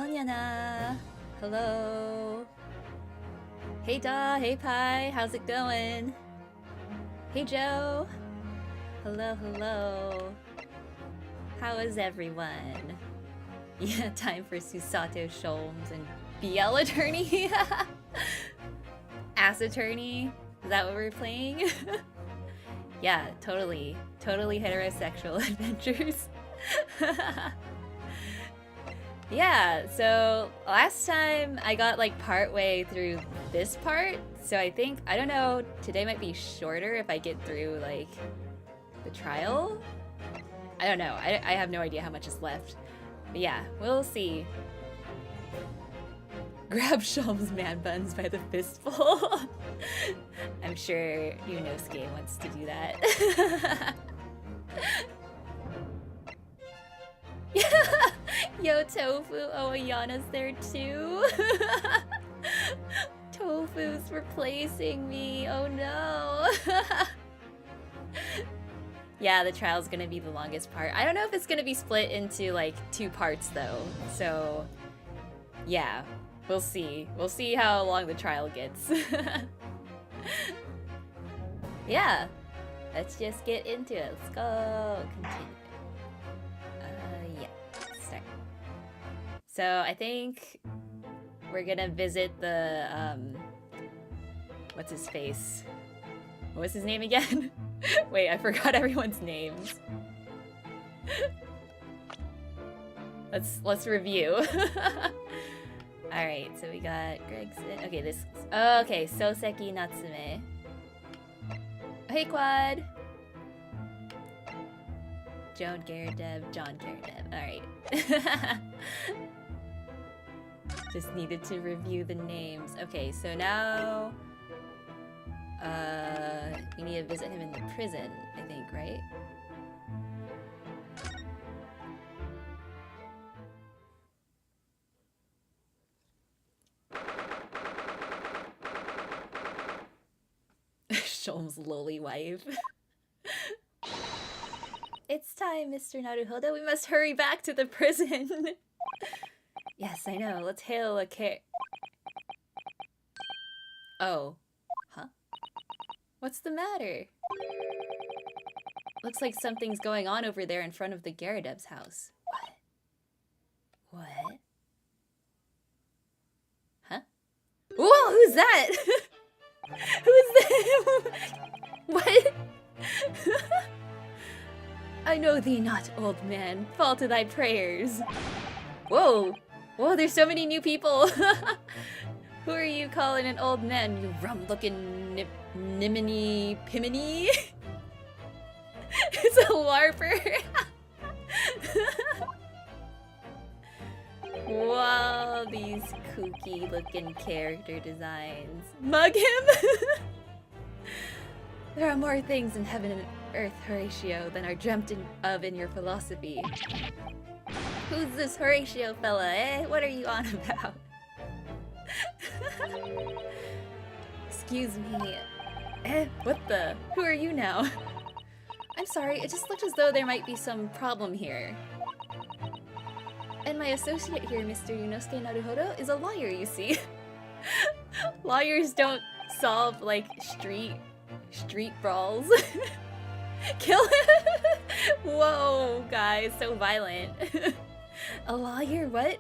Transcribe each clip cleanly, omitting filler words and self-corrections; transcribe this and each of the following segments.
こんやな. Hello. Hey Da, hey Pi, how's it going? Hey Joe. Hello, hello. How is everyone? Yeah, time for Susato Sholmes and BL Attorney. Ass Attorney? Is that what we're playing? Yeah, totally. Totally heterosexual adventures. Yeah, so last time I got like part way through this part, so I think, I don't know, today might be shorter if I get through like the trial? I don't know, I have no idea how much is left. But yeah, we'll see. Grab Sholmes' man buns by the fistful. I'm sure Ryuunosuke wants to do that. Yo, Tofu. Oh, Ayana's there too. Tofu's replacing me. Oh no. Yeah, the trial's gonna be the longest part. I don't know if it's gonna be split into like 2 parts though. So yeah, we'll see. We'll see how long the trial gets. Yeah, let's just get into it. Let's go. Continue. Yeah, start. So I think we're gonna visit the what's his face? What's his name again? Wait, I forgot everyone's names. Let's review. Alright, so we got Gregson. Okay, this. Oh, okay, Soseki Natsume. Hey, Quad. John Gardev. Alright. Just needed to review the names. Okay, so now we need to visit him in the prison, I think, right? Sholmes' lowly wife. It's time, Mr. Naruhodo. We must hurry back to the prison. Yes, I know. Let's hail a Oh. Huh? What's the matter? Looks like something's going on over there in front of the Garadeb's house. What? What? Huh? Whoa, who's that? Who's that? What? I know thee not, old man. Fall to thy prayers. Whoa. Whoa, there's so many new people. Who are you calling an old man, you rum-looking nimini pimini? It's a LARPer. Wow, these kooky looking character designs. Mug him? There are more things in heaven and earth, Horatio, than are dreamt of in your philosophy. Who's this Horatio fella, eh? What are you on about? Excuse me. Eh? What the? Who are you now? I'm sorry, it just looked as though there might be some problem here. And my associate here, Mr. Ryuunosuke Naruhodo, is a lawyer, you see. Lawyers don't solve, like, street brawls. Kill him! Whoa, guys, so violent. A lawyer, what?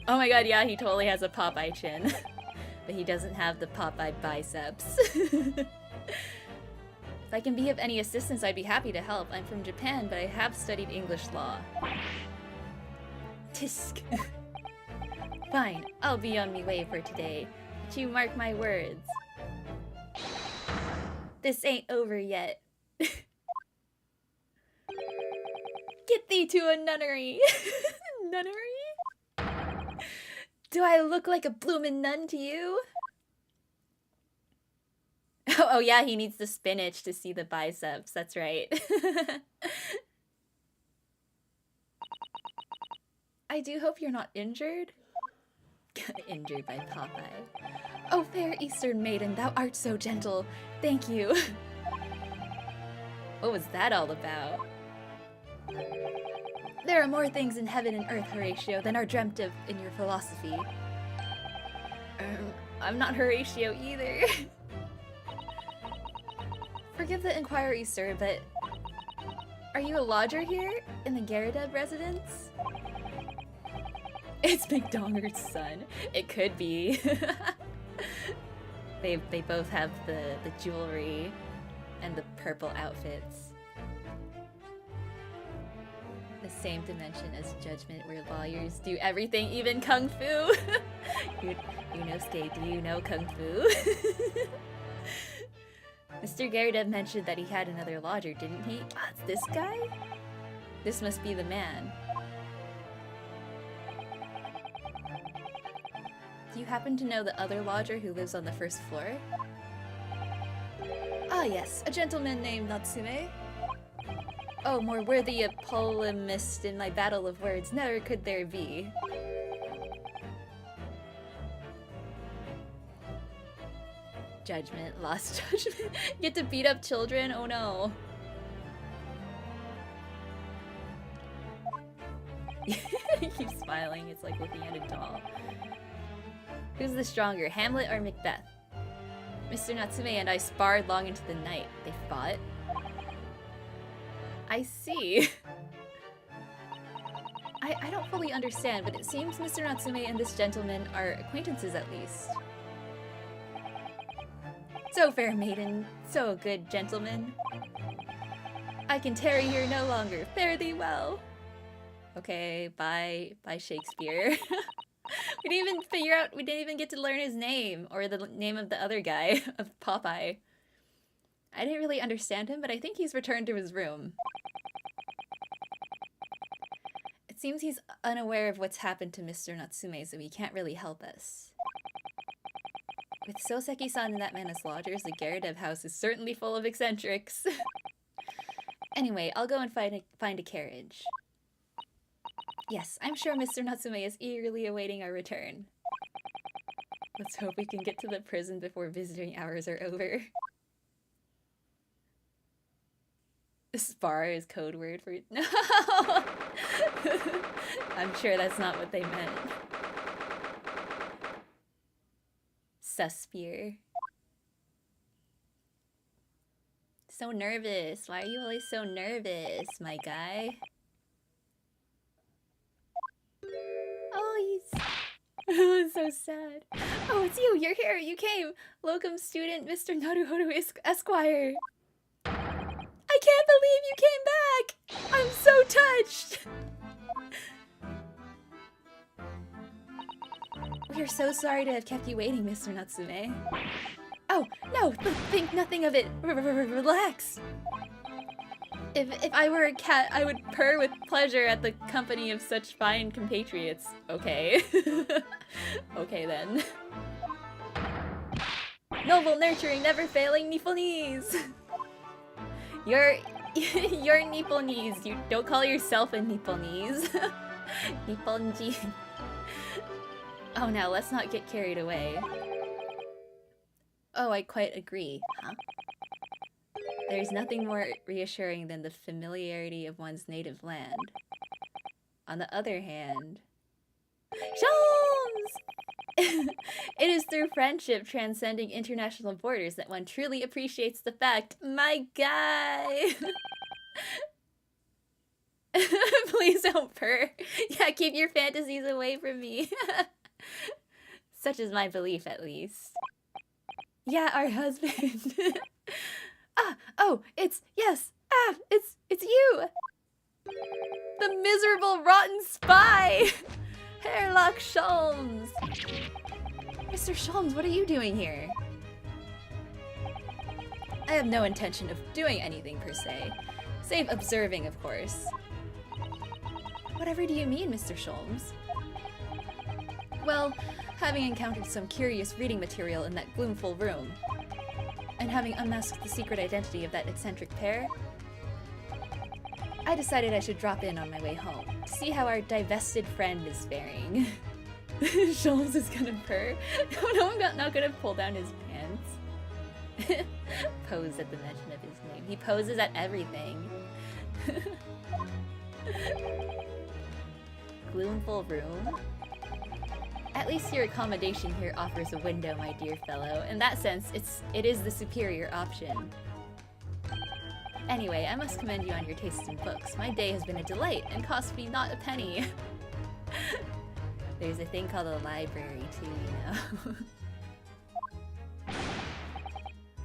Oh my god, yeah, he totally has a Popeye chin. But he doesn't have the Popeye biceps. If I can be of any assistance, I'd be happy to help. I'm from Japan, but I have studied English law. Tisk. Fine, I'll be on me way for today. But you mark my words. This ain't over yet. Get thee to a nunnery. Nunnery? Do I look like a bloomin' nun to you? Oh yeah, he needs the spinach to see the biceps. That's right. I do hope you're not injured. Injured by Popeye. Oh, fair Eastern maiden, thou art so gentle. Thank you. What was that all about? There are more things in heaven and earth, Horatio, than are dreamt of in your philosophy. I'm not Horatio either. Forgive the inquiry, sir, but are you a lodger here in the Garadeb residence? It's McDonger's son. It could be. They both have the jewelry and the purple outfits. The same dimension as judgment, where lawyers do everything, even kung fu. Ryuunosuke, do you know kung fu? Mr. Garadeb mentioned that he had another lodger, didn't he? Ah, it's this guy? This must be the man. Do you happen to know the other lodger who lives on the first floor? Ah yes, a gentleman named Natsume. Oh, more worthy a polemist in my battle of words, never could there be. Judgment, lost judgment. Get to beat up children? Oh no. He keeps smiling, it's like looking at a doll. Who's the stronger, Hamlet or Macbeth? Mr. Natsume and I sparred long into the night. They fought? I see. I don't fully understand, but it seems Mr. Natsume and this gentleman are acquaintances at least. So fair maiden, so good gentleman. I can tarry here no longer. Fare thee well. Okay, bye Shakespeare. We didn't even figure out, we didn't even get to learn his name, or the name of the other guy, of Popeye. I didn't really understand him, but I think he's returned to his room. It seems he's unaware of what's happened to Mr. Natsume, so he can't really help us. With Soseki-san and that man as lodgers, the Garadeb house is certainly full of eccentrics. Anyway, I'll go and find a carriage. Yes, I'm sure Mr. Natsume is eagerly awaiting our return. Let's hope we can get to the prison before visiting hours are over. Spar is code word for... No! I'm sure that's not what they meant. Suspier. So nervous. Why are you always so nervous, my guy? Oh, he's... Oh, it's so sad. Oh, it's you. You're here. You came. Locum student Mr. Naruhodo Esquire. I can't believe you came back! I'm so touched! We are so sorry to have kept you waiting, Mr. Natsume. Oh, no! Think nothing of it! Relax! If I were a cat, I would purr with pleasure at the company of such fine compatriots. Okay. Okay then. Noble, nurturing, never-failing Nipponese! You're Nipponese. You don't call yourself a Nipponese. Nipponji. Oh, now let's not get carried away. Oh, I quite agree, huh? There's nothing more reassuring than the familiarity of one's native land. On the other hand... Shams! It is through friendship transcending international borders that one truly appreciates the fact, my guy! Please don't purr. Yeah, keep your fantasies away from me. Such is my belief, at least. Yeah, our husband. It's you! The miserable, rotten spy! Herlock Sholmes! Mr. Sholmes, what are you doing here? I have no intention of doing anything per se. Save observing, of course. Whatever do you mean, Mr. Sholmes? Well, having encountered some curious reading material in that gloomful room, and having unmasked the secret identity of that eccentric pair, I decided I should drop in on my way home to see how our divested friend is faring. Sholmes is gonna purr. No, I'm not gonna pull down his pants. Pose at the mention of his name. He poses at everything. gloomful room? At least your accommodation here offers a window, my dear fellow. In that sense, it is the superior option. Anyway, I must commend you on your taste in books. My day has been a delight and cost me not a penny. There's a thing called a library too, you know.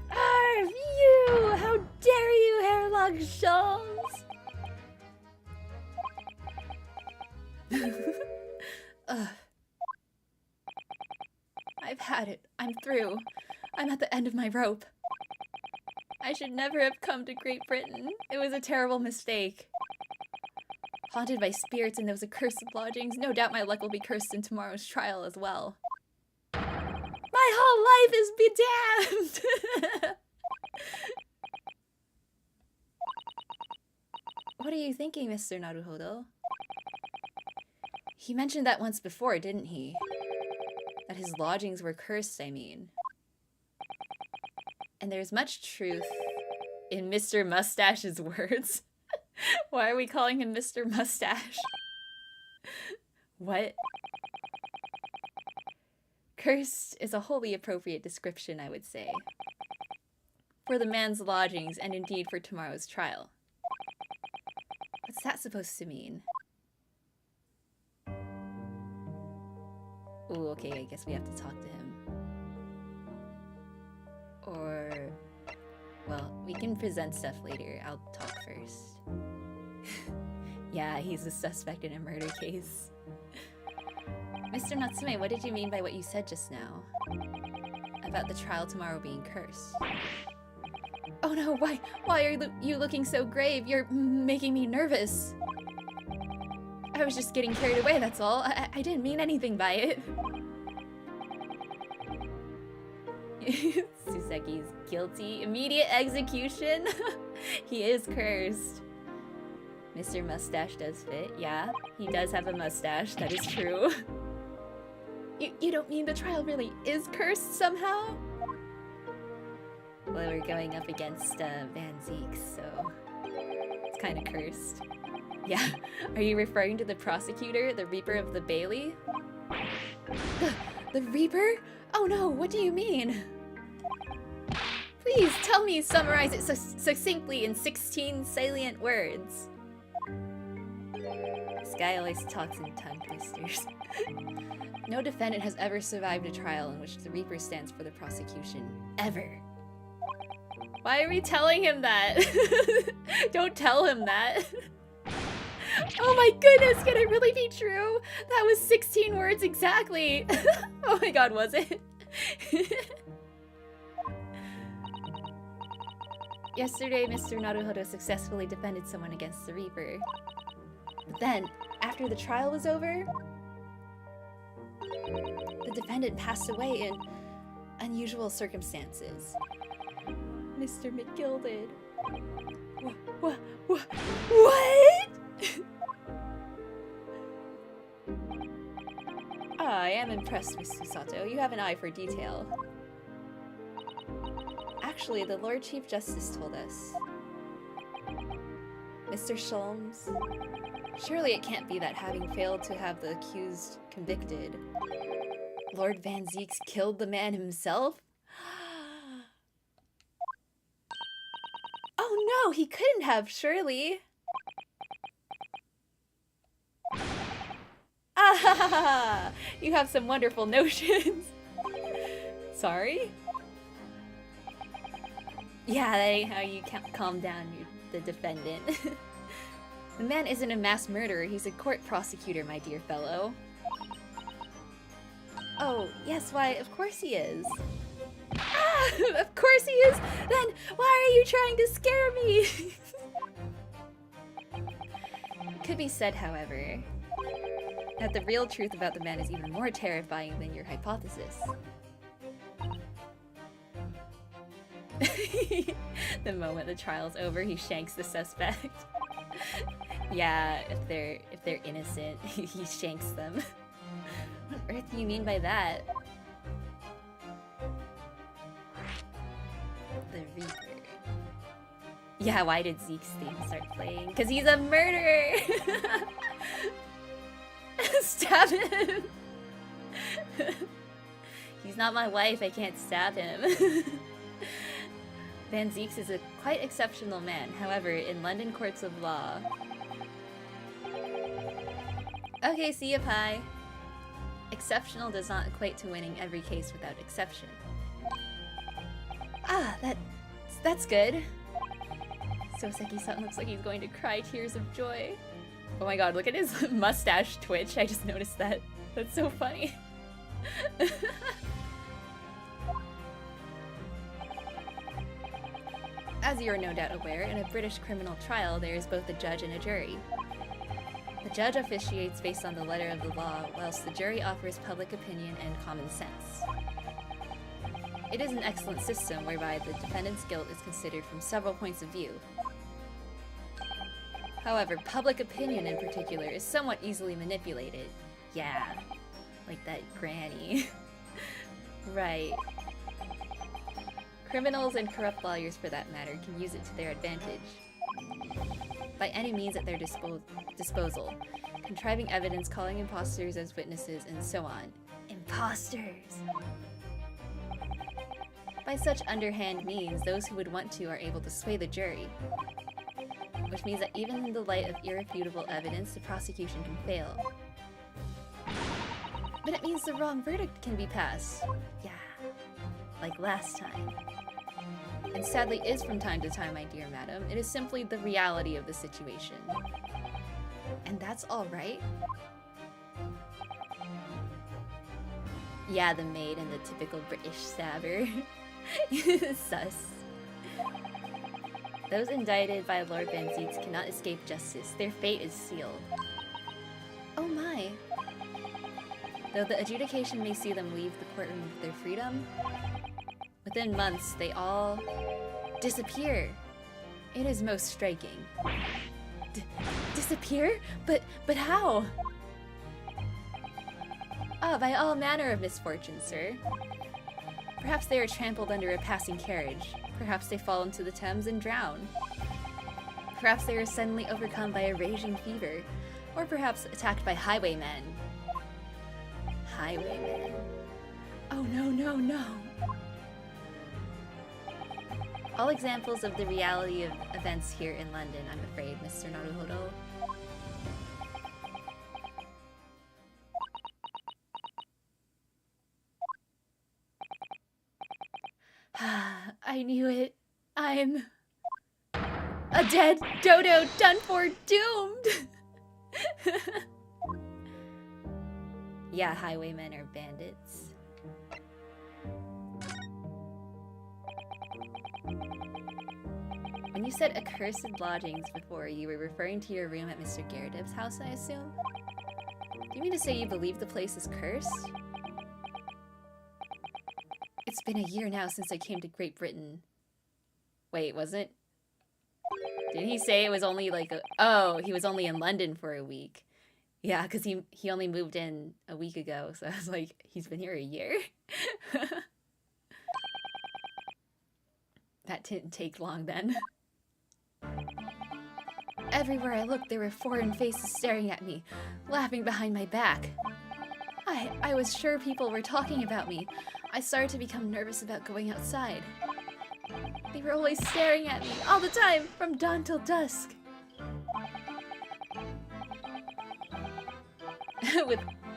Arf, you! How dare you, Hairlock Sholmes! Ugh. I've had it. I'm through. I'm at the end of my rope. I should never have come to Great Britain. It was a terrible mistake. Haunted by spirits and those accursed lodgings, no doubt my luck will be cursed in tomorrow's trial as well. My whole life is be damned! What are you thinking, Mr. Naruhodo? He mentioned that once before, didn't he? That his lodgings were cursed, I mean. And there's much truth in Mr. Mustache's words. Why are we calling him Mr. Mustache? What? Cursed is a wholly appropriate description, I would say. For the man's lodgings, and indeed for tomorrow's trial. What's that supposed to mean? Ooh, okay, I guess we have to talk to him. Or... well, we can present stuff later. I'll talk first. Yeah, he's a suspect in a murder case. Mr. Natsume, what did you mean by what you said just now? About the trial tomorrow being cursed. Oh no, why are you looking so grave? You're making me nervous. I was just getting carried away, that's all. I didn't mean anything by it. Suseki's guilty. Immediate execution? He is cursed. Mr. Mustache does fit. Yeah, he does have a mustache. That is true. You don't mean the trial really is cursed somehow? Well, we're going up against Van Zeek, so it's kind of cursed. Yeah, are you referring to the prosecutor, the Reaper of the Bailey? The Reaper? Oh no, what do you mean? Please tell me, summarize it succinctly in 16 salient words. This guy always talks in tongue twisters. No defendant has ever survived a trial in which the Reaper stands for the prosecution. Ever. Why are we telling him that? Don't tell him that. Oh my goodness, can it really be true? That was 16 words exactly. Oh my god, was it? Yesterday, Mr. Naruhodo successfully defended someone against the Reaper. But then, after the trial was over, the defendant passed away in unusual circumstances. Mr. McGilded. What? I am impressed, Miss Susato. You have an eye for detail. Actually, the Lord Chief Justice told us. Mr. Sholmes, surely it can't be that having failed to have the accused convicted, Lord Van Zeeks killed the man himself? Oh no, he couldn't have, surely. Ah, you have some wonderful notions. Sorry? Yeah, that ain't how you calm down the defendant. The man isn't a mass murderer, he's a court prosecutor, my dear fellow. Oh, yes, why, of course he is. Ah, of course he is! Then why are you trying to scare me? It could be said, however, that the real truth about the man is even more terrifying than your hypothesis. The moment the trial's over, he shanks the suspect. Yeah, if they're innocent, he shanks them. What on earth do you mean by that? The Reaper. Yeah, why did Zeke's theme start playing? Because he's a murderer! stab him. He's not my wife, I can't stab him. Van Zieks is a quite exceptional man, however, in London courts of law... Okay, see ya, Pie. Exceptional does not equate to winning every case without exception. Ah, that's good. Soseki-san looks like he's going to cry tears of joy. Oh my god, look at his mustache twitch. I just noticed that. That's so funny. As you are no doubt aware, in a British criminal trial, there is both a judge and a jury. The judge officiates based on the letter of the law, whilst the jury offers public opinion and common sense. It is an excellent system whereby the defendant's guilt is considered from several points of view. However, public opinion in particular is somewhat easily manipulated. Yeah, like that granny. Right. Criminals and corrupt lawyers, for that matter, can use it to their advantage. By any means at their disposal, contriving evidence, calling imposters as witnesses, and so on. Imposters! By such underhand means, those who would want to are able to sway the jury. Which means that even in the light of irrefutable evidence, the prosecution can fail. But it means the wrong verdict can be passed. Yeah, like last time. And sadly is from time to time, my dear madam. It is simply the reality of the situation. And that's alright? Yeah, the maid and the typical British stabber. Sus. Those indicted by Lord Van Zieks cannot escape justice. Their fate is sealed. Oh my. Though the adjudication may see them leave the courtroom with their freedom, within months they all disappear. It is most striking. Disappear? But how? Ah, by all manner of misfortune, sir. Perhaps they are trampled under a passing carriage. Perhaps they fall into the Thames and drown. Perhaps they are suddenly overcome by a raging fever. Or perhaps attacked by highwaymen. Highwaymen. Oh no. All examples of the reality of events here in London, I'm afraid, Mr. Naruhodo. I knew it. I'm a dead dodo, done for, doomed! Yeah, highwaymen are bandits. When you said accursed lodgings before, you were referring to your room at Mr. Garrideb's house, I assume? Do you mean to say you believe the place is cursed? It's been a year now since I came to Great Britain. Wait, was it? Didn't he say it was only like a... Oh, he was only in London for a week. Yeah, because he only moved in a week ago, so I was like, he's been here a year? That didn't take long then. Everywhere I looked, there were foreign faces staring at me, laughing behind my back. I was sure people were talking about me. I started to become nervous about going outside. They were always staring at me, all the time, from dawn till dusk.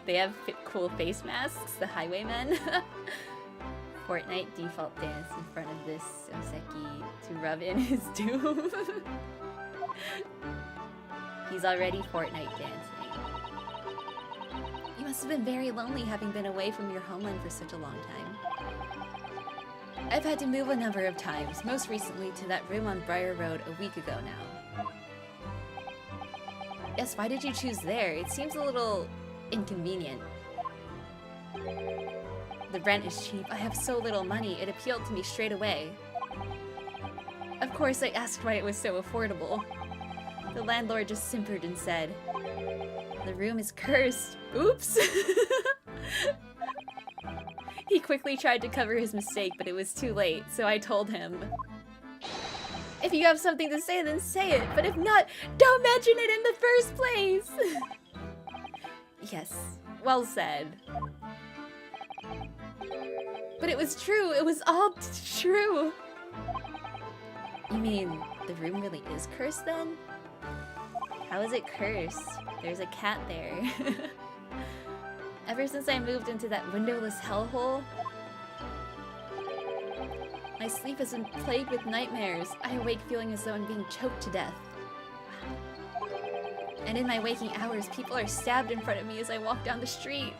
They have cool face masks, the highwaymen. Fortnite default dance in front of this Soseki to rub in his doom. He's already Fortnite dancing. You must have been very lonely having been away from your homeland for such a long time. I've had to move a number of times, most recently to that room on Briar Road a week ago now. Yes, why did you choose there? It seems a little inconvenient. The rent is cheap. I have so little money. It appealed to me straight away. Of course, I asked why it was so affordable. The landlord just simpered and said, "The room is cursed." Oops! He quickly tried to cover his mistake, but it was too late, so I told him, "If you have something to say, then say it, but if not, don't mention it in the first place!" Yes, well said. But it was true, it was all true! You mean, the room really is cursed then? How is it cursed? There's a cat there. Ever since I moved into that windowless hellhole, my sleep has been plagued with nightmares. I awake feeling as though I'm being choked to death. And in my waking hours, people are stabbed in front of me as I walk down the street.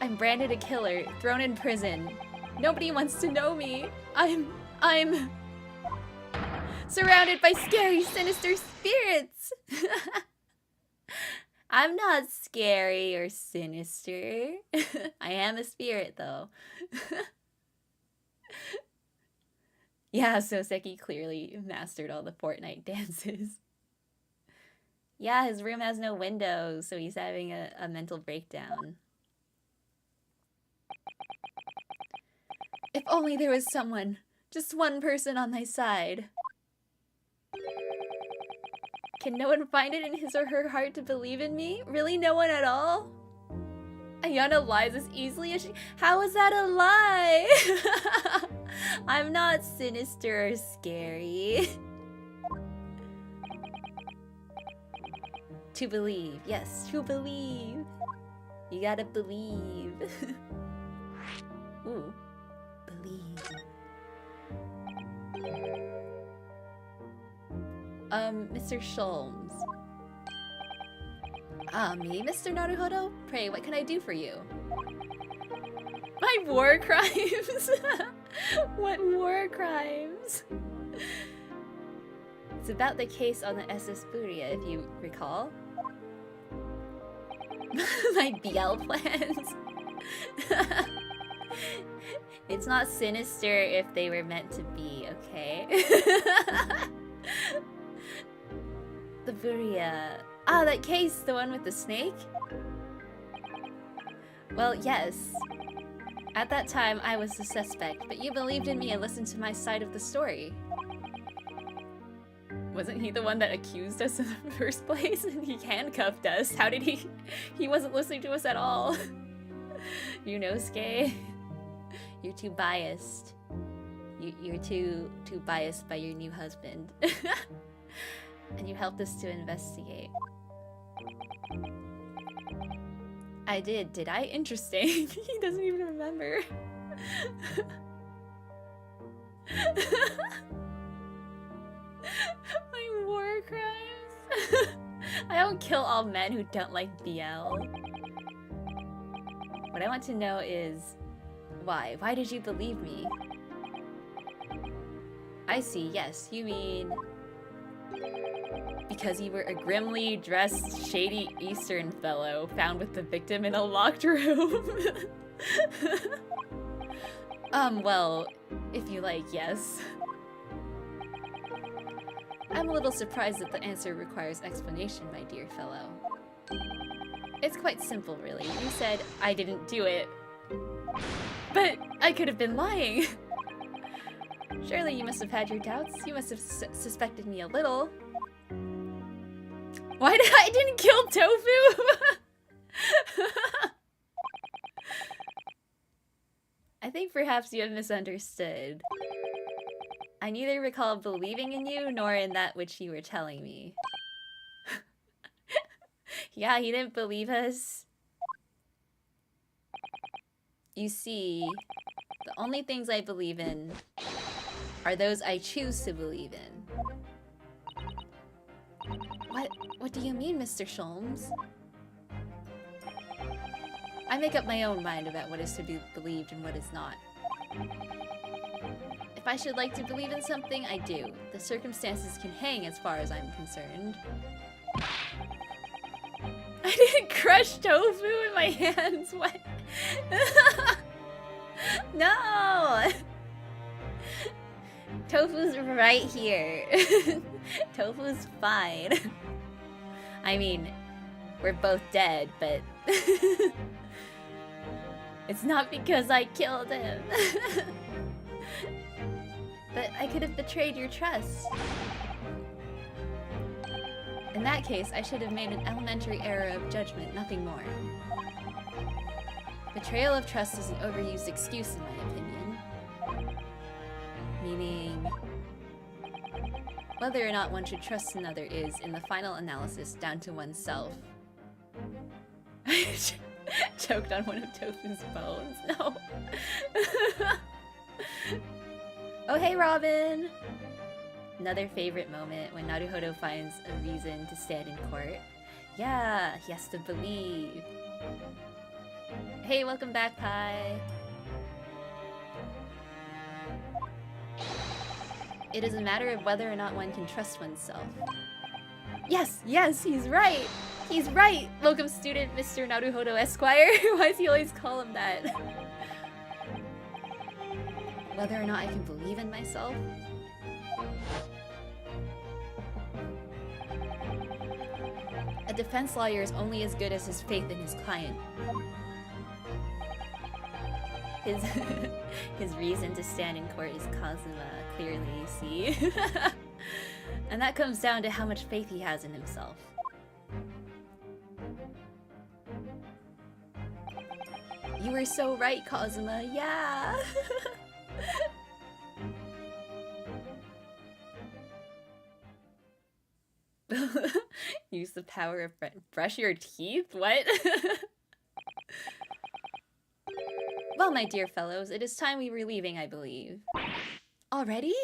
I'm branded a killer, thrown in prison. Nobody wants to know me. I'm surrounded by scary, sinister spirits. I'm not scary or sinister. I am a spirit, though. Yeah, so Seki clearly mastered all the Fortnite dances. Yeah, his room has no windows, so he's having a mental breakdown. If only there was someone, just one person on my side. Can no one find it in his or her heart to believe in me? Really, no one at all? Ayana lies as easily as she— How is that a lie? I'm not sinister or scary. To believe, yes, to believe. You gotta believe. Ooh, believe. Mr. Sholmes. Me, Mr. Naruhodo? Pray, what can I do for you? My war crimes! What war crimes? It's about the case on the SS Furia, if you recall. My BL plans. It's not sinister if they were meant to be, okay? The Furia. Ah, that case, the one with the snake? Well, yes. At that time, I was the suspect, but you believed in me and listened to my side of the story. Wasn't he the one that accused us in the first place? And he handcuffed us. How did he— He wasn't listening to us at all. Ryuunosuke, you're too biased. You're too biased by your new husband. And you helped us to investigate. I did I? Interesting. He doesn't even remember. My war crimes. I don't kill all men who don't like BL. What I want to know is why? Why did you believe me? I see, yes, you mean because you were a grimly dressed, shady Eastern fellow found with the victim in a locked room. Well, if you like, yes. I'm a little surprised that the answer requires explanation, my dear fellow. It's quite simple, really. You said I didn't do it. But I could have been lying. Surely you must have had your doubts. You must have suspected me a little. Why did I didn't kill Tofu? I think perhaps you have misunderstood. I neither recall believing in you nor in that which you were telling me. Yeah, he didn't believe us. You see, the only things I believe in are those I choose to believe in. What do you mean, Mr. Sholmes? I make up my own mind about what is to be believed and what is not. If I should like to believe in something, I do. The circumstances can hang as far as I'm concerned. I didn't crush tofu in my hands, what? No! Tofu's right here. Tofu's fine. I mean, we're both dead, but it's not because I killed him. But I could have betrayed your trust. And that case, I should have made an elementary error of judgment, nothing more. Betrayal of trust is an overused excuse in my opinion. Meaning, whether or not one should trust another is, in the final analysis, down to oneself. Choked on one of Tofu's bones. No. Oh, hey, Robin! Another favorite moment when Naruhodo finds a reason to stand in court. Yeah, he has to believe. Hey, welcome back, Pi. It is a matter of whether or not one can trust oneself. Yes, yes, he's right! He's right! Welcome student, Mr. Naruhodo Esquire. Why does he always call him that? Whether or not I can believe in myself? A defense lawyer is only as good as his faith in his client. His reason to stand in court is Kazuma, clearly, see? And that comes down to how much faith he has in himself. You were so right, Kazuma, yeah! Use the power of brush your teeth? What? Well, my dear fellows, it is time we were leaving, I believe. Already?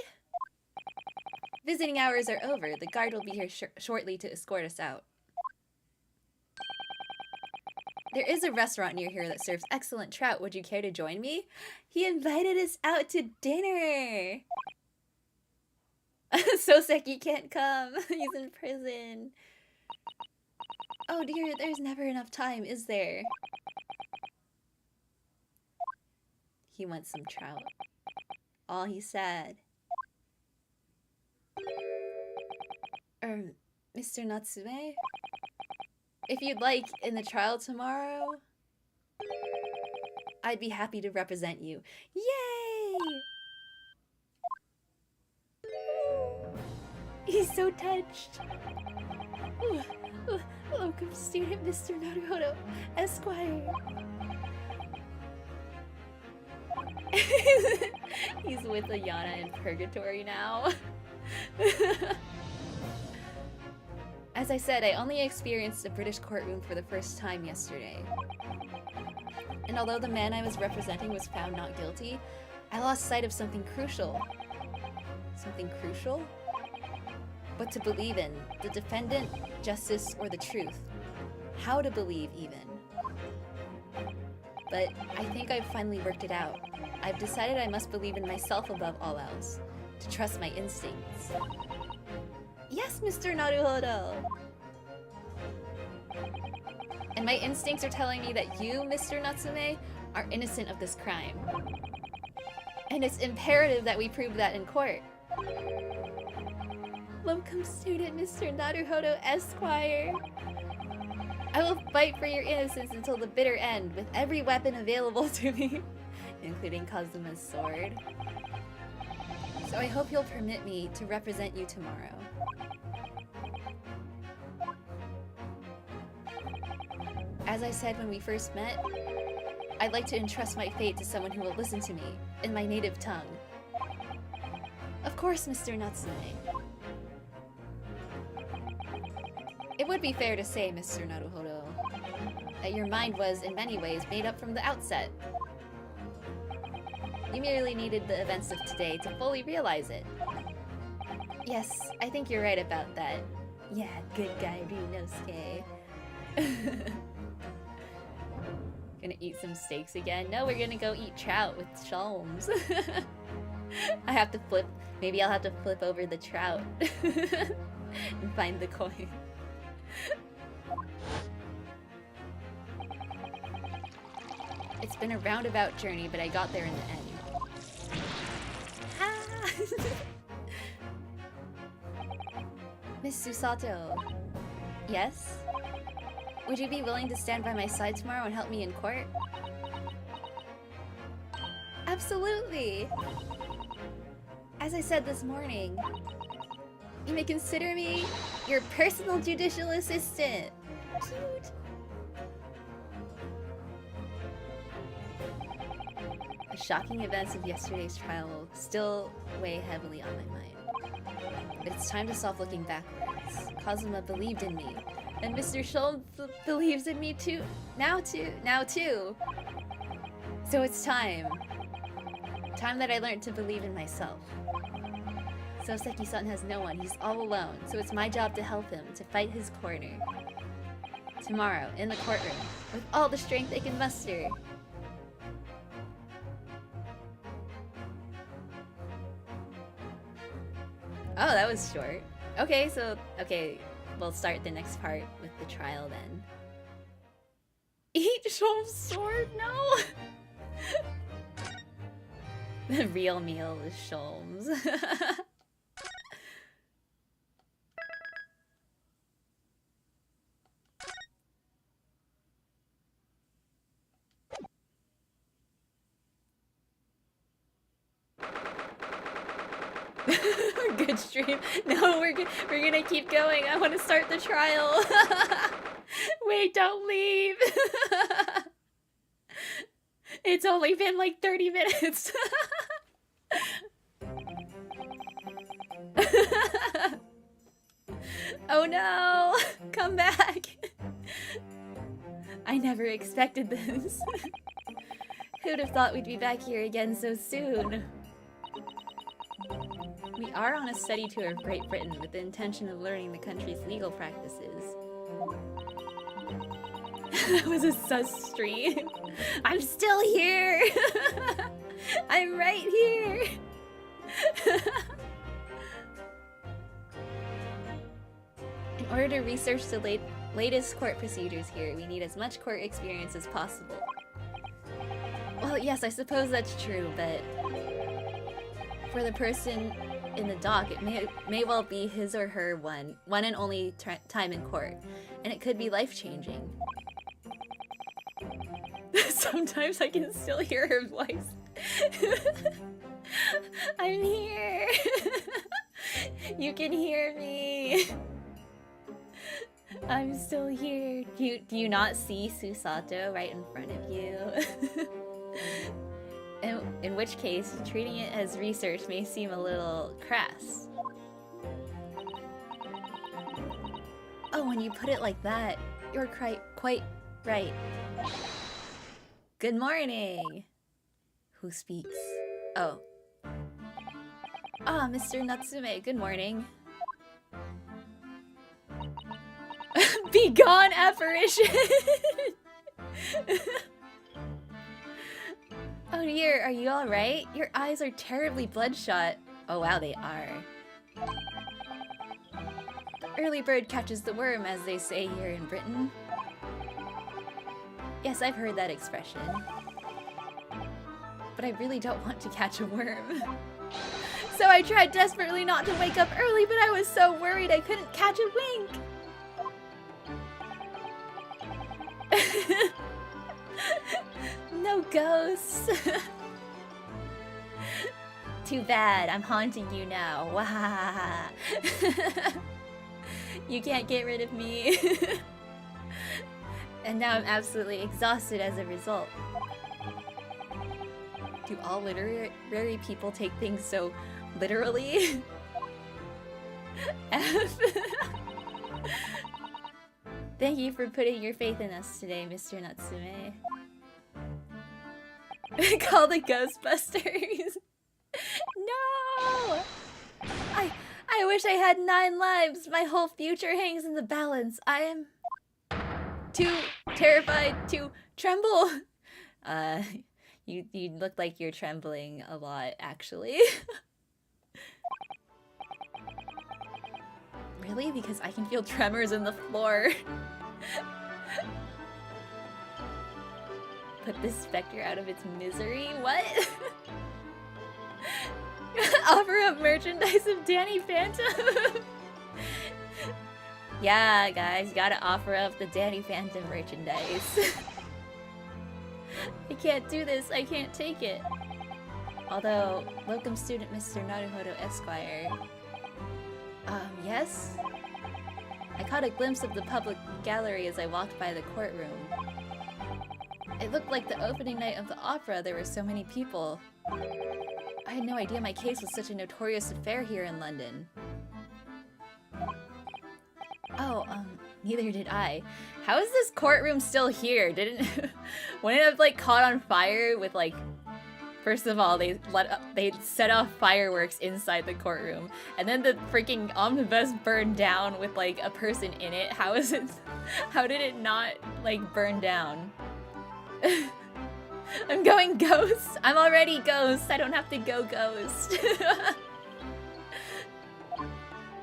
Visiting hours are over. The guard will be here shortly to escort us out. There is a restaurant near here that serves excellent trout. Would you care to join me? He invited us out to dinner! Soseki can't come. He's in prison. Oh dear, there's never enough time, is there? He wants some trout. All he said. Mr. Natsume? If you'd like, in the trial tomorrow, I'd be happy to represent you. Yay! He's so touched. Welcome, student Mr. Naruhodo Esquire. He's with Ayana in purgatory now. As I said, I only experienced a British courtroom for the first time yesterday. And although the man I was representing was found not guilty, I lost sight of something crucial. Something crucial? What to believe in, the defendant, justice, or the truth. How to believe, even. But I think I've finally worked it out. I've decided I must believe in myself above all else, to trust my instincts. Yes, Mr. Naruhodo! And my instincts are telling me that you, Mr. Natsume, are innocent of this crime. And it's imperative that we prove that in court. Welcome, student Mr. Naruhodo Esquire. I will fight for your innocence until the bitter end, with every weapon available to me, including Kazuma's sword. So I hope you'll permit me to represent you tomorrow. As I said when we first met, I'd like to entrust my fate to someone who will listen to me, in my native tongue. Of course, Mr. Natsume. It would be fair to say, Mr. Naruhodo, that your mind was, in many ways, made up from the outset. You merely needed the events of today to fully realize it. Yes, I think you're right about that. Yeah, good guy, Ryuunosuke. Gonna eat some steaks again? No, we're gonna go eat trout with Shalms. I have to flip. Maybe I'll have to flip over the trout and find the coin. It's been a roundabout journey, but I got there in the end. Ah! Miss Susato. Yes? Would you be willing to stand by my side tomorrow and help me in court? Absolutely! As I said this morning. You may consider me your personal judicial assistant. Cute. The shocking events of yesterday's trial still weigh heavily on my mind. But it's time to stop looking backwards. Kazuma believed in me, and Mr. Sholm believes in me too. Now too. So it's time. Time that I learned to believe in myself. Soseki-san has no one. He's all alone. So it's my job to help him, to fight his corner. Tomorrow, in the courtroom, with all the strength I can muster. Oh, that was short. Okay, we'll start the next part with the trial then. Eat Sholm's sword? No! The real meal is Sholm's. Good stream. No, we're gonna keep going. I want to start the trial. Wait, don't leave. It's only been like 30 minutes. Oh no! Come back. I never expected this. Who'd have thought we'd be back here again so soon? We are on a study tour of Great Britain with the intention of learning the country's legal practices. That was a sus stream. I'm still here! I'm right here! In order to research the latest court procedures here, we need as much court experience as possible. Well, yes, I suppose that's true, but for the person in the dock, it may well be his or her one and only time in court, and it could be life-changing. Sometimes I can still hear her voice. I'm here. You can hear me. I'm still here. Do you not see Susato right in front of you? In which case, treating it as research may seem a little crass. Oh, when you put it like that, you're quite right. Good morning! Who speaks? Oh. Ah, Mr. Natsume, good morning. Be gone, apparition! Oh dear, are you alright? Your eyes are terribly bloodshot. Oh wow, they are. The early bird catches the worm, as they say here in Britain. Yes, I've heard that expression. But I really don't want to catch a worm. So I tried desperately not to wake up early, but I was so worried I couldn't catch a wink. No ghosts. Too bad, I'm haunting you now. Wah. You can't get rid of me. And now I'm absolutely exhausted as a result. Do all literary people take things so literally? F. Thank you for putting your faith in us today, Mr. Natsume. Call the Ghostbusters. No! I wish I had 9 lives. My whole future hangs in the balance. I am too terrified to tremble. You look like you're trembling a lot, actually. Really? Because I can feel tremors in the floor. Put this specter out of its misery? What? Offer up merchandise of Danny Phantom. Yeah, guys, gotta offer up the Danny Phantom merchandise. I can't do this, I can't take it. Although, locum student Mr. Naruhodo Esquire Yes? I caught a glimpse of the public gallery as I walked by the courtroom. It looked like the opening night of the opera. There were so many people. I had no idea my case was such a notorious affair here in London. Oh, neither did I. How is this courtroom still here? Wouldn't it have, like, caught on fire with, like... First of all, they set off fireworks inside the courtroom, and then the freaking omnibus burned down with, like, a person in it. How did it not, like, burn down? I'm going ghost! I'm already ghost! I don't have to go ghost!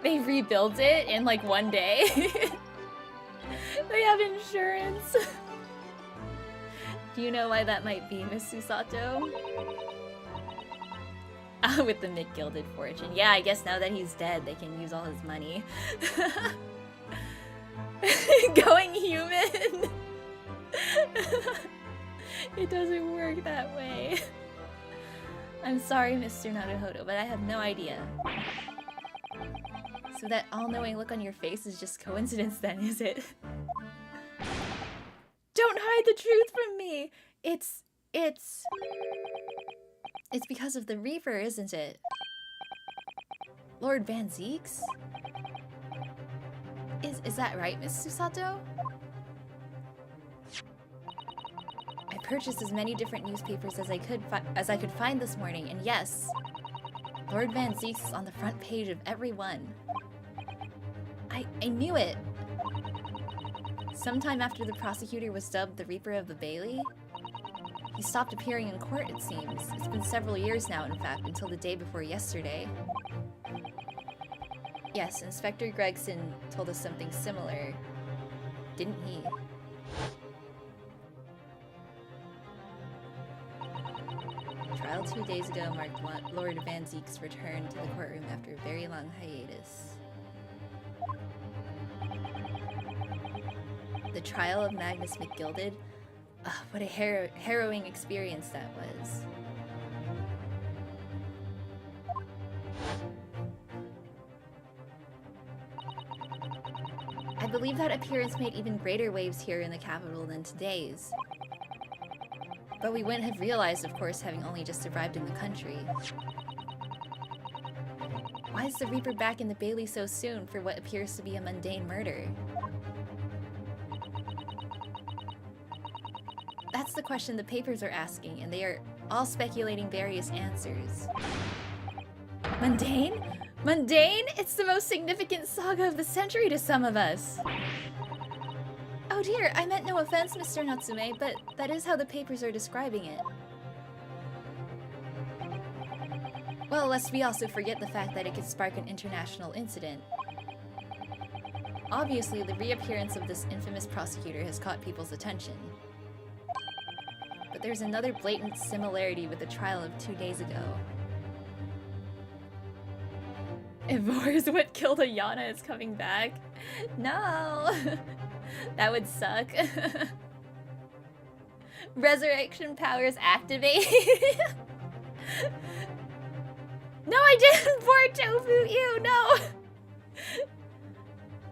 They rebuilt it in, like, one day. They have insurance. Do you know why that might be, Miss Susato? With the mid-gilded fortune. Yeah, I guess now that he's dead, they can use all his money. Going human! It doesn't work that way. I'm sorry, Mr. Naruhodo, but I have no idea. So that all-knowing look on your face is just coincidence then, is it? Don't hide the truth from me! It's because of the Reaper, isn't it? Lord Van Zeeks? Is that right, Miss Susato? I purchased as many different newspapers as I could find this morning, and yes, Lord Van Zeeks is on the front page of every one. I knew it! Sometime after the prosecutor was dubbed the Reaper of the Bailey, he stopped appearing in court, it seems. It's been several years now, in fact, until the day before yesterday. Yes, Inspector Gregson told us something similar, didn't he? Trial 2 days ago marked Lord Van Zeek's return to the courtroom after a very long hiatus. The trial of Magnus McGilded? What a harrowing experience that was. I believe that appearance made even greater waves here in the capital than today's. But we wouldn't have realized, of course, having only just arrived in the country. Why is the Reaper back in the Bailey so soon for what appears to be a mundane murder? That's the question the papers are asking, and they are all speculating various answers. Mundane? Mundane? It's the most significant saga of the century to some of us! Oh dear, I meant no offense, Mr. Natsume, but that is how the papers are describing it. Well, lest we also forget the fact that it could spark an international incident. Obviously, the reappearance of this infamous prosecutor has caught people's attention. But there's another blatant similarity with the trial of 2 days ago. If Vor is what killed Ayana is coming back? No! That would suck. Resurrection powers activate. No, I didn't! Vor tofu! Ew, no!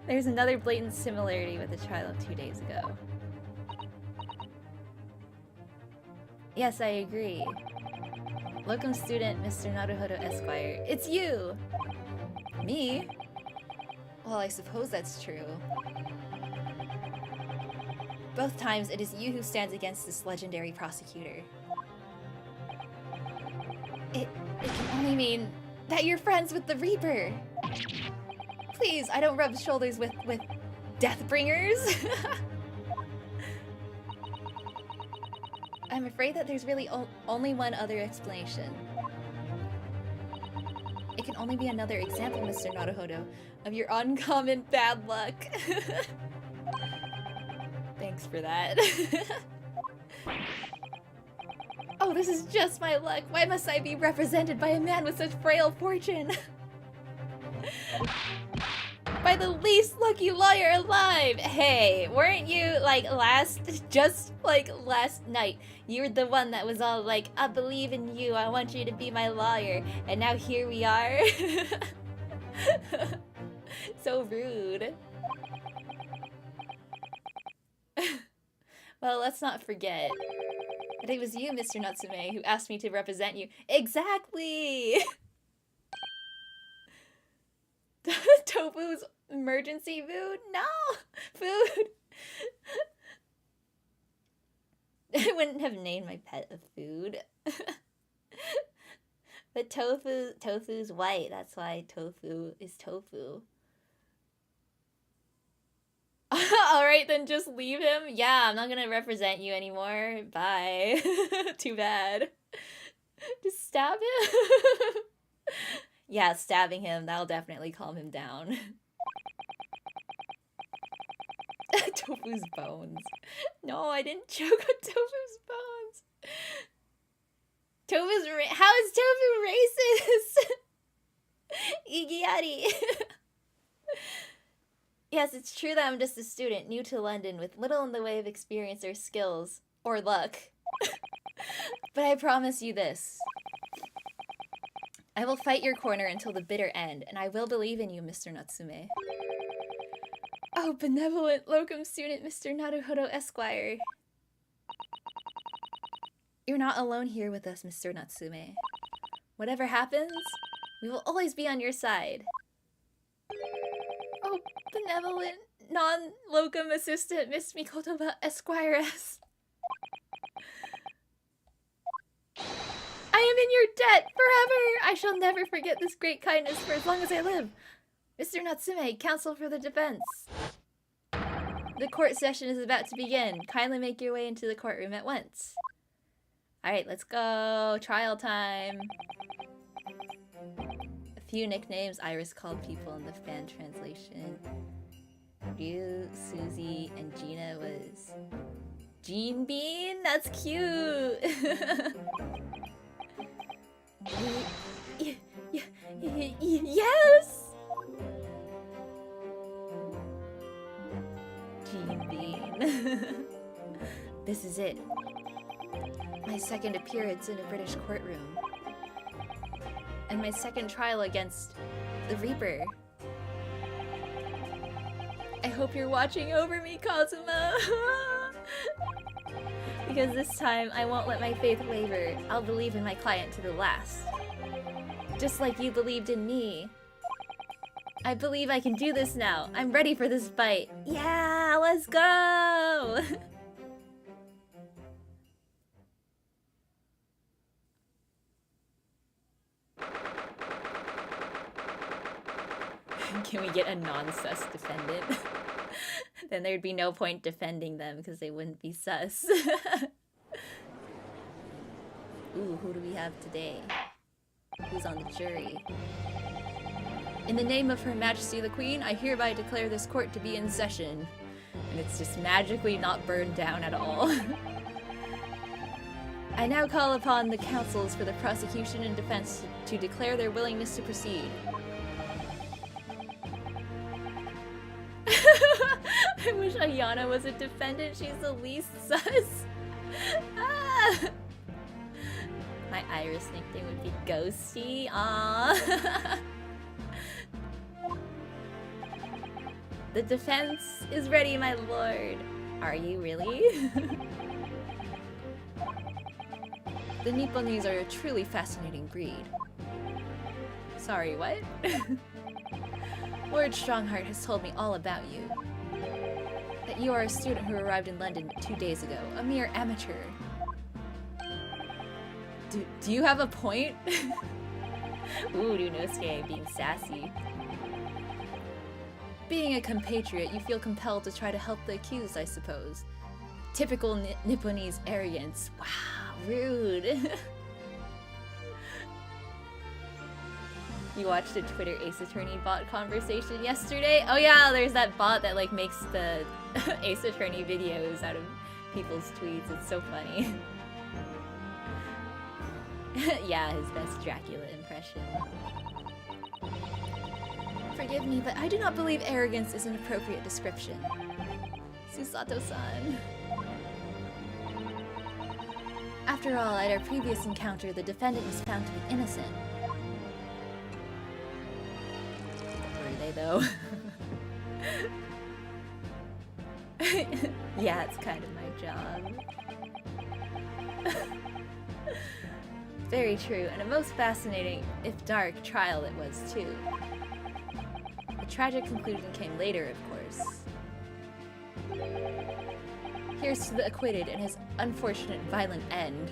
There's another blatant similarity with the trial of 2 days ago. Yes, I agree. Locum student, Mr. Naruhodo Esquire. It's you! Me? Well, I suppose that's true. Both times, it is you who stands against this legendary prosecutor. It can only mean that you're friends with the Reaper! Please, I don't rub shoulders with Deathbringers! I'm afraid that there's really only one other explanation. It can only be another example, Mr. Naruhodo, of your uncommon bad luck. Thanks for that. Oh, this is just my luck. Why must I be represented by a man with such frail fortune? By the least lucky lawyer alive! Hey, weren't you, like, last night, you were the one that was all like, I believe in you, I want you to be my lawyer, and now here we are? So rude. Well, let's not forget that it was you, Mr. Natsume, who asked me to represent you. Exactly! Tofu's emergency food? No! Food! I wouldn't have named my pet a food. But tofu's white, that's why tofu is tofu. Alright, then just leave him. Yeah, I'm not gonna represent you anymore. Bye. Too bad. Just stab him. Yeah, stabbing him, that'll definitely calm him down. Tofu's bones. No, I didn't choke on Tofu's bones. How is Tofu racist? Igiari. Yes, it's true that I'm just a student, new to London, with little in the way of experience or skills, or luck. But I promise you this. I will fight your corner until the bitter end, and I will believe in you, Mr. Natsume. Oh, benevolent locum student, Mr. Naruhodo Esquire. You're not alone here with us, Mr. Natsume. Whatever happens, we will always be on your side. Oh, benevolent, non-locum assistant, Miss Mikotoba Esquires. I am in your debt forever! I shall never forget this great kindness for as long as I live. Mr. Natsume, counsel for the defense. The court session is about to begin. Kindly make your way into the courtroom at once. Alright, let's go. Trial time. A few nicknames Iris called people in the fan translation. Ryu, Susie, and Gina was... Jean Bean? That's cute! Yes! Jean Bean. This is it. My second appearance in a British courtroom. And my second trial against the Reaper. I hope you're watching over me, Kazuma! Because this time, I won't let my faith waver. I'll believe in my client to the last. Just like you believed in me. I believe I can do this now. I'm ready for this fight. Yeah, let's go! Can we get a non-sus defendant? Then there'd be no point defending them because they wouldn't be sus. Ooh, who do we have today? Who's on the jury? In the name of Her Majesty the Queen, I hereby declare this court to be in session. And it's just magically not burned down at all. I now call upon the counsels for the prosecution and defense to declare their willingness to proceed. I wish Ayana was a defendant. She's the least sus. Ah! My Iris nickname would be Ghosty. Aww. The defense is ready, my lord. Are you really? The Nipponese are a truly fascinating breed. Sorry, what? Lord Strongheart has told me all about you. That you are a student who arrived in London 2 days ago, a mere amateur. Do you have a point? Ooh, Ryuunosuke being sassy. Being a compatriot, you feel compelled to try to help the accused, I suppose. Typical Nipponese arrogance. Wow, rude. You watched a Twitter Ace Attorney bot conversation yesterday? Oh yeah, there's that bot that like makes the Ace Attorney videos out of people's tweets. It's so funny. Yeah, his best Dracula impression. Forgive me, but I do not believe arrogance is an appropriate description. Susato-san. After all, at our previous encounter, the defendant was found to be innocent. Were say, though. Yeah, it's kind of my job. Very true, and a most fascinating, if dark, trial it was, too. The tragic conclusion came later, of course. Here's to the acquitted and his unfortunate violent end.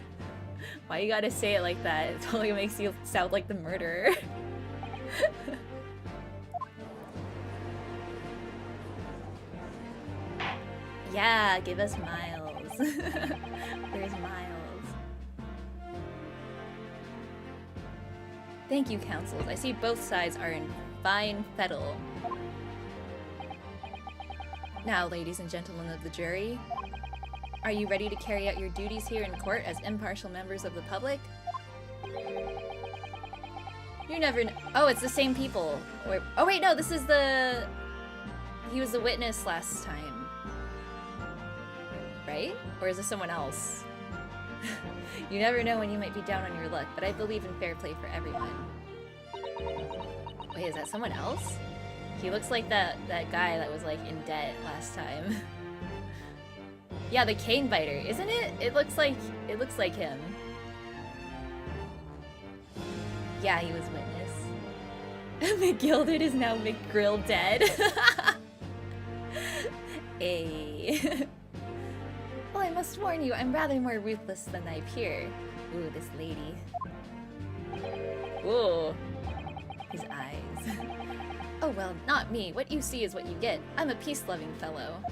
Why you gotta say it like that? It totally makes you sound like the murderer. Yeah, give us Miles. Where's Miles? Thank you, counsels. I see both sides are in fine fettle. Now, ladies and gentlemen of the jury, are you ready to carry out your duties here in court as impartial members of the public? You never know. Oh, it's the same people. Or, oh wait, no, this is the... He was the witness last time. Right? Or is this someone else? You never know when you might be down on your luck, but I believe in fair play for everyone. Wait, is that someone else? He looks like that guy that was like in debt last time. Yeah, the cane biter, isn't it? It looks like him. Yeah, he was witness. McGilded is now McGrill dead. Hey. Well, I must warn you, I'm rather more ruthless than I appear. Ooh, this lady. Ooh. His eyes. Oh well, not me. What you see is what you get. I'm a peace-loving fellow.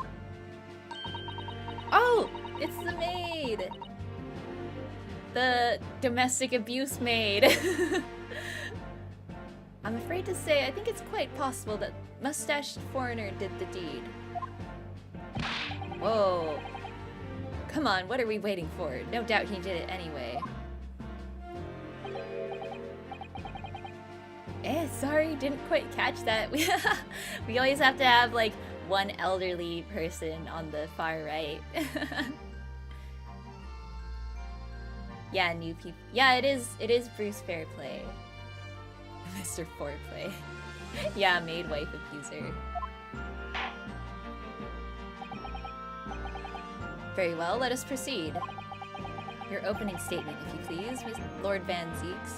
Oh! It's the maid! The domestic abuse maid. I'm afraid to say, I think it's quite possible that mustached foreigner did the deed. Whoa. Come on, what are we waiting for? No doubt he did it anyway. Sorry, didn't quite catch that. We always have to have, like, one elderly person on the far right. Yeah, new people. Yeah, it is Bruce Fairplay. Mr. Foreplay. Yeah, maid wife abuser. Very well, let us proceed. Your opening statement, if you please, Lord Van Zeeks.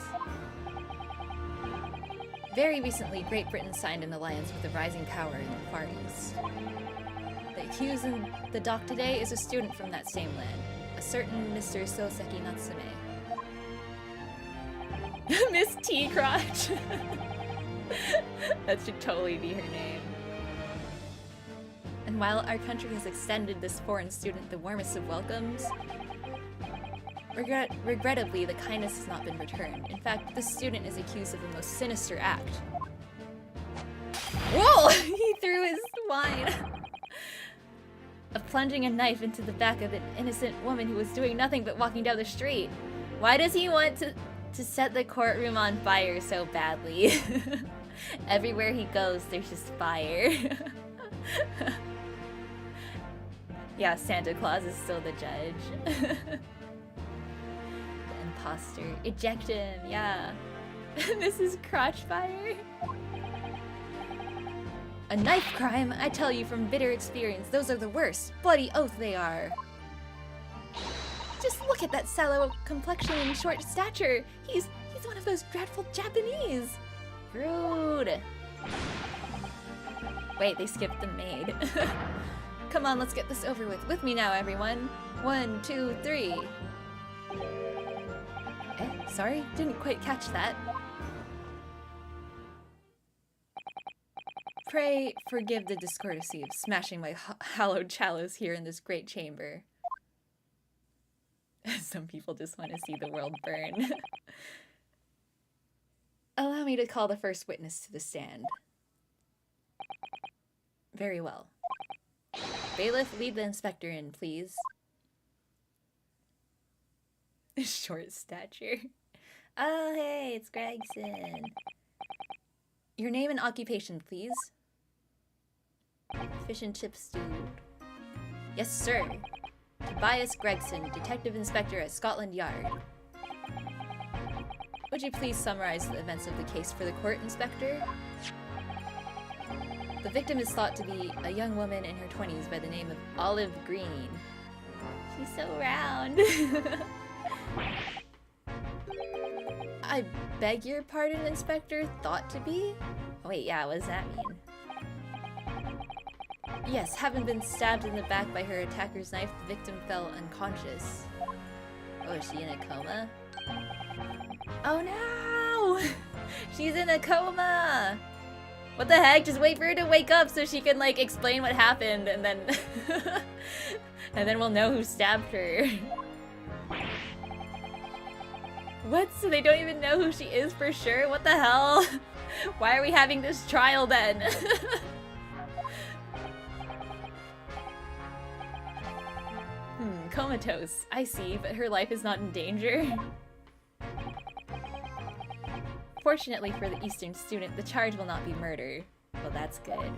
Very recently, Great Britain signed an alliance with the rising power in the Far East. The accused in the dock today is a student from that same land, a certain Mr. Soseki Natsume. Miss T Crotch! That should totally be her name. And while our country has extended this foreign student the warmest of welcomes, regrettably, the kindness has not been returned. In fact, this student is accused of a most sinister act. Whoa! He threw his wine! Of plunging a knife into the back of an innocent woman who was doing nothing but walking down the street. Why does he want to set the courtroom on fire so badly? Everywhere he goes, there's just fire. Yeah, Santa Claus is still the judge. Imposter. Eject him, yeah. Mrs. Crotchfire? A knife crime? I tell you from bitter experience, those are the worst. Bloody oath they are. Just look at that sallow complexion and short stature. He's one of those dreadful Japanese. Rude. Wait, they skipped the maid. Come on, let's get this over with. With me now, everyone. 1, 2, 3. Sorry, didn't quite catch that. Pray forgive the discourtesy of smashing my hallowed chalice here in this great chamber. Some people just want to see the world burn. Allow me to call the first witness to the stand. Very well. Bailiff, lead the inspector in, please. Short stature. Oh, hey, it's Gregson. Your name and occupation, please. Fish and chips stewed. Yes, sir. Tobias Gregson, Detective Inspector at Scotland Yard. Would you please summarize the events of the case for the court, Inspector? The victim is thought to be a young woman in her 20s by the name of Olive Green. She's so round. I beg your pardon, Inspector? Thought to be? Wait, yeah, what does that mean? Yes, having been stabbed in the back by her attacker's knife, the victim fell unconscious. Oh, is she in a coma? Oh no! She's in a coma! What the heck? Just wait for her to wake up so she can, like, explain what happened and then... and then we'll know who stabbed her. What? So they don't even know who she is for sure? What the hell? Why are we having this trial then? Comatose. I see, but her life is not in danger. Fortunately for the Eastern student, the charge will not be murder. Well, that's good.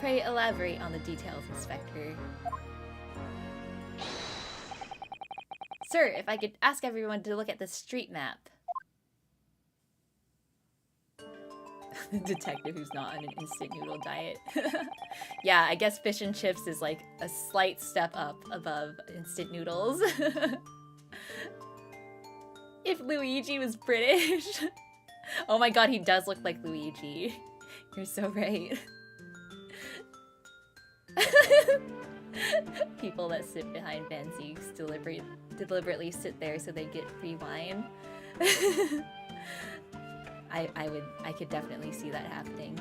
Pray elaborate on the details, Inspector. Sir, if I could ask everyone to look at the street map. The detective who's not on an instant noodle diet. Yeah, I guess fish and chips is like a slight step up above instant noodles. If Luigi was British. Oh my god, he does look like Luigi. You're so right. People that sit behind fancies deliberately sit there so they get free wine. I could definitely see that happening.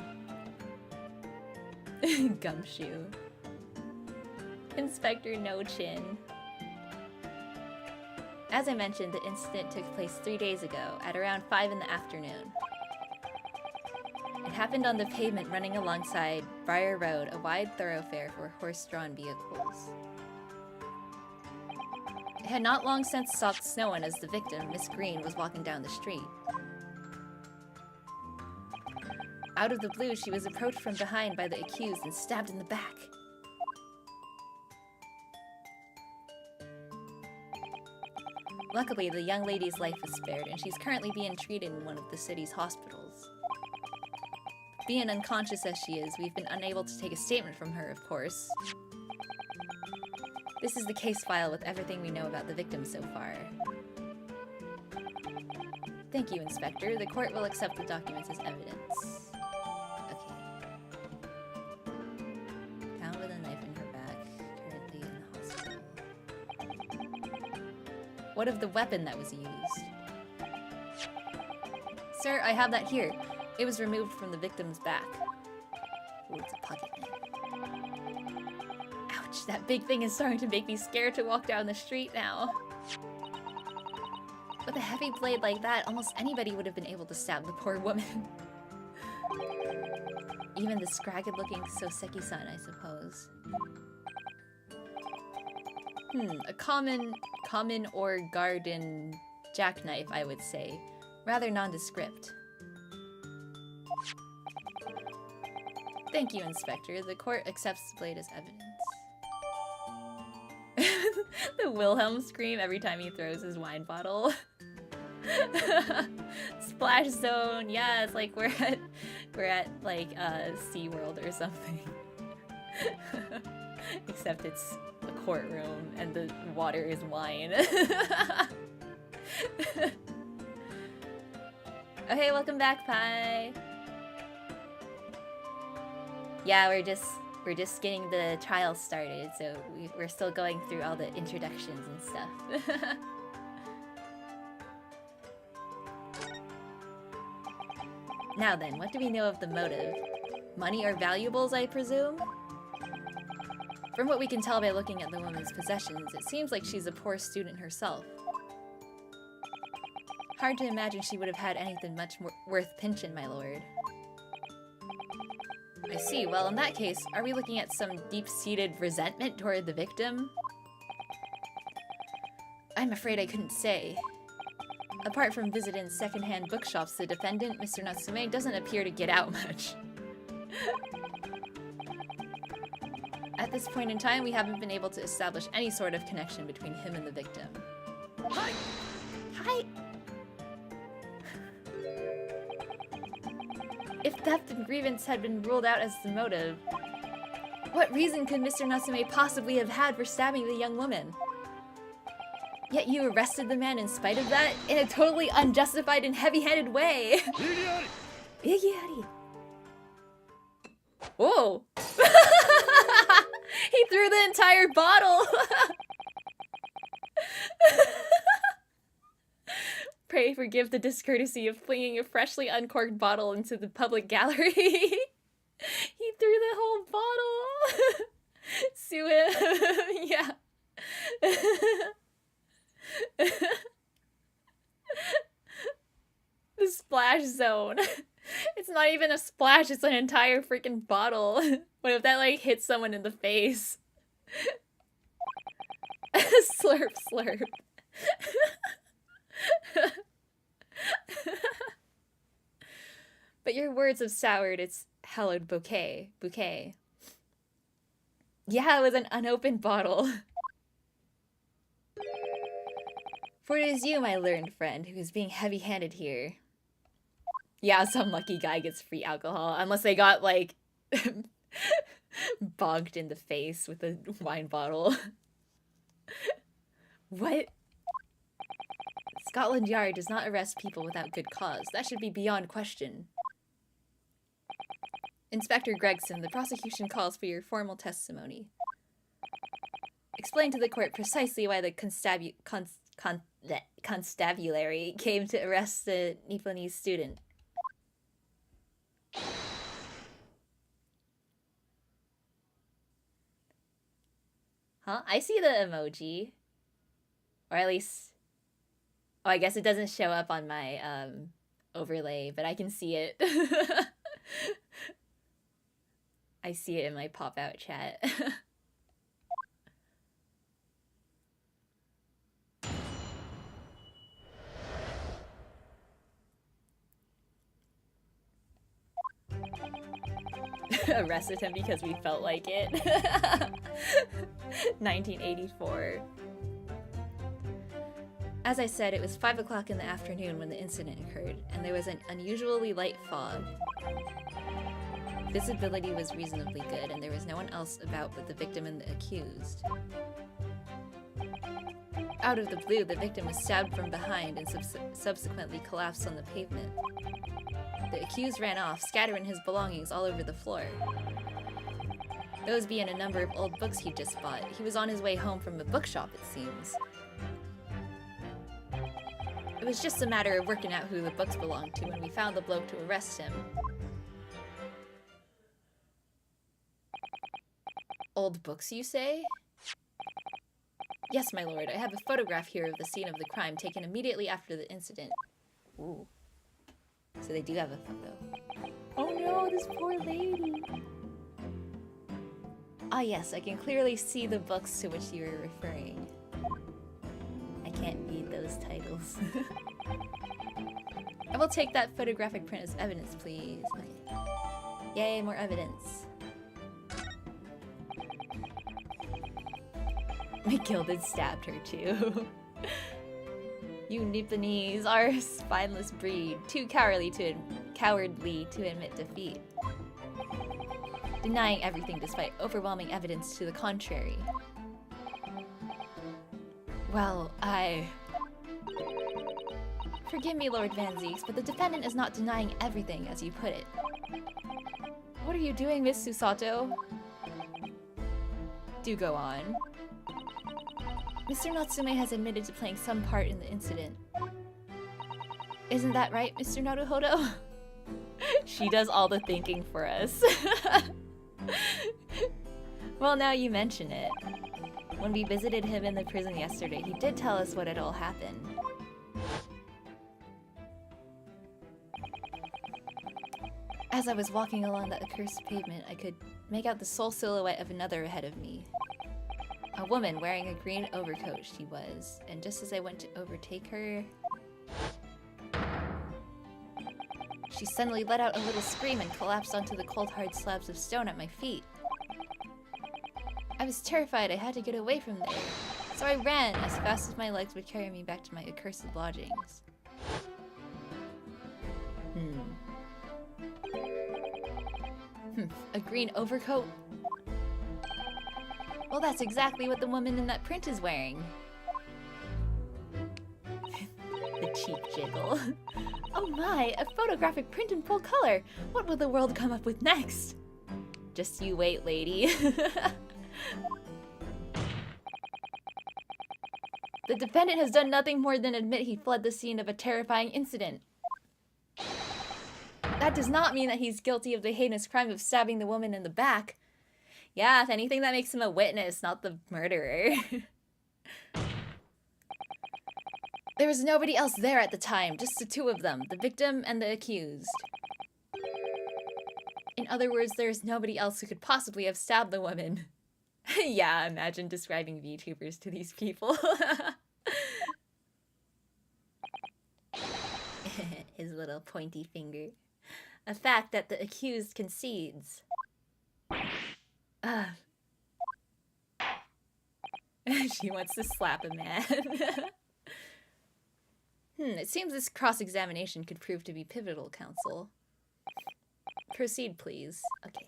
Gumshoe. Inspector No Chin. As I mentioned, the incident took place 3 days ago, at around 5 in the afternoon. It happened on the pavement running alongside Briar Road, a wide thoroughfare for horse-drawn vehicles. It had not long since stopped snowing as the victim, Miss Green, was walking down the street. Out of the blue, she was approached from behind by the accused and stabbed in the back. Luckily, the young lady's life was spared, and she's currently being treated in one of the city's hospitals. Being unconscious as she is, we've been unable to take a statement from her, of course. This is the case file with everything we know about the victim so far. Thank you, Inspector. The court will accept the documents as evidence. Okay. Found with a knife in her back, currently in the hospital. What of the weapon that was used? Sir, I have that here. It was removed from the victim's back. Ooh, it's a pocket knife. Ouch, that big thing is starting to make me scared to walk down the street now. With a heavy blade like that, almost anybody would have been able to stab the poor woman. Even the scragged-looking Soseki-san, I suppose. A common or garden jackknife, I would say. Rather nondescript. Thank you, Inspector. The court accepts the blade as evidence. The Wilhelm scream every time he throws his wine bottle. Splash zone. Yeah, it's like we're at like SeaWorld or something. Except it's a courtroom and the water is wine. Okay, welcome back, Pi. Yeah, we're just getting the trial started, so we're still going through all the introductions and stuff. Now then, what do we know of the motive? Money or valuables, I presume? From what we can tell by looking at the woman's possessions, it seems like she's a poor student herself. Hard to imagine she would have had anything much more worth pinching, my lord. I see. Well, in that case, are we looking at some deep-seated resentment toward the victim? I'm afraid I couldn't say. Apart from visiting second-hand bookshops, the defendant, Mr. Natsume, doesn't appear to get out much. At this point in time, we haven't been able to establish any sort of connection between him and the victim. Hi! Hi! If theft and grievance had been ruled out as the motive, what reason could Mr. Natsume possibly have had for stabbing the young woman? Yet you arrested the man in spite of that, in a totally unjustified and heavy-handed way. Igiari. Whoa! He threw the entire bottle! Pray forgive the discourtesy of flinging a freshly uncorked bottle into the public gallery. He threw the whole bottle! Sue him. Yeah. The splash zone. It's not even a splash, it's an entire freaking bottle. What if that, like, hits someone in the face? Slurp, slurp. But your words have soured its hallowed bouquet. Yeah, it was an unopened bottle. For it is you, my learned friend, who is being heavy-handed here. Yeah, some lucky guy gets free alcohol, unless they got, like, bonked in the face with a wine bottle. What? Scotland Yard does not arrest people without good cause. That should be beyond question. Inspector Gregson, the prosecution calls for your formal testimony. Explain to the court precisely why the constabulary came to arrest the Nipponese student. Huh? I see the emoji. Or at least... Oh, I guess it doesn't show up on my overlay, but I can see it. I see it in my pop-out chat. Arrested him because we felt like it. 1984. As I said, it was 5 o'clock in the afternoon when the incident occurred, and there was an unusually light fog. Visibility was reasonably good, and there was no one else about but the victim and the accused. Out of the blue, the victim was stabbed from behind and subsequently collapsed on the pavement. The accused ran off, scattering his belongings all over the floor. Those being a number of old books he'd just bought. He was on his way home from a bookshop, it seems. It was just a matter of working out who the books belonged to when we found the bloke to arrest him. Old books, you say? Yes, my lord. I have a photograph here of the scene of the crime taken immediately after the incident. Ooh. So they do have a photo. Oh no, this poor lady! Ah yes, I can clearly see the books to which you are referring. I can't read those titles. I will take that photographic print as evidence, please. Okay. Yay, more evidence. McGilded stabbed her too. You Nipponese are a spineless breed, too cowardly to admit defeat. Denying everything despite overwhelming evidence to the contrary. Well, Forgive me, Lord Van Zeeks, but the defendant is not denying everything, as you put it. What are you doing, Miss Susato? Do go on. Mr. Natsume has admitted to playing some part in the incident. Isn't that right, Mr. Naruhodo? She does all the thinking for us. Well, now you mention it. When we visited him in the prison yesterday, he did tell us what had all happened. As I was walking along the accursed pavement, I could make out the sole silhouette of another ahead of me. A woman wearing a green overcoat she was, and just as I went to overtake her... she suddenly let out a little scream and collapsed onto the cold hard slabs of stone at my feet. I was terrified. I had to get away from there, so I ran as fast as my legs would carry me back to my accursed lodgings. A green overcoat? Well, that's exactly what the woman in that print is wearing. The cheek jiggle. Oh my, a photographic print in full color! What will the world come up with next? Just you wait, lady. The defendant has done nothing more than admit he fled the scene of a terrifying incident. That does not mean that he's guilty of the heinous crime of stabbing the woman in the back. Yeah, if anything, that makes him a witness, not the murderer. There was nobody else there at the time, just the two of them, the victim and the accused. In other words, there's nobody else who could possibly have stabbed the woman. Yeah, imagine describing VTubers to these people. His little pointy finger. A fact that the accused concedes. She wants to slap a man. It seems this cross-examination could prove to be pivotal, counsel. Proceed, please. Okay.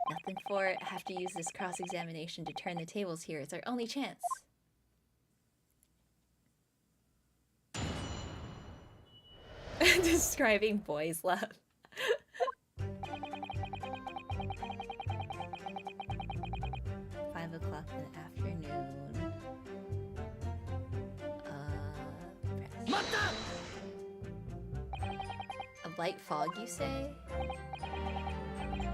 Nothing for it. I have to use this cross-examination to turn the tables here. It's our only chance. Describing boys' love. 5 o'clock in the afternoon. A light fog, you say?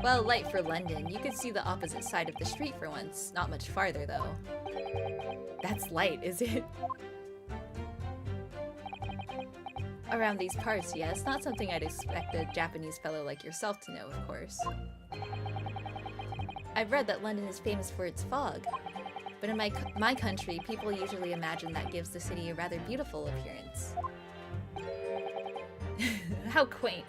Well, light for London. You could see the opposite side of the street for once. Not much farther, though. That's light, is it? Around these parts, yes. Not something I'd expect a Japanese fellow like yourself to know, of course. I've read that London is famous for its fog. But in my country, people usually imagine that gives the city a rather beautiful appearance. How quaint.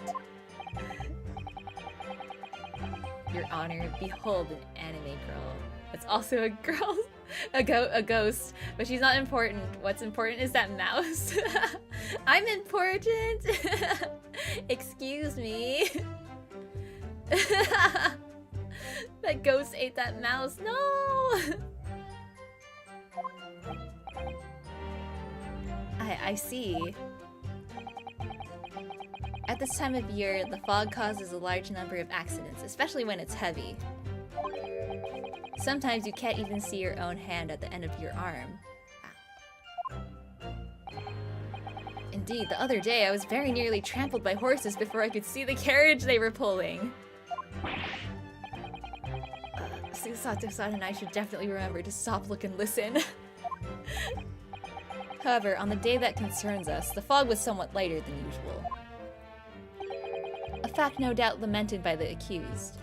Your Honor, behold an anime girl. It's also a girl, a ghost, but she's not important. What's important is that mouse. I'm important. Excuse me. That ghost ate that mouse. No. I see. At this time of year, the fog causes a large number of accidents, especially when it's heavy. Sometimes you can't even see your own hand at the end of your arm. Indeed, the other day I was very nearly trampled by horses before I could see the carriage they were pulling. Susato-san and I should definitely remember to stop, look, and listen. However, on the day that concerns us, the fog was somewhat lighter than usual. A fact no doubt lamented by the accused.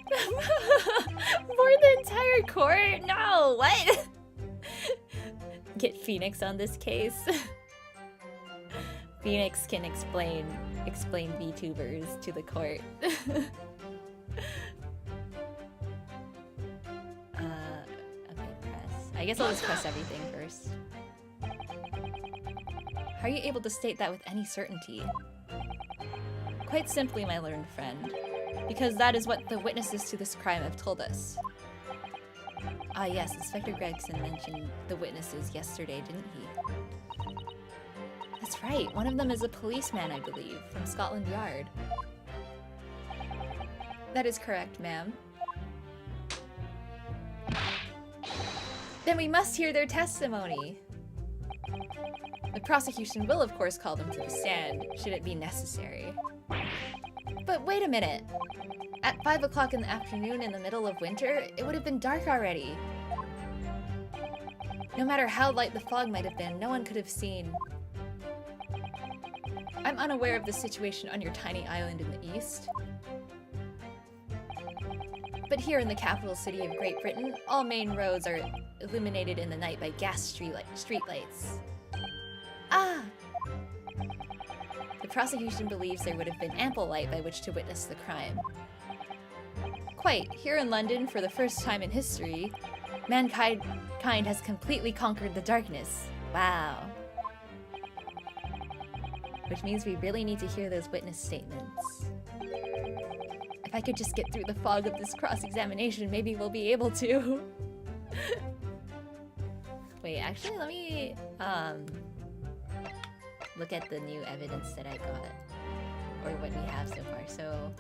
For the entire court? No, what? Get Phoenix on this case. Phoenix can explain VTubers to the court. Okay, press. I guess I'll just press everything first. How are you able to state that with any certainty? Quite simply, my learned friend. Because that is what the witnesses to this crime have told us. Ah yes, Inspector Gregson mentioned the witnesses yesterday, didn't he? That's right, one of them is a policeman, I believe, from Scotland Yard. That is correct, ma'am. Then we must hear their testimony. The prosecution will, of course, call them to the stand, should it be necessary. But wait a minute. At 5 o'clock in the afternoon in the middle of winter, it would have been dark already. No matter how light the fog might have been, no one could have seen. I'm unaware of the situation on your tiny island in the east. But here in the capital city of Great Britain, all main roads are illuminated in the night by gas streetlights. Ah! The prosecution believes there would have been ample light by which to witness the crime. Quite, here in London, for the first time in history, mankind has completely conquered the darkness. Wow. Which means we really need to hear those witness statements. If I could just get through the fog of this cross-examination, maybe we'll be able to. Wait, actually, let me look at the new evidence that I got. Or what we have so far. So,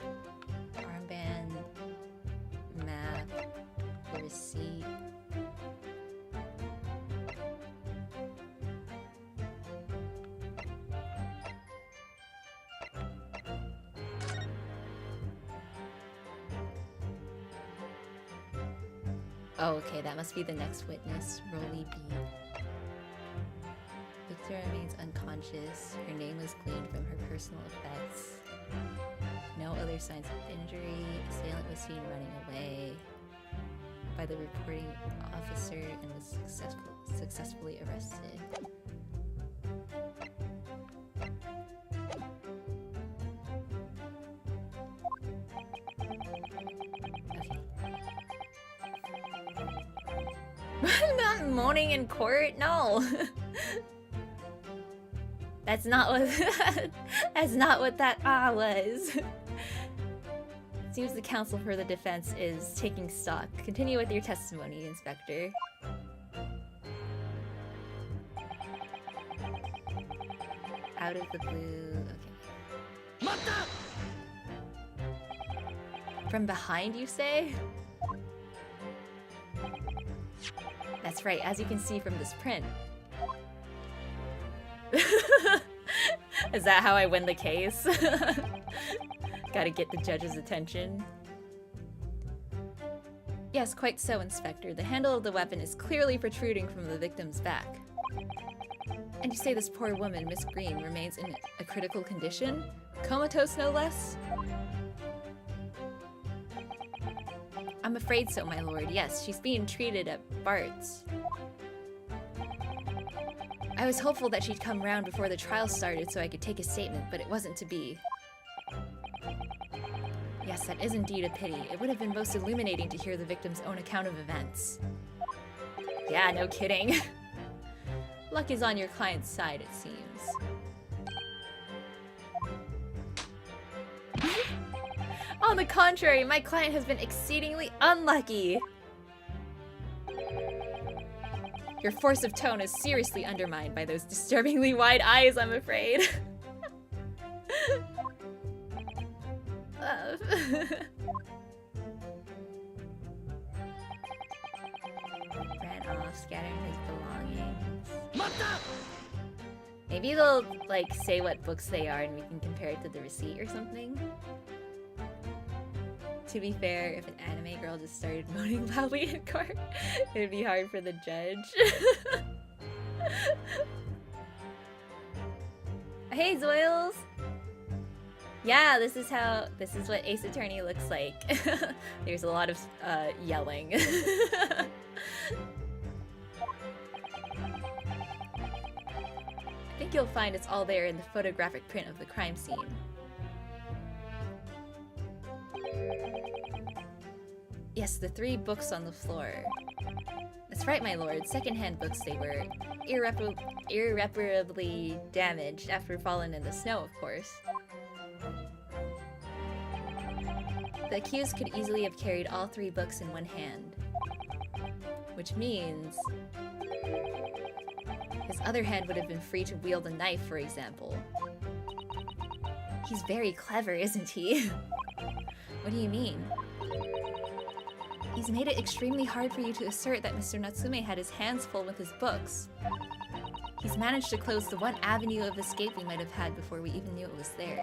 armband, map, the receipt. Oh, okay, that must be the next witness, Rolly B. Victor remains unconscious. Her name was gleaned from her personal effects. No other signs of injury. Assailant was seen running away by the reporting officer and was successfully arrested. I'm not moaning in court? No. That's not what that's not what that was. Seems the counsel for the defense is taking stock. Continue with your testimony, Inspector. Out of the blue. Okay. From behind, you say? That's right, as you can see from this print. Is that how I win the case? Gotta get the judge's attention. Yes, quite so, Inspector. The handle of the weapon is clearly protruding from the victim's back. And you say this poor woman, Miss Green, remains in a critical condition? Comatose, no less? I'm afraid so, my lord. Yes, she's being treated at Bart's. I was hopeful that she'd come round before the trial started so I could take a statement, but it wasn't to be. Yes, that is indeed a pity. It would have been most illuminating to hear the victim's own account of events. Yeah, no kidding. Luck is on your client's side, it seems. On the contrary, my client has been exceedingly unlucky. Your force of tone is seriously undermined by those disturbingly wide eyes, I'm afraid. Ran off, scattering his belongings. Maybe they'll, like, say what books they are and we can compare it to the receipt or something. To be fair, if an anime girl just started moaning loudly in court, it would be hard for the judge. Hey, Zoils! Yeah, this is what Ace Attorney looks like. There's a lot of yelling. I think you'll find it's all there in the photographic print of the crime scene. Yes, the 3 books on the floor. That's right, my lord. Second-hand books they were. Irreparably damaged after falling in the snow, of course. The accused could easily have carried all 3 books in one hand. Which means his other hand would have been free to wield a knife, for example. He's very clever, isn't he? What do you mean? He's made it extremely hard for you to assert that Mr. Natsume had his hands full with his books. He's managed to close the one avenue of escape we might have had before we even knew it was there.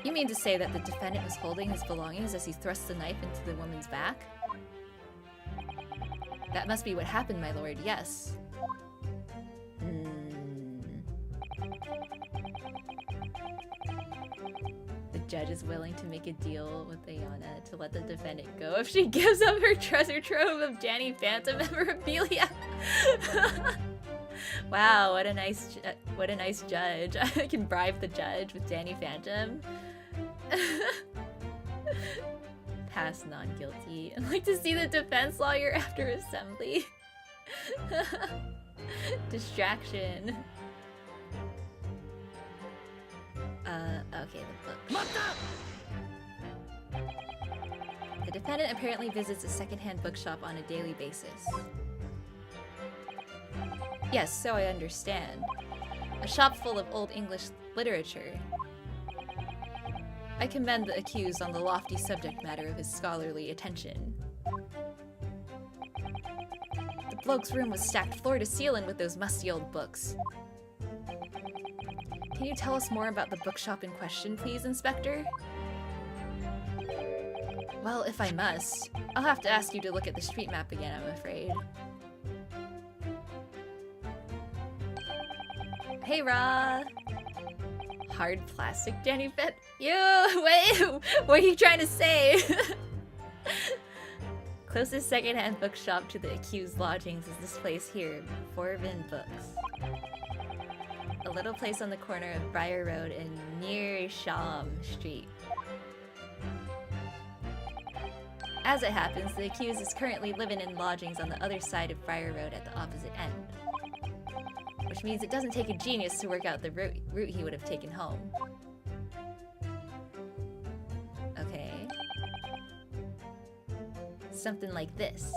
You mean to say that the defendant was holding his belongings as he thrust the knife into the woman's back? That must be what happened, my lord, yes. The judge is willing to make a deal with Ayana to let the defendant go if she gives up her treasure trove of Danny Phantom memorabilia. Wow, what a nice judge. I can bribe the judge with Danny Phantom. Pass non-guilty. I'd like to see the defense lawyer after assembly. Okay, the book. The defendant apparently visits a secondhand bookshop on a daily basis. Yes, so I understand. A shop full of old English literature. I commend the accused on the lofty subject matter of his scholarly attention. The bloke's room was stacked floor to ceiling with those musty old books. Can you tell us more about the bookshop in question, please, Inspector? Well, if I must, I'll have to ask you to look at the street map again, I'm afraid. Hey, Ra! Hard plastic, Jenny Fett. Yo, wait, what are you trying to say? Closest secondhand bookshop to the accused lodgings is this place here, Forbin Books. A little place on the corner of Briar Road and near Sham Street. As it happens, the accused is currently living in lodgings on the other side of Briar Road at the opposite end. Which means it doesn't take a genius to work out the route he would have taken home. Okay. Something like this.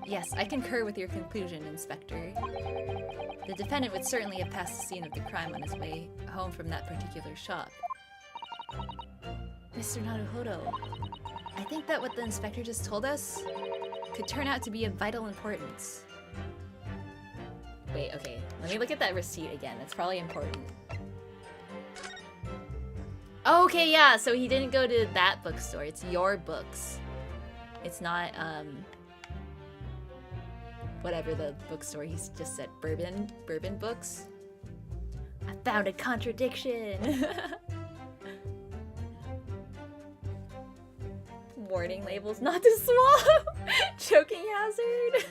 Yes, I concur with your conclusion, Inspector. The defendant would certainly have passed the scene of the crime on his way home from that particular shop. Mr. Naruhodo, I think that what the inspector just told us could turn out to be of vital importance. Wait, okay, let me look at that receipt again. That's probably important. Okay, yeah, so he didn't go to that bookstore. It's your books. It's not, whatever the bookstore he's just said. Bourbon Books? I found a contradiction! Warning labels not to swallow! Choking hazard!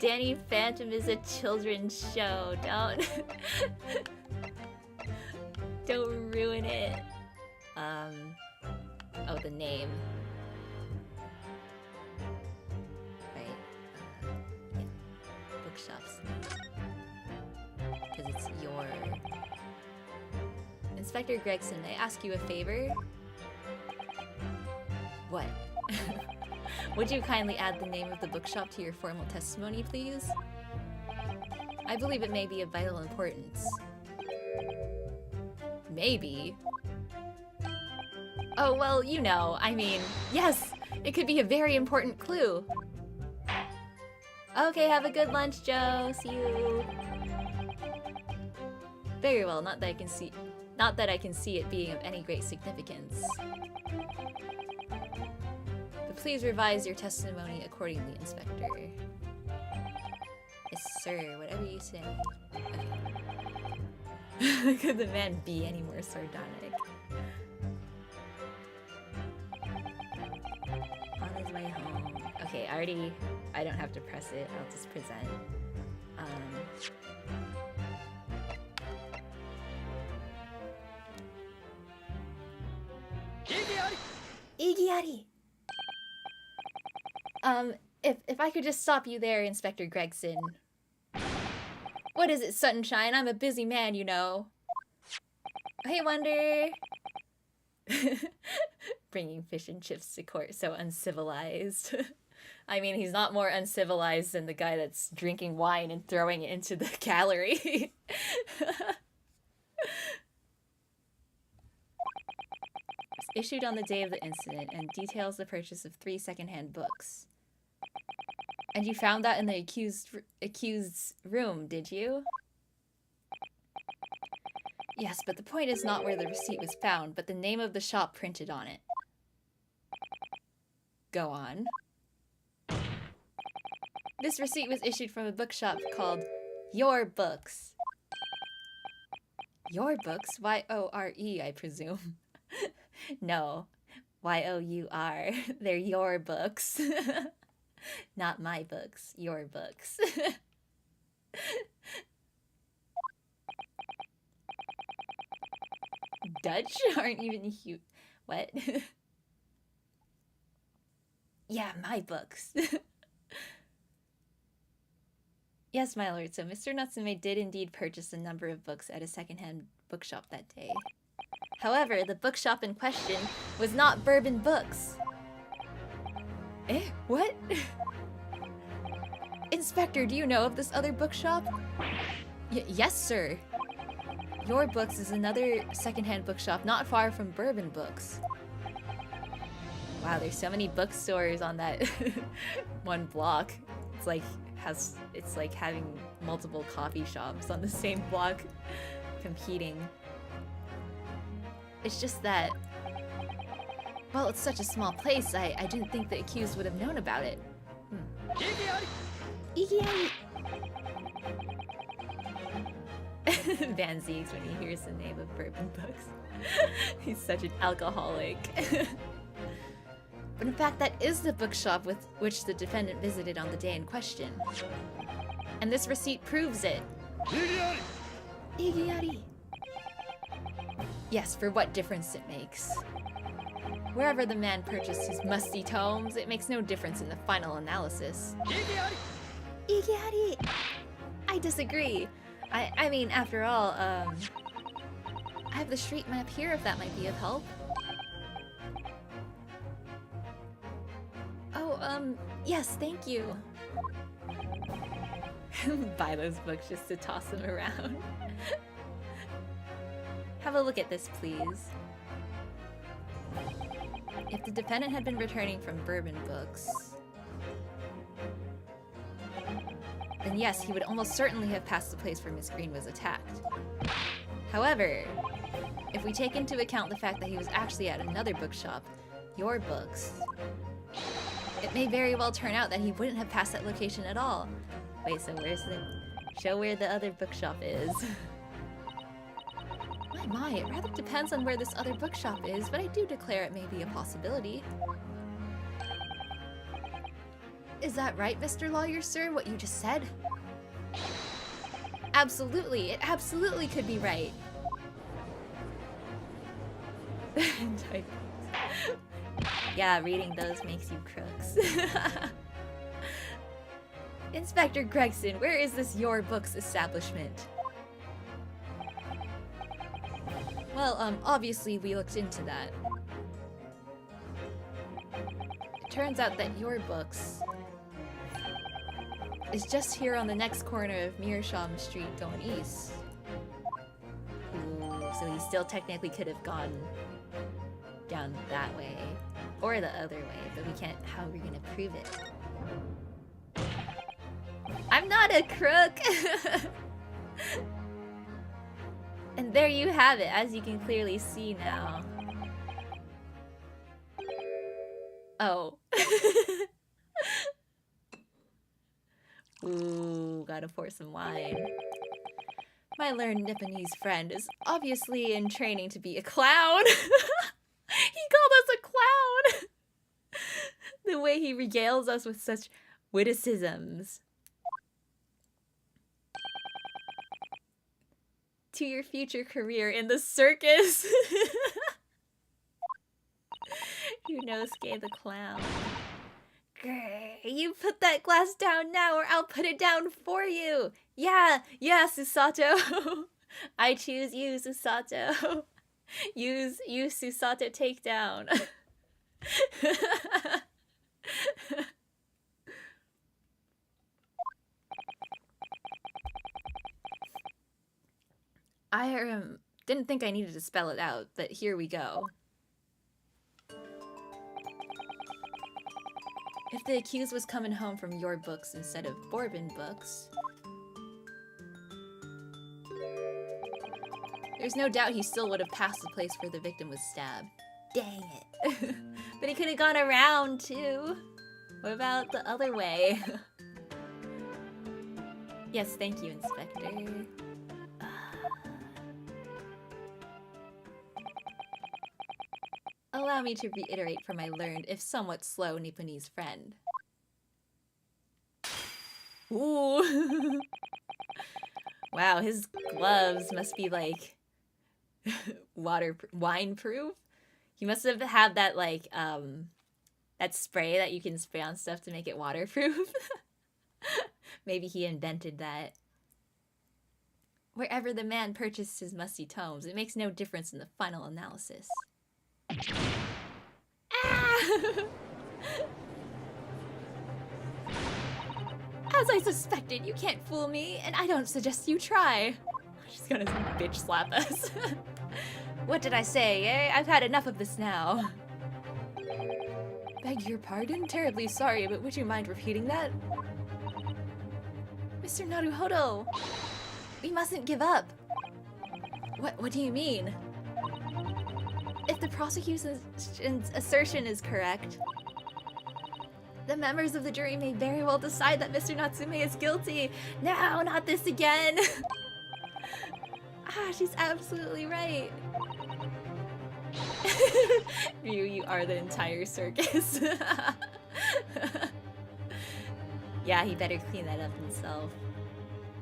Danny Phantom is a children's show. Don't ruin it. Oh, the name. Right. Yeah. Bookshops. Because it's your... Inspector Gregson, may I ask you a favor? What? Would you kindly add the name of the bookshop to your formal testimony, please? I believe it may be of vital importance. Maybe? Oh, well, you know, I mean, yes! It could be a very important clue! Okay, have a good lunch, Joe! See you! Very well, not that I can see it being of any great significance. But please revise your testimony accordingly, Inspector. Yes, sir, whatever you say. Okay. Could the man be any more sardonic? On his way home. Okay, I don't have to press it, I'll just present. Igiari! If I could just stop you there, Inspector Gregson. What is it, Sunshine? I'm a busy man, you know. Hey, Wonder! Bringing fish and chips to court, so uncivilized. I mean, he's not more uncivilized than the guy that's drinking wine and throwing it into the gallery. Issued on the day of the incident and details the purchase of 3 secondhand books. And you found that in the accused's room, did you? Yes, but the point is not where the receipt was found, but the name of the shop printed on it. Go on. This receipt was issued from a bookshop called Your Books. Your Books? Y-O-R-E, I presume. No, Y-O-U-R. They're your books. Not my books, your books. Dutch aren't even huge. What? Yeah, my books. Yes, my lord, so Mr. Natsume did indeed purchase a number of books at a secondhand bookshop that day. However, the bookshop in question was not Bourbon Books. Eh? What? Inspector, do you know of this other bookshop? Yes, sir. Your Books is another secondhand bookshop not far from Bourbon Books. Wow, there's so many bookstores on that one block. It's like having multiple coffee shops on the same block competing. It's just that, well, it's such a small place, I didn't think the accused would have known about it. Igiari! Van Ziegs when he hears the name of Bourbon Books. He's such an alcoholic. But in fact, that is the bookshop with which the defendant visited on the day in question. And this receipt proves it. Igiari! Yes, for what difference it makes. Wherever the man purchased his musty tomes, it makes no difference in the final analysis. Igiari! I disagree. I mean, after all, I have the street map here if that might be of help. Oh, yes, thank you. Buy those books just to toss them around. Have a look at this, please. If the defendant had been returning from Bourbon Books, then yes, he would almost certainly have passed the place where Miss Green was attacked. However, if we take into account the fact that he was actually at another bookshop, Your Books, it may very well turn out that he wouldn't have passed that location at all. Wait, so where's the... Show where the other bookshop is. My, it rather depends on where this other bookshop is, but I do declare it may be a possibility. Is that right, Mr. Lawyer, sir, what you just said? Absolutely, it absolutely could be right. Yeah, reading those makes you crooks. Inspector Gregson, where is this Your Books establishment? Well, obviously we looked into that. It turns out that Your Books is just here on the next corner of Meerschaum Street going east. Ooh, so he still technically could have gone down that way. Or the other way, but we can't... How are we gonna prove it? I'm not a crook! And there you have it, as you can clearly see now. Oh. Ooh, gotta pour some wine. My learned Nipponese friend is obviously in training to be a clown. He called us a clown! The way he regales us with such witticisms. To your future career in the circus. Ryuunosuke the clown. Grr, you put that glass down now or I'll put it down for you. Yeah, Susato. I choose you, Susato. You, Susato, take down. I didn't think I needed to spell it out, but here we go. If the accused was coming home from Your Books instead of Bourbon Books, there's no doubt he still would have passed the place where the victim was stabbed. Dang it. But he could have gone around too. What about the other way? Yes, thank you, Inspector. Allow me to reiterate for my learned, if somewhat slow, Nipponese friend. Ooh! Wow, his gloves must be like... wine-proof? He must have had that, like, that spray that you can spray on stuff to make it waterproof. Maybe he invented that. Wherever the man purchased his musty tomes, it makes no difference in the final analysis. Ah! As I suspected, you can't fool me, and I don't suggest you try. She's gonna bitch slap us. What did I say, eh? I've had enough of this now. Beg your pardon? Terribly sorry, but would you mind repeating that? Mr. Naruhodo! We mustn't give up. What do you mean? If the prosecution's assertion is correct, the members of the jury may very well decide that Mr. Natsume is guilty. No, not this again! Ah, she's absolutely right. Ryu, you are the entire circus. Yeah, he better clean that up himself.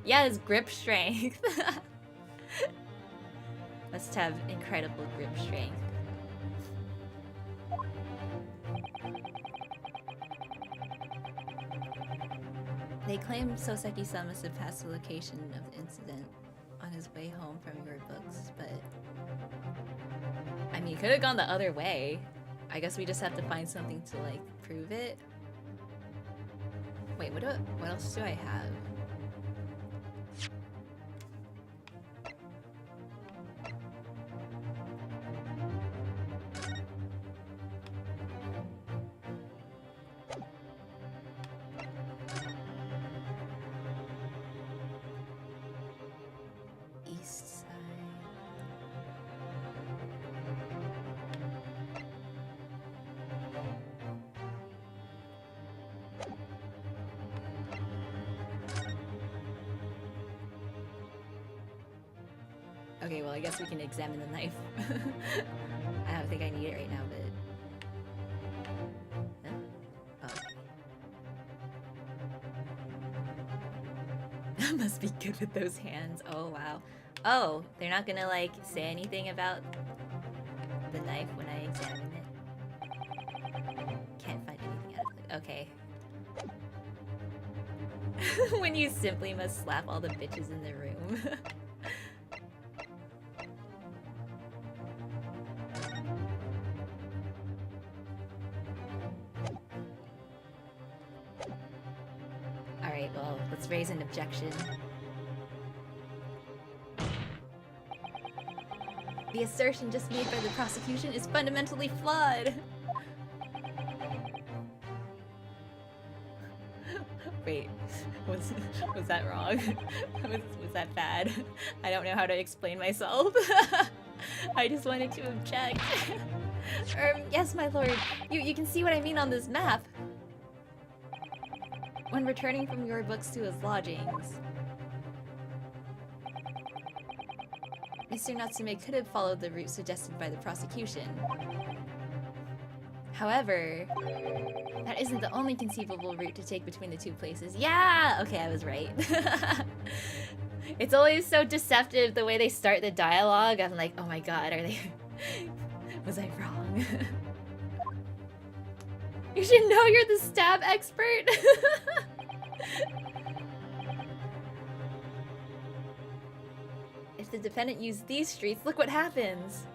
Yeah, his grip strength. Must have incredible grip strength. They claim Soseki-san must have passed the location of the incident on his way home from your books, but... I mean, he could have gone the other way. I guess we just have to find something to, like, prove it. Wait, what else do I have? East side. Okay, well, I guess we can examine the knife. I don't think I need it right now, but... Oh. Must be good with those hands. Oh, wow. Oh, they're not gonna, like, say anything about the knife when I examine it? Can't find anything out of it. Okay. When you simply must slap all the bitches in the room. Alright, well, let's raise an objection. The assertion just made by the prosecution is fundamentally flawed. Wait, was that wrong? was that bad? I don't know how to explain myself. I just wanted to object. Yes, my lord. You can see what I mean on this map. When returning from your books to his lodgings, Mr. Natsume could have followed the route suggested by the prosecution. However, that isn't the only conceivable route to take between the two places. Yeah! Okay, I was right. It's always so deceptive the way they start the dialogue. I'm like, oh my god, are they... Was I wrong? You should know you're the stab expert! If the defendant used these streets, look what happens!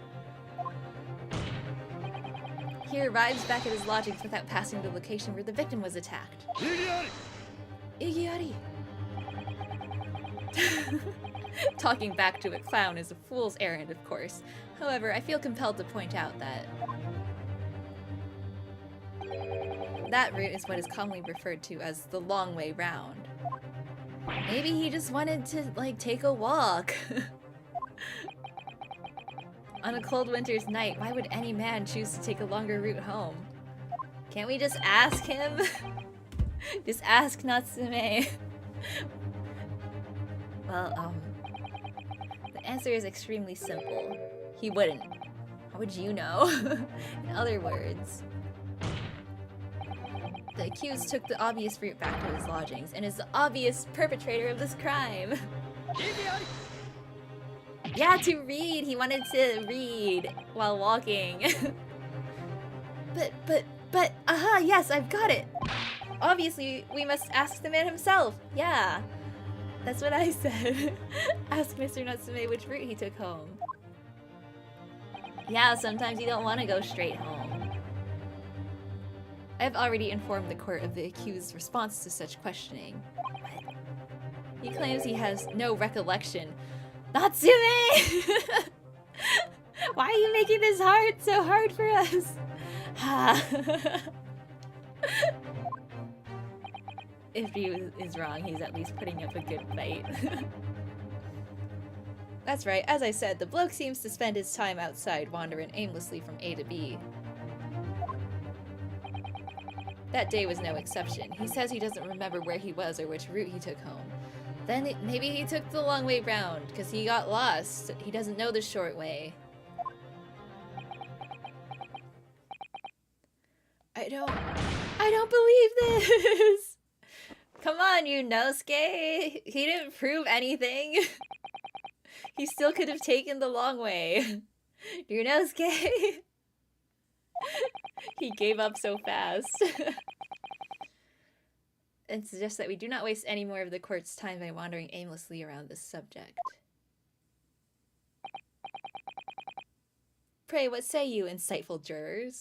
He arrives back at his lodgings without passing the location where the victim was attacked. Igiari! Talking back to a clown is a fool's errand, of course. However, I feel compelled to point out that that route is what is commonly referred to as the long way round. Maybe he just wanted to, like, take a walk. On a cold winter's night, why would any man choose to take a longer route home? Can't we just ask him? Just ask Natsume. Well, the answer is extremely simple. He wouldn't. How would you know? In other words, the accused took the obvious route back to his lodgings and is the obvious perpetrator of this crime. Yeah, to read. He wanted to read while walking. Aha, yes, I've got it. Obviously, we must ask the man himself. Yeah, that's what I said. Ask Mr. Natsume which route he took home. Yeah, sometimes you don't want to go straight home. I've already informed the court of the accused's response to such questioning. What? He claims he has no recollection. Natsume! Why are you making this so hard for us? If he is wrong, he's at least putting up a good fight. That's right, as I said, the bloke seems to spend his time outside wandering aimlessly from A to B. That day was no exception. He says he doesn't remember where he was or which route he took home. Then maybe he took the long way round, because he got lost. He doesn't know the short way. I don't believe this! Come on, Ryuunosuke! He didn't prove anything! He still could have taken the long way. Ryuunosuke! He gave up so fast. And suggests that we do not waste any more of the court's time by wandering aimlessly around this subject. Pray, what say you, insightful jurors?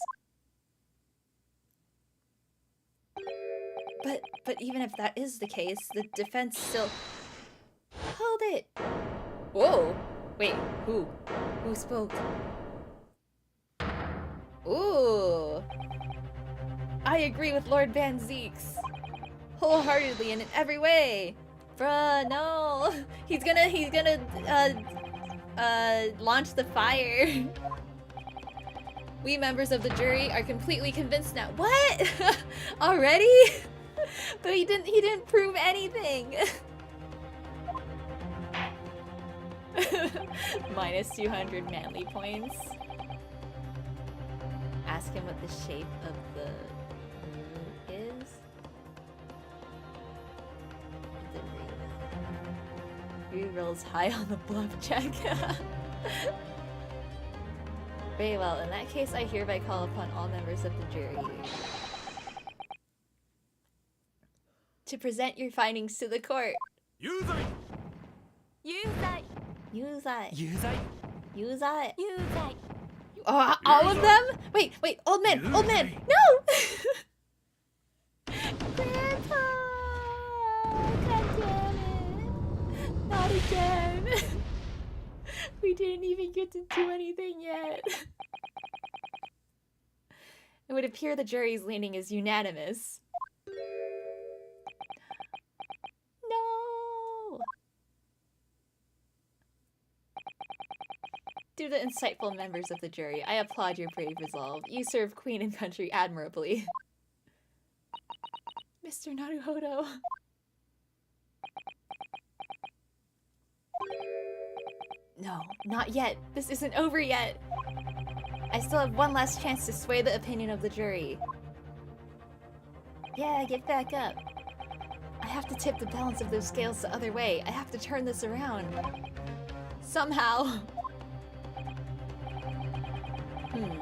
But even if that is the case, the defense still... Hold it! Whoa! Wait, who? Who spoke? Ooh! I agree with Lord Van Zeeks. Wholeheartedly and in every way! Bruh, no! He's gonna, launch the fire. We members of the jury are completely convinced now. What? Already? But he didn't prove anything. Minus 200 manly points. Ask him what the shape of the moon is. He rolls high on the bluff check. Very well, in that case I hereby call upon all members of the jury to present your findings to the court. Yuzai! Yuzai! Yuzai! Yuzai! Yuzai! Yuzai! All of them? Wait, old man! Old man! No! Grandpa! God damn it! Not again! We didn't even get to do anything yet. It would appear the jury's leaning is unanimous. No! To the insightful members of the jury, I applaud your brave resolve. You serve Queen and country admirably. Mr. Naruhodo. No, not yet. This isn't over yet. I still have one last chance to sway the opinion of the jury. Yeah, get back up. I have to tip the balance of those scales the other way. I have to turn this around. Somehow.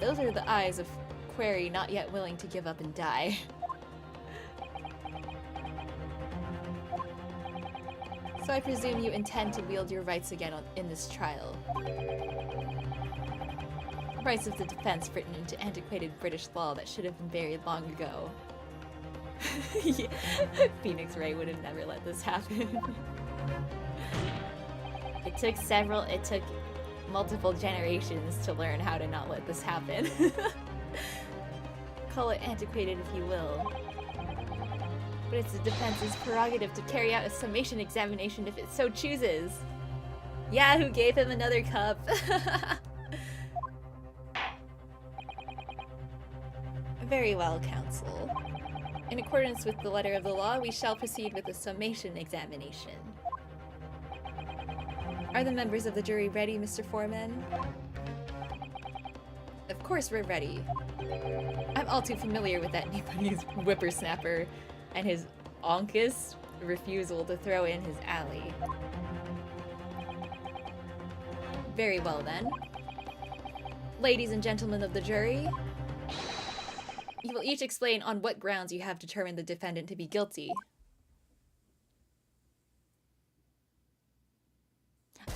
Those are the eyes of Query not yet willing to give up and die. So I presume you intend to wield your rights again in this trial. Rights of the defense written into antiquated British law that should have been buried long ago. Yeah. Phoenix Ray would have never let this happen. It took multiple generations to learn how to not let this happen. Call it antiquated if you will. But it's the defense's prerogative to carry out a summation examination if it so chooses. Yeah, who gave him another cup? Very well, counsel. In accordance with the letter of the law, we shall proceed with the summation examination. Are the members of the jury ready, Mr. Foreman? Of course we're ready. I'm all too familiar with that Nipponese whippersnapper and his onkus refusal to throw in his alley. Very well then. Ladies and gentlemen of the jury, you will each explain on what grounds you have determined the defendant to be guilty.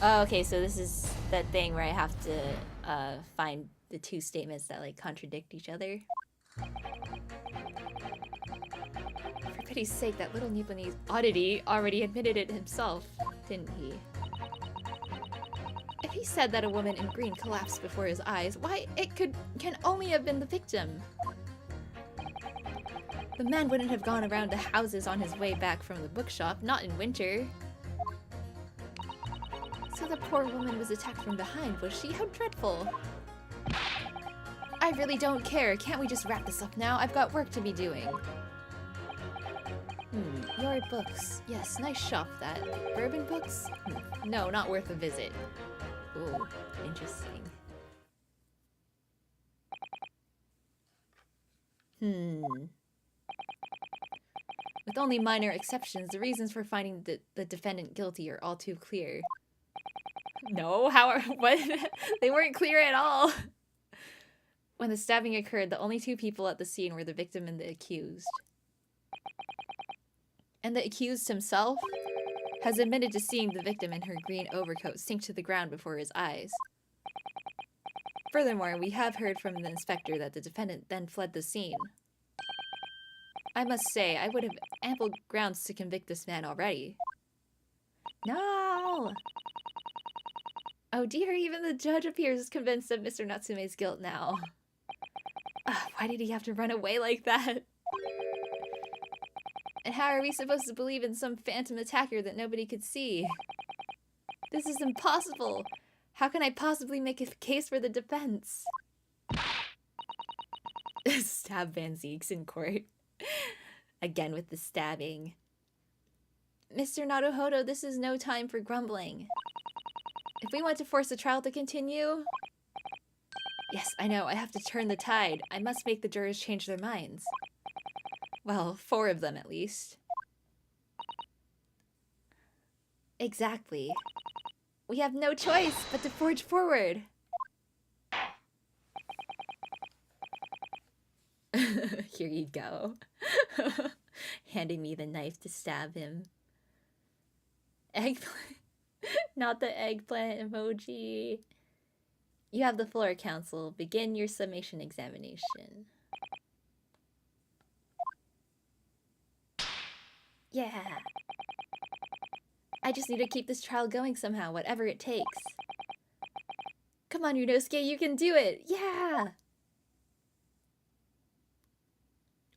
Oh, okay, so this is that thing where I have to find the two statements that like contradict each other. For pity's sake, that little Nipponese oddity already admitted it himself, didn't he? If he said that a woman in green collapsed before his eyes, why, it can only have been the victim. The man wouldn't have gone around to houses on his way back from the bookshop, not in winter. So the poor woman was attacked from behind, was she? How dreadful. I really don't care. Can't we just wrap this up now? I've got work to be doing. Your books. Yes, nice shop that. Bourbon books? No, not worth a visit. Ooh, interesting. With only minor exceptions, the reasons for finding the defendant guilty are all too clear. No, what? They weren't clear at all. When the stabbing occurred, the only two people at the scene were the victim and the accused. And the accused himself has admitted to seeing the victim in her green overcoat sink to the ground before his eyes. Furthermore, we have heard from the inspector that the defendant then fled the scene. I must say, I would have ample grounds to convict this man already. No! Oh dear, even the judge appears convinced of Mr. Natsume's guilt now. Why did he have to run away like that? And how are we supposed to believe in some phantom attacker that nobody could see? This is impossible! How can I possibly make a case for the defense? Stab Van Zeeks in court. Again with the stabbing. Mr. Naruhodo, this is no time for grumbling. If we want to force the trial to continue... Yes, I know, I have to turn the tide. I must make the jurors change their minds. Well, 4 of them at least. Exactly. We have no choice but to forge forward. Here you go. Handing me the knife to stab him. Eggplant. Not the eggplant emoji. You have the floor, counsel. Begin your summation examination. Yeah. I just need to keep this trial going somehow, whatever it takes. Come on, Ryuunosuke, you can do it! Yeah!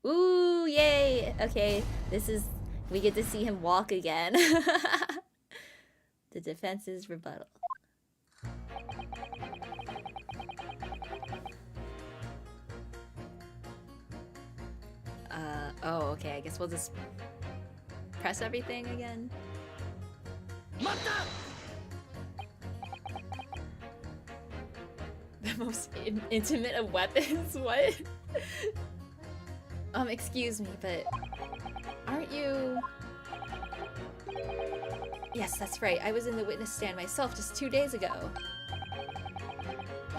Ooh, yay! Okay, we get to see him walk again. The defense's rebuttal. Oh, okay, I guess we'll just press everything again. The most intimate of weapons? What? Excuse me, but aren't you... Yes, that's right. I was in the witness stand myself just 2 days ago.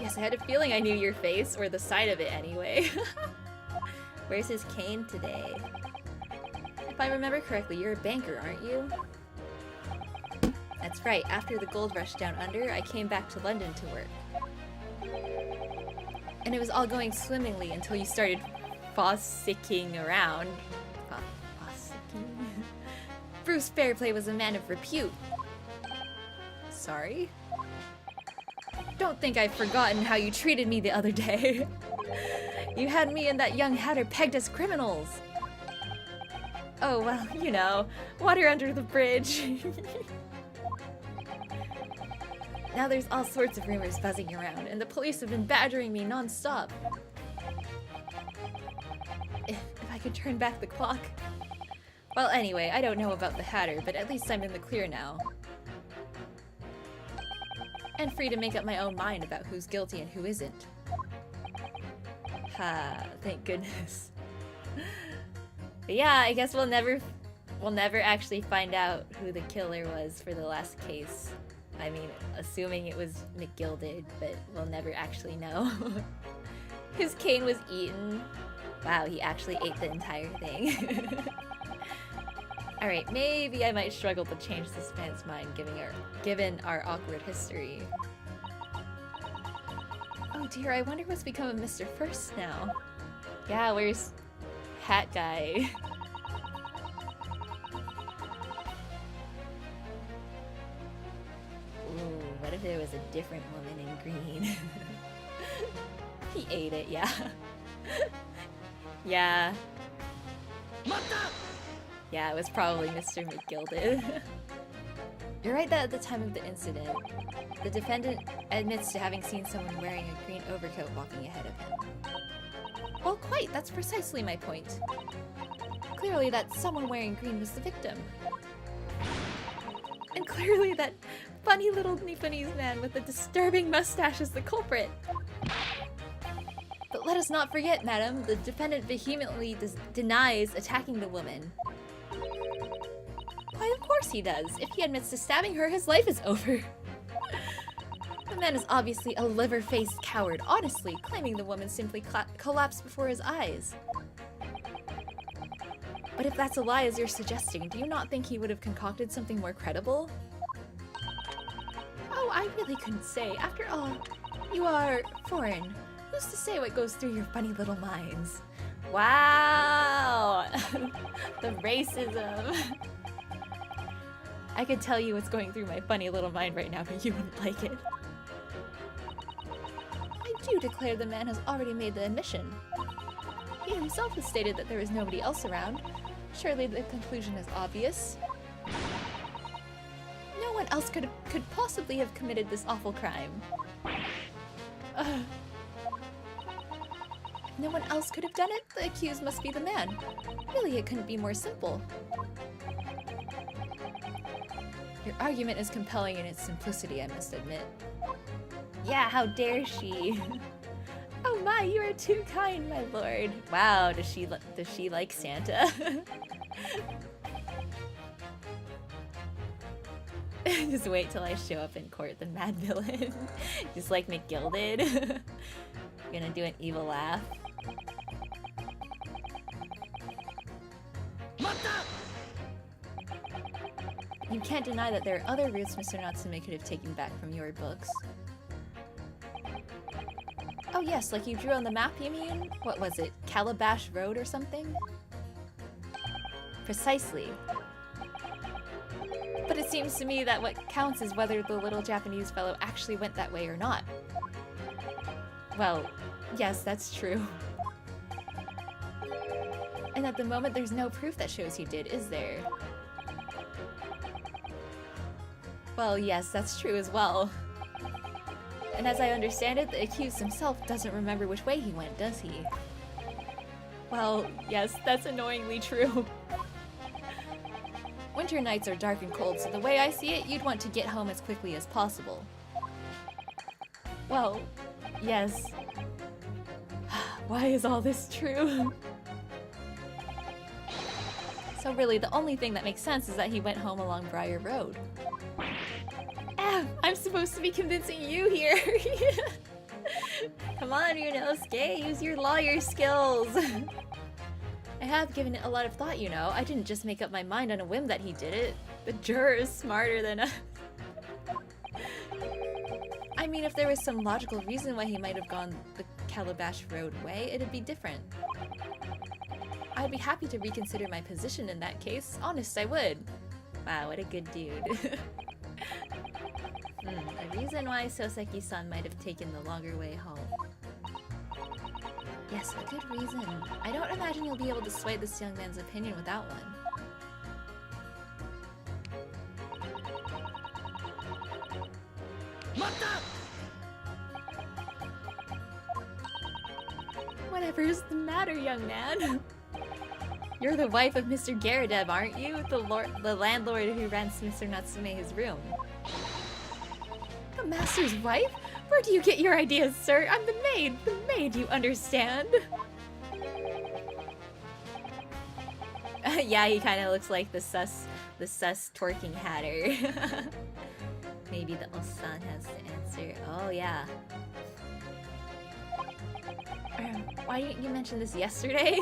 Yes, I had a feeling I knew your face, or the side of it anyway. Where's his cane today? If I remember correctly, you're a banker, aren't you? That's right. After the gold rush down under, I came back to London to work. And it was all going swimmingly until you started fossicking around. Fossicking? Bruce Fairplay was a man of repute. Sorry? Don't think I've forgotten how you treated me the other day. You had me and that young hatter pegged as criminals. Oh, well, you know, water under the bridge. Now there's all sorts of rumors buzzing around, and the police have been badgering me non-stop. If I could turn back the clock. Well, anyway, I don't know about the hatter, but at least I'm in the clear now. And free to make up my own mind about who's guilty and who isn't. Ha, thank goodness. But yeah, I guess we'll never actually find out who the killer was for the last case. I mean, assuming it was McGilded, but we'll never actually know. His cane was eaten. Wow, he actually ate the entire thing. Alright, maybe I might struggle to change this man's mind given our awkward history. Oh dear, I wonder what's become of Mr. First now. Yeah, where's Hat Guy? Ooh, what if there was a different woman in green? He ate it, yeah. Yeah. Yeah, it was probably Mr. McGilded. You're right that at the time of the incident, the defendant admits to having seen someone wearing a green overcoat walking ahead of him. Well, quite, that's precisely my point. Clearly that someone wearing green was the victim. And clearly that funny little Nipponese man with the disturbing mustache is the culprit. But let us not forget, madam, the defendant vehemently denies attacking the woman. Why, of course he does. If he admits to stabbing her, his life is over. The man is obviously a liver-faced coward, honestly, claiming the woman simply collapsed before his eyes. But if that's a lie as you're suggesting, do you not think he would have concocted something more credible? Oh, I really couldn't say. After all, you are foreign. Who's to say what goes through your funny little minds? Wow! The racism. I could tell you what's going through my funny little mind right now, but you wouldn't like it. I do declare the man has already made the admission. He himself has stated that there is nobody else around. Surely the conclusion is obvious. No one else could possibly have committed this awful crime. If no one else could have done it, the accused must be the man. Really, it couldn't be more simple. Your argument is compelling in its simplicity, I must admit. Yeah, how dare she? Oh my, you are too kind, my lord. Wow, does she like Santa? Just wait till I show up in court, the mad villain. Just like McGilded. Gonna do an evil laugh. You can't deny that there are other routes Mr. Natsume could have taken back from your books. Oh yes, like you drew on the map, you mean? What was it? Calabash Road or something? Precisely. But it seems to me that what counts is whether the little Japanese fellow actually went that way or not. Well, yes, that's true. And at the moment there's no proof that shows he did, is there? Well, yes, that's true as well. And as I understand it, the accused himself doesn't remember which way he went, does he? Well, yes, that's annoyingly true. Winter nights are dark and cold, so the way I see it, you'd want to get home as quickly as possible. Well, yes. Why is all this true? So really, the only thing that makes sense is that he went home along Briar Road. I'm supposed to be convincing you here! Come on, Ryuunosuke, use your lawyer skills! I have given it a lot of thought, you know. I didn't just make up my mind on a whim that he did it. The juror is smarter than us. I mean, if there was some logical reason why he might have gone the Calabash Road way, it'd be different. I'd be happy to reconsider my position in that case. Honest, I would. Wow, what a good dude. A reason why Soseki-san might have taken the longer way home. Yes, a good reason. I don't imagine you'll be able to sway this young man's opinion without one. Whatever's the matter, young man? You're the wife of Mr. Garadeb, aren't you? The landlord who rents Mr. Natsume his room. The master's wife? Where do you get your ideas, sir? I'm the maid! The maid, you understand? Yeah, he kind of looks like the sus twerking hatter. Maybe the Osan has the answer. Oh, yeah. Why didn't you mention this yesterday?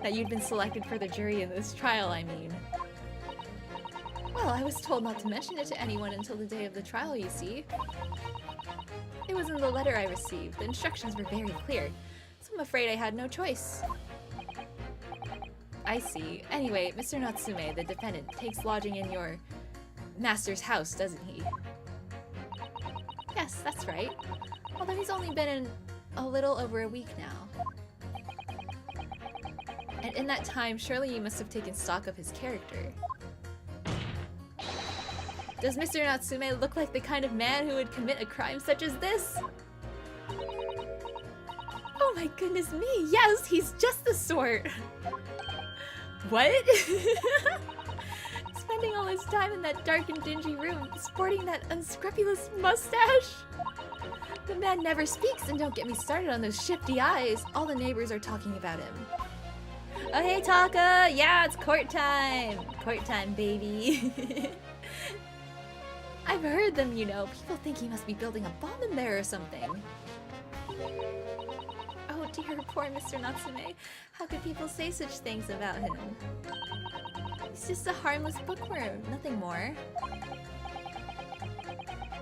That you'd been selected for the jury in this trial, I mean. Well, I was told not to mention it to anyone until the day of the trial, you see. It was in the letter I received. The instructions were very clear, so I'm afraid I had no choice. I see. Anyway, Mr. Natsume, the defendant, takes lodging in your master's house, doesn't he? Yes, that's right. Although he's only been in a little over a week now. And in that time, surely you must have taken stock of his character. Does Mr. Natsume look like the kind of man who would commit a crime such as this? Oh my goodness me, yes, he's just the sort! What? Spending all his time in that dark and dingy room, sporting that unscrupulous mustache? The man never speaks, and don't get me started on those shifty eyes. All the neighbors are talking about him. Oh hey Taka! Yeah, it's court time! Court time, baby! I've heard them, you know. People think he must be building a bomb in there or something. Oh dear, poor Mr. Natsume. How could people say such things about him? He's just a harmless bookworm, nothing more.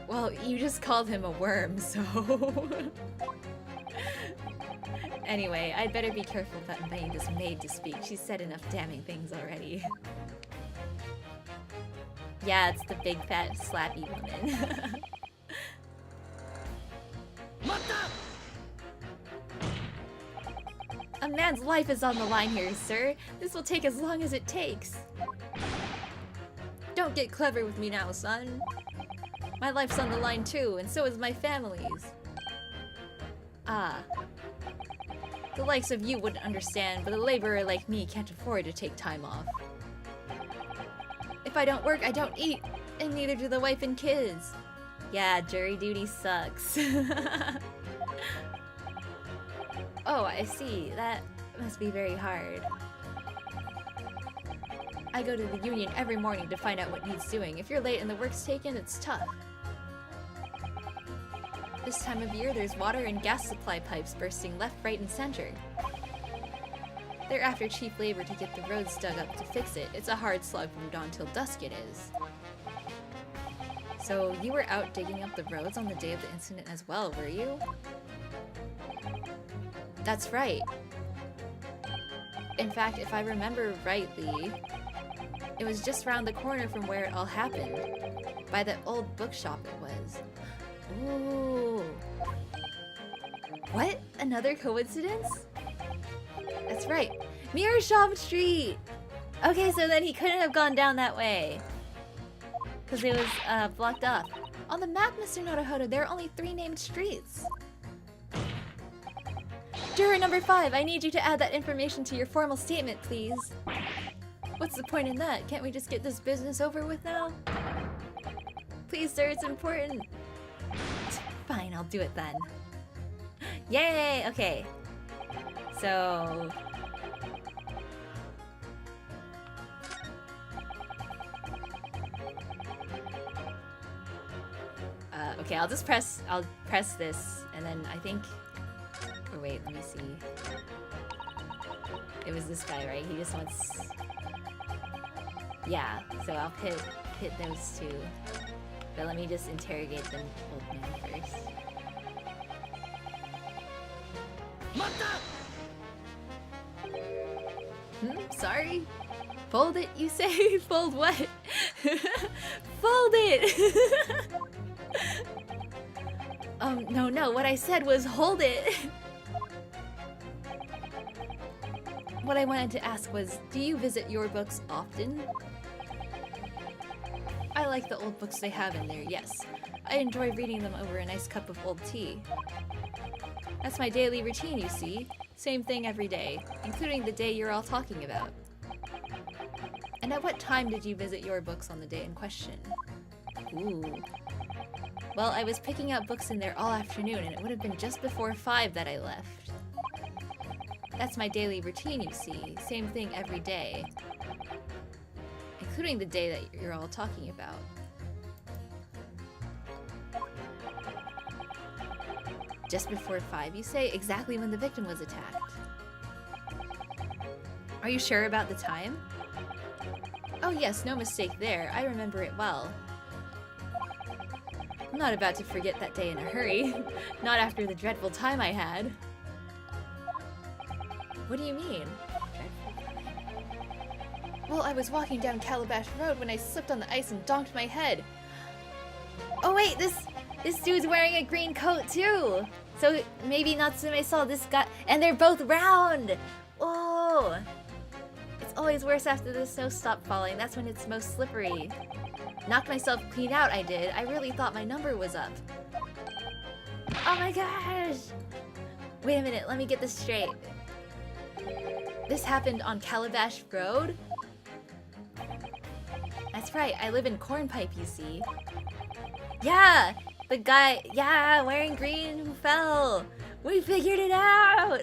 Well, you just called him a worm, so... Anyway, I'd better be careful about inviting this maid to speak. She's said enough damning things already. Yeah, it's the big fat slappy woman. A man's life is on the line here, sir. This will take as long as it takes. Don't get clever with me now, son. My life's on the line too, and so is my family's. Ah. The likes of you wouldn't understand, but a laborer like me can't afford to take time off. If I don't work, I don't eat, and neither do the wife and kids. Yeah, jury duty sucks. Oh, I see. That must be very hard. I go to the union every morning to find out what needs doing. If you're late and the work's taken, it's tough. This time of year, there's water and gas supply pipes bursting left, right, and center. They're after cheap labor to get the roads dug up to fix it. It's a hard slog from dawn till dusk, it is. So, you were out digging up the roads on the day of the incident as well, were you? That's right. In fact, if I remember rightly, it was just round the corner from where it all happened. By the old bookshop it was. Ooh. What? Another coincidence? That's right. Mirror Shop Street! Okay, so then he couldn't have gone down that way. Because it was blocked off. On the map, Mr. Naruhodo, there are only 3 named streets. Juror number 5, I need you to add that information to your formal statement, please. What's the point in that? Can't we just get this business over with now? Please, sir, it's important. Fine, I'll do it then. Yay! Okay. So... okay, I'll press this, and then I think... Oh wait, let me see. It was this guy, right? He just wants... Yeah, so I'll hit those 2. But let me just interrogate the old man first. Sorry? Fold it, you say? Fold what? Fold it! No, what I said was hold it! What I wanted to ask was, do you visit your books often? I like the old books they have in there, yes. I enjoy reading them over a nice cup of old tea. That's my daily routine, you see. Same thing every day, including the day you're all talking about. And at what time did you visit your books on the day in question? Ooh. Well, I was picking up books in there all afternoon, and it would have been just before 5 that I left. That's my daily routine, you see. Same thing every day. Including the day that you're all talking about. Just before 5, you say? Exactly when the victim was attacked. Are you sure about the time? Oh yes, no mistake there. I remember it well. I'm not about to forget that day in a hurry. Not after the dreadful time I had. What do you mean? Well, I was walking down Calabash Road when I slipped on the ice and donked my head. Oh wait, this dude's wearing a green coat too! So maybe Natsume saw this guy, and they're both round! Oh! It's always worse after the snow stopped falling. That's when it's most slippery. Knocked myself clean out, I did. I really thought my number was up. Oh my gosh! Wait a minute, let me get this straight. This happened on Calabash Road? That's right, I live in Cornpipe, you see. Yeah! The guy, yeah, wearing green who fell! We figured it out!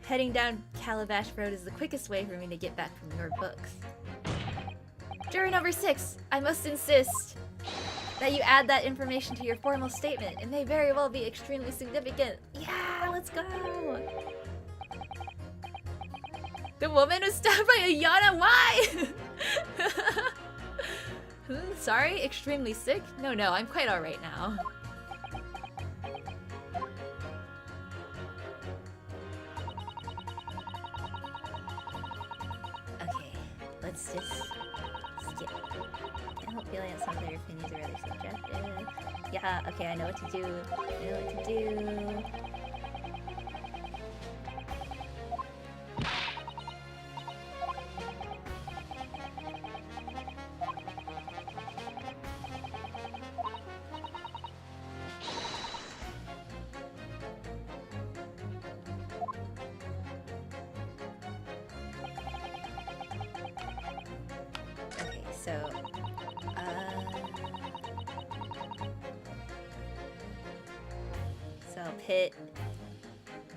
Heading down Calabash Road is the quickest way for me to get back from your books. Juror number 6, I must insist that you add that information to your formal statement. It may very well be extremely significant. Yeah, let's go! The woman was stabbed by Ayana, why? Sorry, extremely sick? No, I'm quite alright now. Okay, let's just skip. I don't feel like some of their opinions are rather subjective. Yeah, okay, I know what to do. I know what to do. So I'll pit.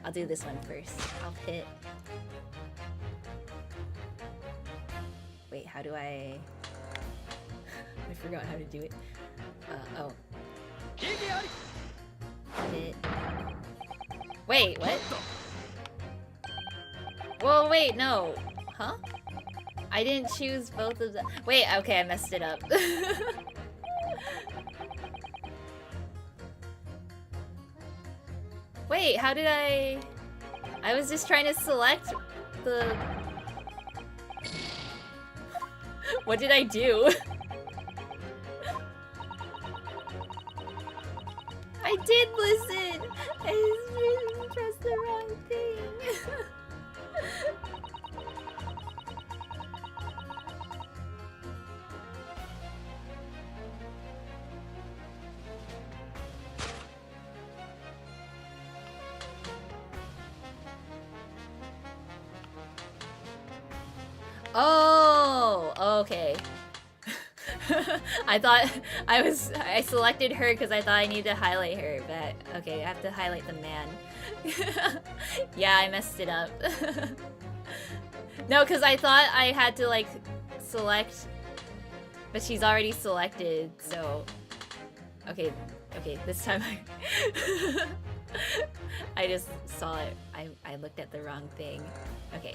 I'll do this one first. I'll pit. Wait, how do I forgot how to do it. Oh. Pit. Wait, what? Whoa, wait, no. Huh? I didn't choose both of them. Wait, okay, I messed it up. Wait, how did I was just trying to select the... What did I do? I did listen! I just pressed the wrong thing. Oh, okay. I thought I selected her because I thought I needed to highlight her, but okay, I have to highlight the man. Yeah, I messed it up. No, because I thought I had to like select, but she's already selected, so okay, this time I just saw it. I looked at the wrong thing. Okay.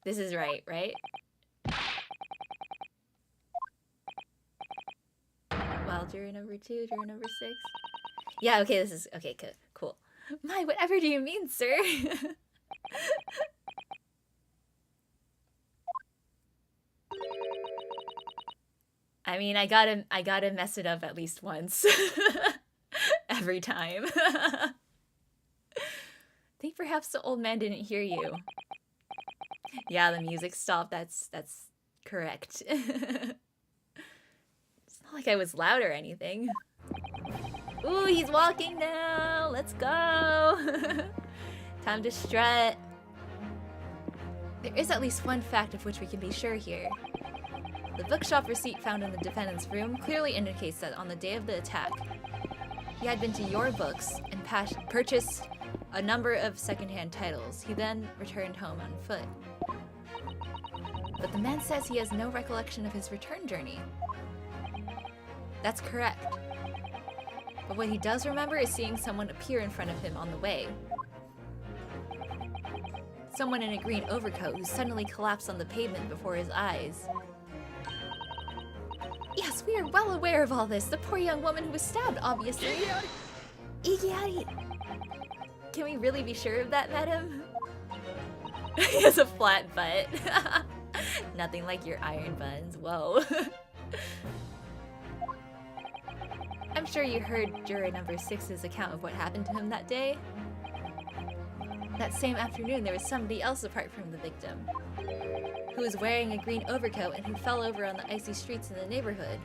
This is right? Well, juror number 2, juror number 6. Yeah, okay, this is... Okay, good, cool. My, whatever do you mean, sir? I mean, I gotta mess it up at least once. Every time. I think perhaps the old man didn't hear you. Yeah, the music stopped. That's correct. It's not like I was loud or anything. Ooh, he's walking now. Let's go. Time to strut. There is at least one fact of which we can be sure here. The bookshop receipt found in the defendant's room clearly indicates that on the day of the attack, he had been to your books and purchased a number of secondhand titles. He then returned home on foot. But the man says he has no recollection of his return journey. That's correct. But what he does remember is seeing someone appear in front of him on the way. Someone in a green overcoat who suddenly collapsed on the pavement before his eyes. Yes, we are well aware of all this. The poor young woman who was stabbed, obviously. Igiari! Can we really be sure of that, madam? He has a flat butt. Nothing like your iron buns. Whoa. I'm sure you heard juror number 6's account of what happened to him that day. That same afternoon, there was somebody else apart from the victim, who was wearing a green overcoat and who fell over on the icy streets in the neighborhood.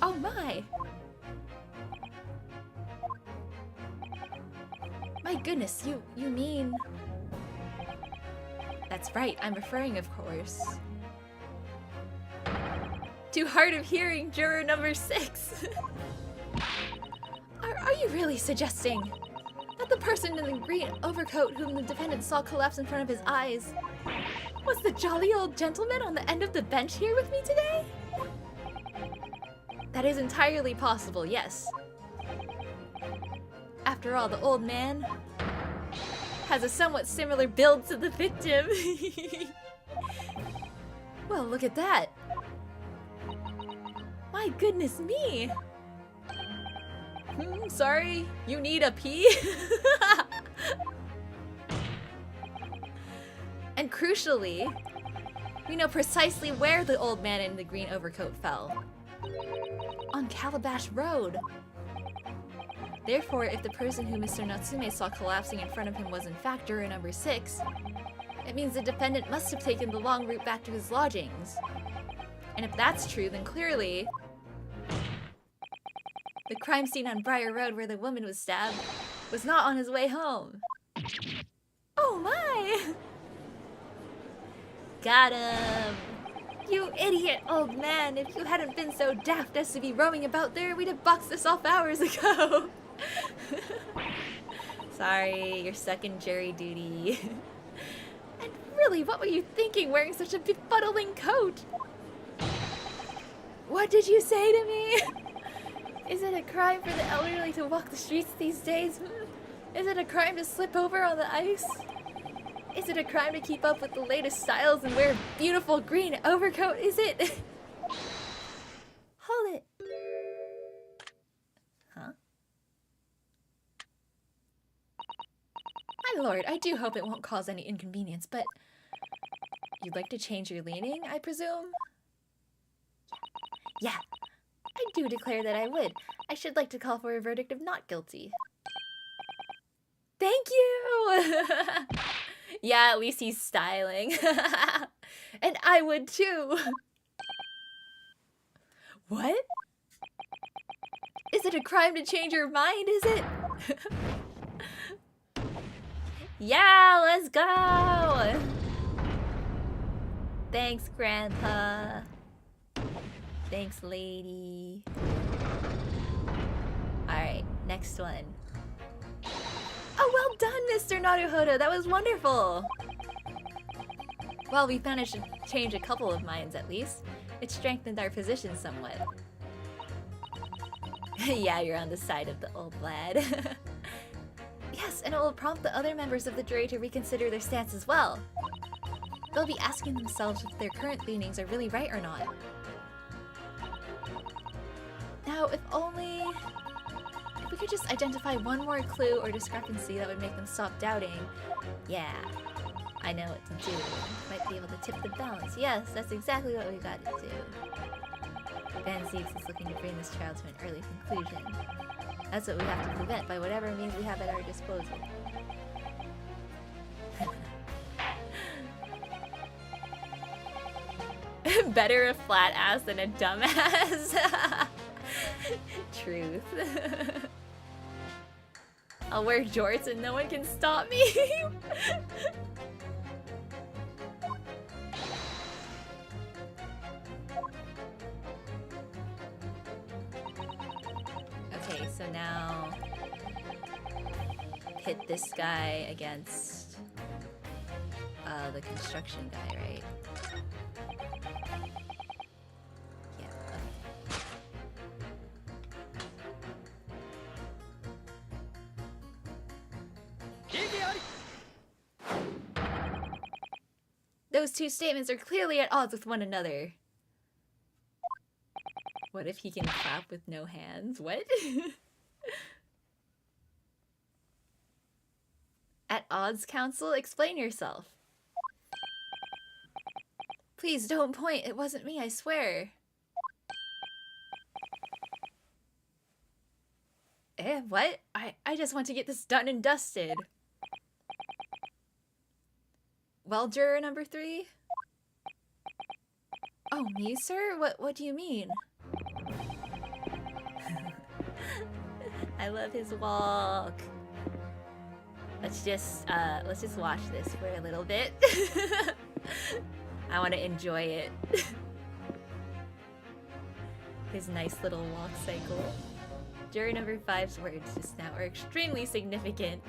Oh my! My goodness, you mean... That's right, I'm referring, of course, to hard of hearing juror number 6. Are you really suggesting that the person in the green overcoat whom the defendant saw collapse in front of his eyes was the jolly old gentleman on the end of the bench here with me today? That is entirely possible, yes. After all, the old man has a somewhat similar build to the victim. Well, look at that. My goodness me. Sorry, you need a pee? And crucially, we know precisely where the old man in the green overcoat fell. On Calabash Road. Therefore, if the person who Mr. Natsume saw collapsing in front of him was in fact juror number 6, it means the defendant must have taken the long route back to his lodgings. And if that's true, then clearly the crime scene on Briar Road where the woman was stabbed was not on his way home. Oh my! Got him! You idiot old man! If you hadn't been so daft as to be roaming about there, we'd have boxed this off hours ago! Sorry, you're stuck in jury duty. And really, what were you thinking wearing such a befuddling coat? What did you say to me? Is it a crime for the elderly to walk the streets these days? Is it a crime to slip over on the ice? Is it a crime to keep up with the latest styles and wear a beautiful green overcoat? Is it? Hold it. Huh? My lord, I do hope it won't cause any inconvenience, but you'd like to change your leaning, I presume? Yeah, I do declare that I would. I should like to call for a verdict of not guilty. Thank you! Yeah, at least he's styling. And I would too. What? Is it a crime to change your mind, is it? Yeah, let's go! Thanks, Grandpa. Thanks, lady. Alright, next one. Oh, well done, Mr. Naruhodo! That was wonderful! Well, we managed to change a couple of minds at least. It strengthened our position somewhat. Yeah, you're on the side of the old lad. Yes, and it will prompt the other members of the jury to reconsider their stance as well. They'll be asking themselves if their current leanings are really right or not. Now, if we could just identify one more clue or discrepancy that would make them stop doubting. Yeah, I know what to do. Might be able to tip the balance. Yes, that's exactly what we got to do. Van Zieks is looking to bring this trial to an early conclusion. That's what we have to prevent by whatever means we have at our disposal. Better a flat ass than a dumb ass. Truth. I'll wear jorts and no one can stop me. Okay, so now pit this guy against the construction guy, right? Yeah, okay. Those two statements are clearly at odds with one another. What if he can clap with no hands? What? At odds, counsel? Explain yourself. Please don't point. It wasn't me, I swear. What? I just want to get this done and dusted. Well, juror number 3? Oh, me, sir? What do you mean? I love his walk. Let's just watch this for a little bit. I want to enjoy it. His nice little walk cycle. Juror number 5's words just now are extremely significant.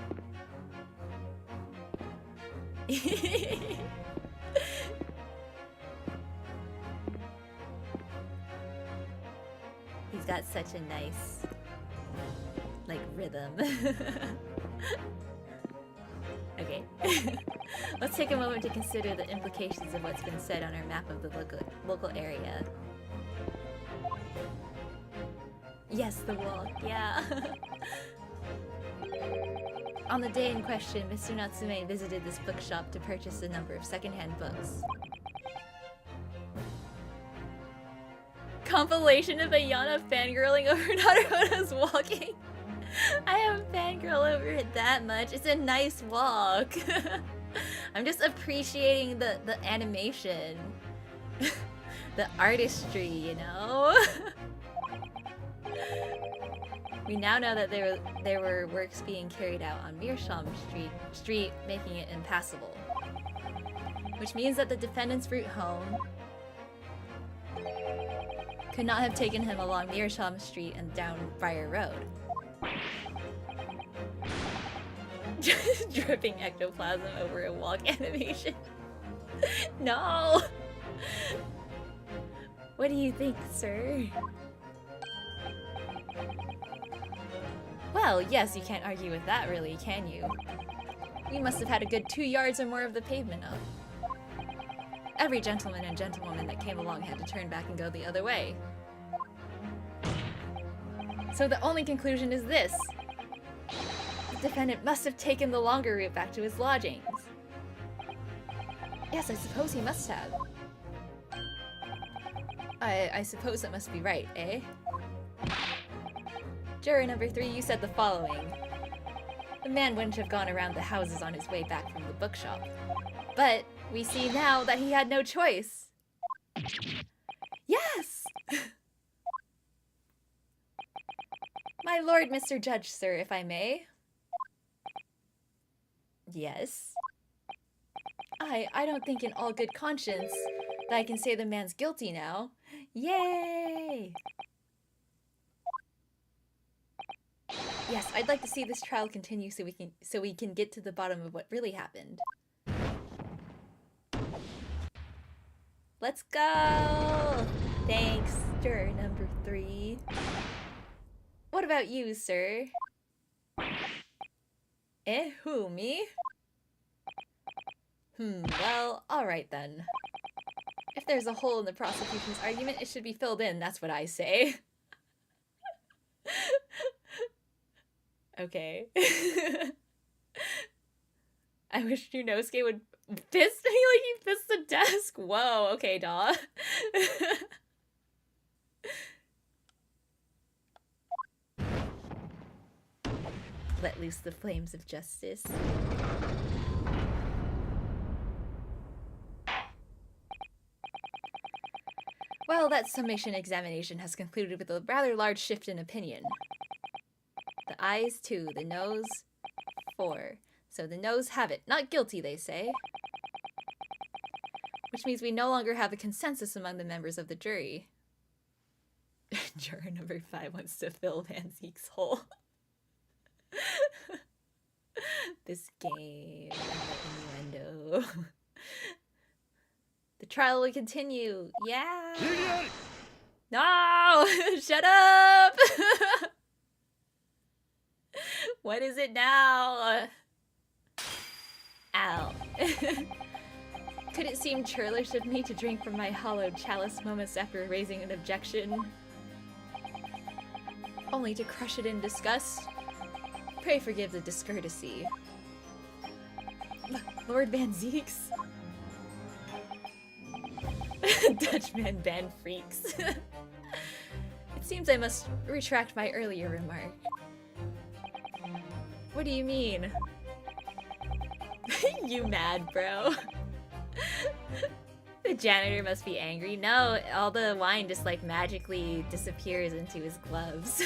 He's got such a nice, like, rhythm. Okay. Let's take a moment to consider the implications of what's been said on our map of the local area. Yes, the walk, yeah. On the day in question, Mr. Natsume visited this bookshop to purchase a number of secondhand books. Compilation of Ayana fangirling over Naruhodo's walking. I haven't fangirl over it that much. It's a nice walk. I'm just appreciating the animation. The artistry, you know? We now know that there were works being carried out on Meerschaum Street, making it impassable. Which means that the defendant's route home could not have taken him along Meerschaum Street and down Briar Road. Just dripping ectoplasm over a walk animation. No! What do you think, sir? Well, yes, you can't argue with that, really, can you? You must have had a good 2 yards or more of the pavement up. Every gentleman and gentlewoman that came along had to turn back and go the other way. So the only conclusion is this. The defendant must have taken the longer route back to his lodgings. Yes, I suppose he must have. I suppose that must be right, eh? Juror number 3, you said the following. The man wouldn't have gone around the houses on his way back from the bookshop. But we see now that he had no choice. Yes! My lord, Mr. Judge, sir, if I may. Yes? I don't think in all good conscience that I can say the man's guilty now. Yay! Yes, I'd like to see this trial continue so we can get to the bottom of what really happened. Let's go! Thanks, juror number 3. What about you, sir? Who, me? Well, alright then. If there's a hole in the prosecution's argument, it should be filled in, that's what I say. Okay. I wish Ryuunosuke would fist me like he fists the desk. Whoa, okay, daw. Let loose the flames of justice. Well, that summation examination has concluded with a rather large shift in opinion. The ayes 2, the noes 4. So the noes have it. Not guilty, they say. Which means we no longer have a consensus among the members of the jury. Juror number 5 wants to fill Van Zeke's hole. This game. Innuendo. The trial will continue. Yeah. No! Shut up! What is it now? Ow. Could it seem churlish of me to drink from my hollowed chalice moments after raising an objection? Only to crush it in disgust? Pray forgive the discourtesy. Lord Van Zeeks? Dutchman ban freaks. It seems I must retract my earlier remark. What do you mean? You mad, bro? The janitor must be angry. No, all the wine just like magically disappears into his gloves.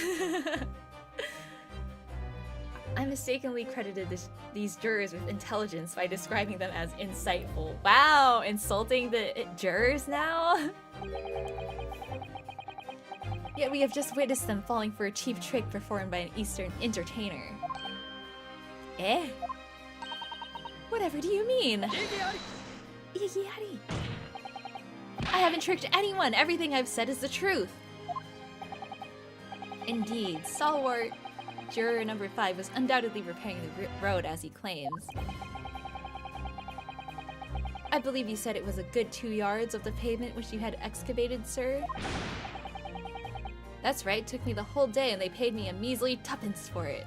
I mistakenly credited these jurors with intelligence by describing them as insightful. Wow, insulting the jurors now? Yet we have just witnessed them falling for a cheap trick performed by an Eastern entertainer. Eh? Whatever do you mean? Iggyari. I haven't tricked anyone. Everything I've said is the truth. Indeed, Stalwart Juror number 5 was undoubtedly repairing the road as he claims. I believe you said it was a good 2 yards of the pavement which you had excavated, sir? That's right, it took me the whole day and they paid me a measly 2pence for it.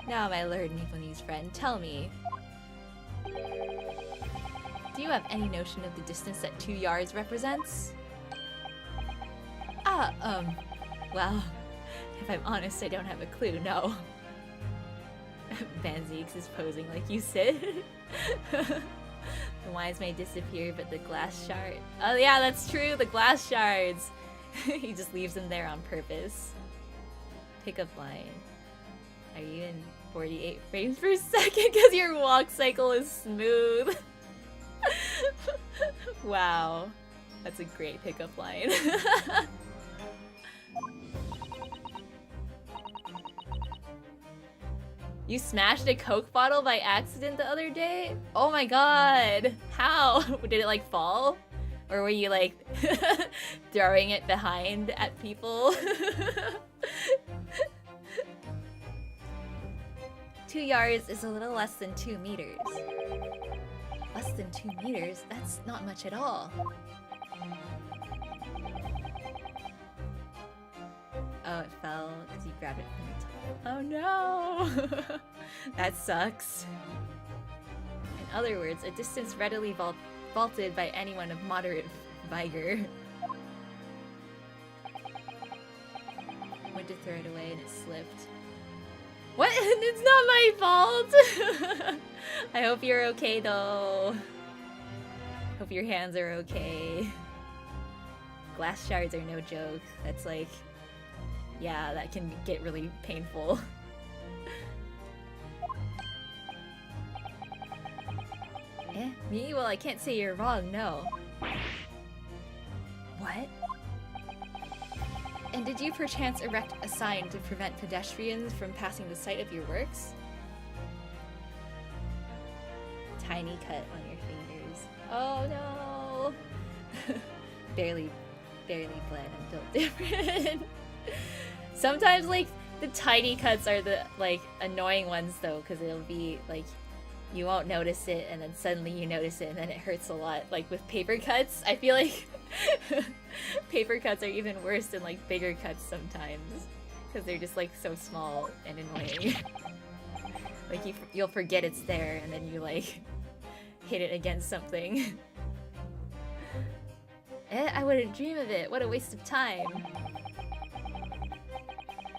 Now, my learned Nipponese friend, tell me. Do you have any notion of the distance that 2 yards represents? Well, if I'm honest, I don't have a clue, no. Van Zeeks is posing like you said. The wines may disappear, but the glass shard... Oh yeah, that's true, the glass shards! He just leaves them there on purpose. Pickup line. Are you in 48 frames per second because your walk cycle is smooth? Wow. That's a great pickup line. You smashed a Coke bottle by accident the other day? Oh my god! How? Did it like fall? Or were you like throwing it behind at people? 2 yards is a little less than 2 meters. Less than 2 meters? That's not much at all. Oh, it fell because you grabbed it from the top. Oh no! That sucks. In other words, a distance readily vaulted by anyone of moderate vigor. Went to throw it away and it slipped. What? It's not my fault! I hope you're okay though. Hope your hands are okay. Glass shards are no joke. That's like... Yeah, that can get really painful. Eh? Me? Well, I can't say you're wrong, no. What? And did you perchance erect a sign to prevent pedestrians from passing the site of your works? Tiny cut on your fingers. Oh no! barely bled and built different. Sometimes, like, the tiny cuts are the, like, annoying ones, though, because it'll be, like, you won't notice it, and then suddenly you notice it, and then it hurts a lot. Like, with paper cuts, I feel like paper cuts are even worse than, like, bigger cuts sometimes. Because they're just, like, so small and annoying. Like, you'll forget it's there, and then you, like, hit it against something. I wouldn't dream of it. What a waste of time.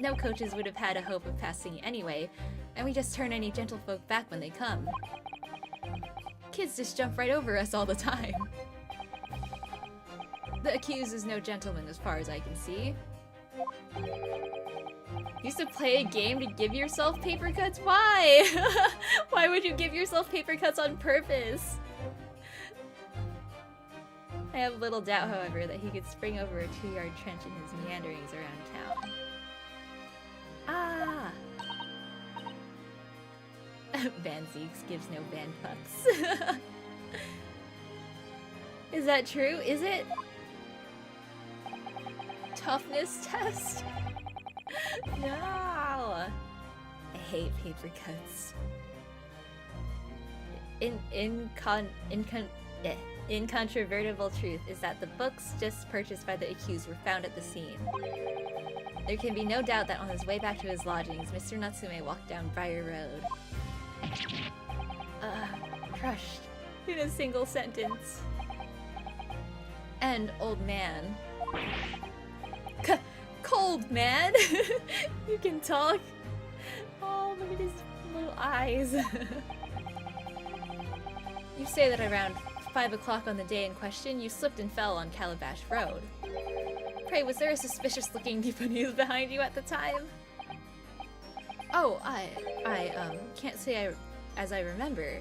No coaches would have had a hope of passing anyway, and we just turn any gentlefolk back when they come. Kids just jump right over us all the time. The accused is no gentleman as far as I can see. Used to play a game to give yourself paper cuts? Why? Why would you give yourself paper cuts on purpose? I have little doubt, however, that he could spring over a 2-yard trench in his meanderings around town. Ah! Van Zeeks gives no Van Pucks. Is that true? Is it? Toughness test? No! I hate paper cuts. incontrovertible truth is that the books just purchased by the accused were found at the scene. There can be no doubt that on his way back to his lodgings, Mr. Natsume walked down Briar Road. Crushed in a single sentence. And old man. Cold man! You can talk. Oh, look at his little eyes. You say that around 5 o'clock on the day in question, you slipped and fell on Calabash Road. Pray, was there a suspicious-looking Japanese behind you at the time? Oh, I can't say as I remember.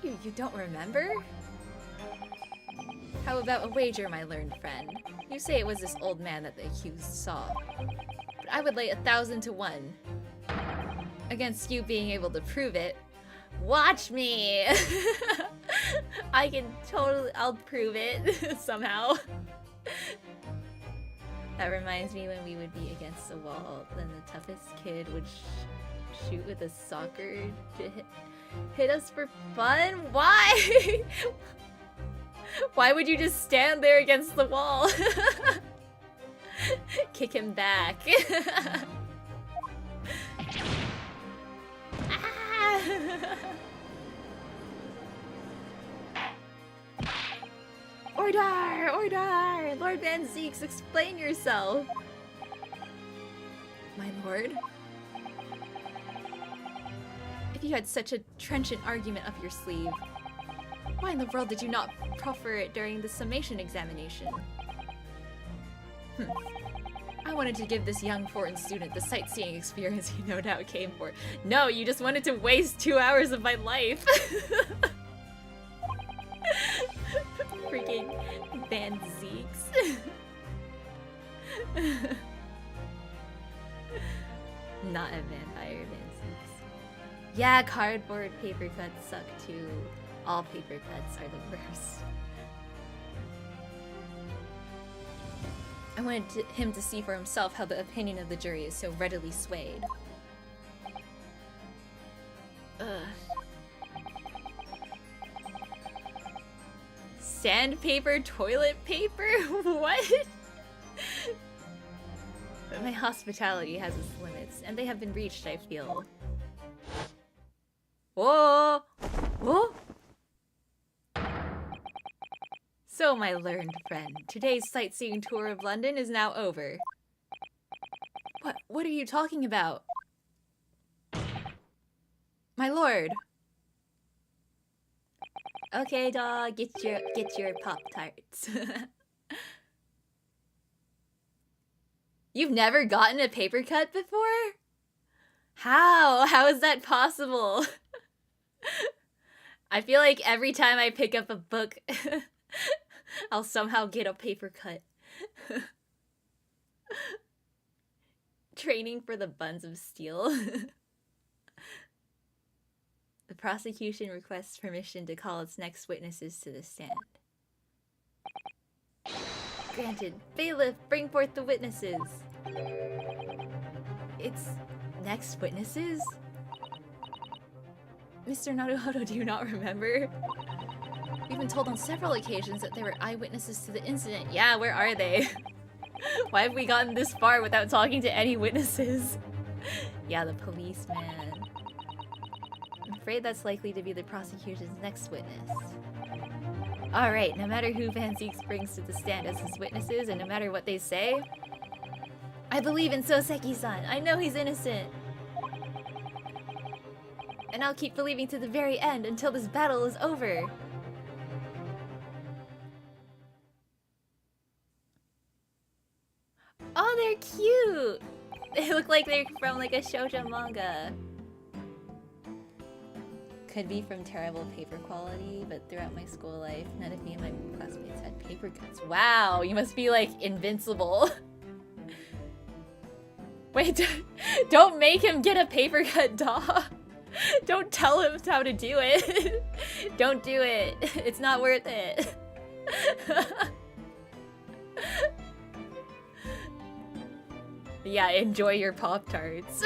You don't remember? How about a wager, my learned friend? You say it was this old man that the accused saw. But I would lay 1,000 to 1 against you being able to prove it. Watch me! I'll prove it somehow. That reminds me when we would be against the wall, then the toughest kid would shoot with a soccer to hit us for fun? Why? Why would you just stand there against the wall? Kick him back. Order! Order! Lord Van Zeeks, explain yourself! My lord? If you had such a trenchant argument up your sleeve, why in the world did you not proffer it during the summation examination? I wanted to give this young foreign student the sightseeing experience he no doubt came for. No, you just wanted to waste 2 hours of my life! Freaking Van Zeeks. Not a vampire, Van Zeeks. Yeah, cardboard paper cuts suck too. All paper cuts are the worst. I wanted him to see for himself how the opinion of the jury is so readily swayed. Sandpaper, toilet paper? What? But my hospitality has its limits, and they have been reached, I feel. Whoa! Whoa! So, my learned friend, today's sightseeing tour of London is now over. What are you talking about? My lord! Okay, dog, get your Pop-Tarts. You've never gotten a paper cut before? How? How is that possible? I feel like every time I pick up a book, I'll somehow get a paper cut. Training for the Buns of Steel. The prosecution requests permission to call its next witnesses to the stand. Granted. Bailiff, bring forth the witnesses. Its next witnesses? Mr. Naruhodo, do you not remember? We've been told on several occasions that there were eyewitnesses to the incident. Yeah, where are they? Why have we gotten this far without talking to any witnesses? Yeah, the policeman. I'm afraid that's likely to be the prosecution's next witness. Alright, no matter who Van Zeeks brings to the stand as his witnesses, and no matter what they say, I believe in Soseki-san. I know he's innocent. And I'll keep believing to the very end until this battle is over. Oh, they're cute! They look like they're from like a shoujo manga. Could be from terrible paper quality, but throughout my school life, none of me and my classmates had paper cuts. Wow, you must be like invincible. Wait, don't make him get a paper cut, dog. Don't tell him how to do it. Don't do it. It's not worth it. Yeah, enjoy your Pop-Tarts.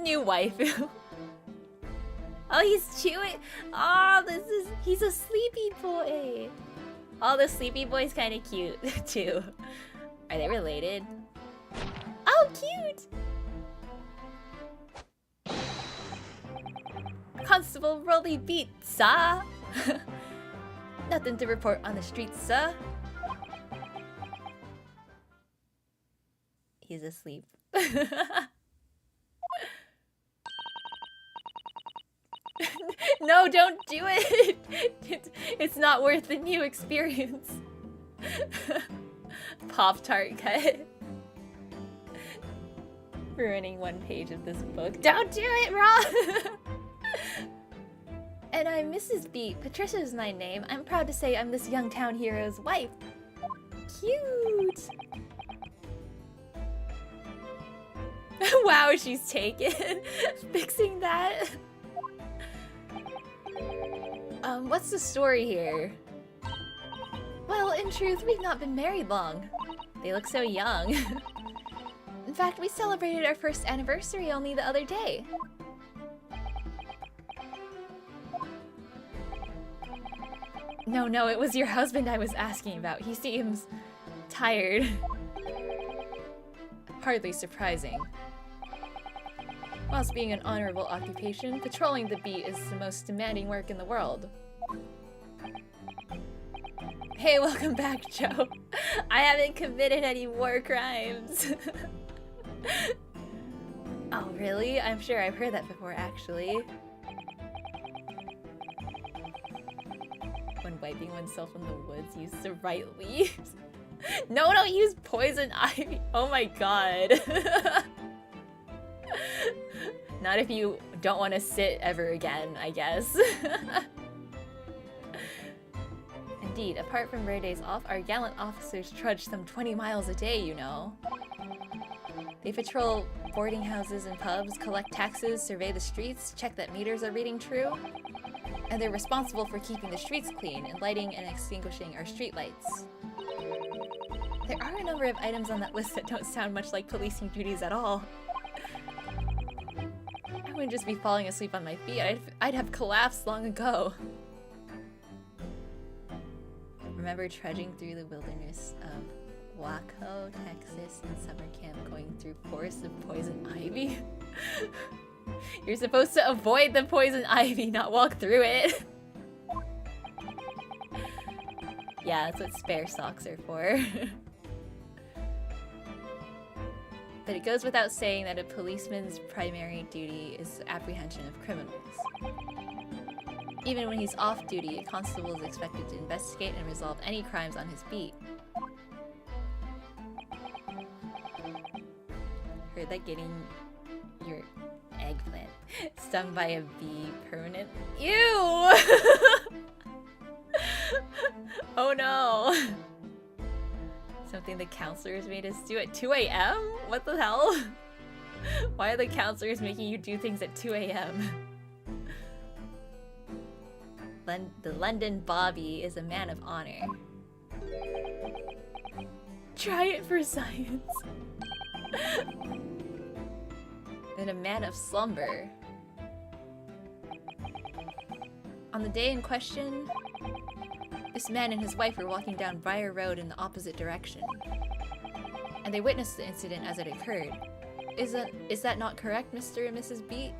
New waifu. Oh, he's chewing. Oh, he's a sleepy boy. Oh, the sleepy boy's kind of cute too. Are they related? Oh, cute. Constable Rolly beat, sir. Nothing to report on the streets, sir. He's asleep. No, don't do it. It's not worth the new experience. Pop-Tart cut. Ruining one page of this book. Don't do it, Rob! And I'm Mrs. B. Patricia's my name. I'm proud to say I'm this young town hero's wife. Cute! Wow, she's taken. Fixing that. What's the story here? Well, in truth, we've not been married long. They look so young. In fact, we celebrated our first anniversary only the other day. No, it was your husband I was asking about. He seems tired. Hardly surprising. Whilst being an honorable occupation, patrolling the beat is the most demanding work in the world. Hey, welcome back, Joe. I haven't committed any war crimes. Oh, really? I'm sure I've heard that before, actually. When wiping oneself in the woods, use the right leaves. No, don't use poison ivy. Oh my god. Not if you don't want to sit ever again, I guess. Indeed, apart from rare days off, our gallant officers trudge some 20 miles a day, you know. They patrol boarding houses and pubs, collect taxes, survey the streets, check that meters are reading true. And they're responsible for keeping the streets clean and lighting and extinguishing our streetlights. There are a number of items on that list that don't sound much like policing duties at all. I wouldn't just be falling asleep on my feet, I'd have collapsed long ago. Remember trudging through the wilderness of Waco, Texas in summer camp, going through forests of poison ivy? You're supposed to avoid the poison ivy, not walk through it. Yeah, that's what spare socks are for. But it goes without saying that a policeman's primary duty is apprehension of criminals. Even when he's off duty, a constable is expected to investigate and resolve any crimes on his beat. Heard that getting your eggplant stung by a bee permanent? Ew! Oh no! Something the counselors made us do at 2 a.m.? What the hell? Why are the counselors making you do things at 2 a.m.? The London Bobby is a man of honor. Try it for science. And a man of slumber. On the day in question, this man and his wife were walking down Briar Road in the opposite direction. And they witnessed the incident as it occurred. Is that not correct, Mr. and Mrs. Beat?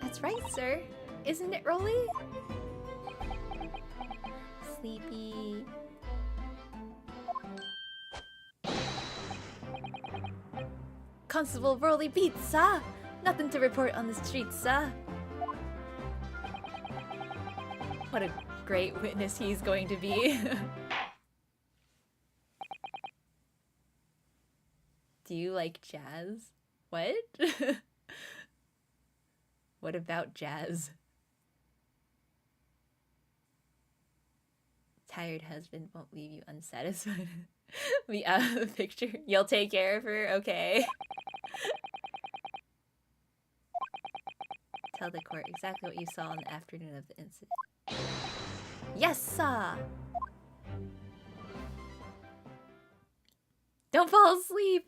That's right, sir. Isn't it, Rolly? Sleepy. Constable Rolly Beat, sir! Nothing to report on the streets, sir. What a great witness he's going to be. Do you like jazz? What? What about jazz? Tired husband won't leave you unsatisfied. Be out of the picture. You'll take care of her? Okay. Tell the court exactly what you saw on the afternoon of the incident. Yes, sir! Don't fall asleep!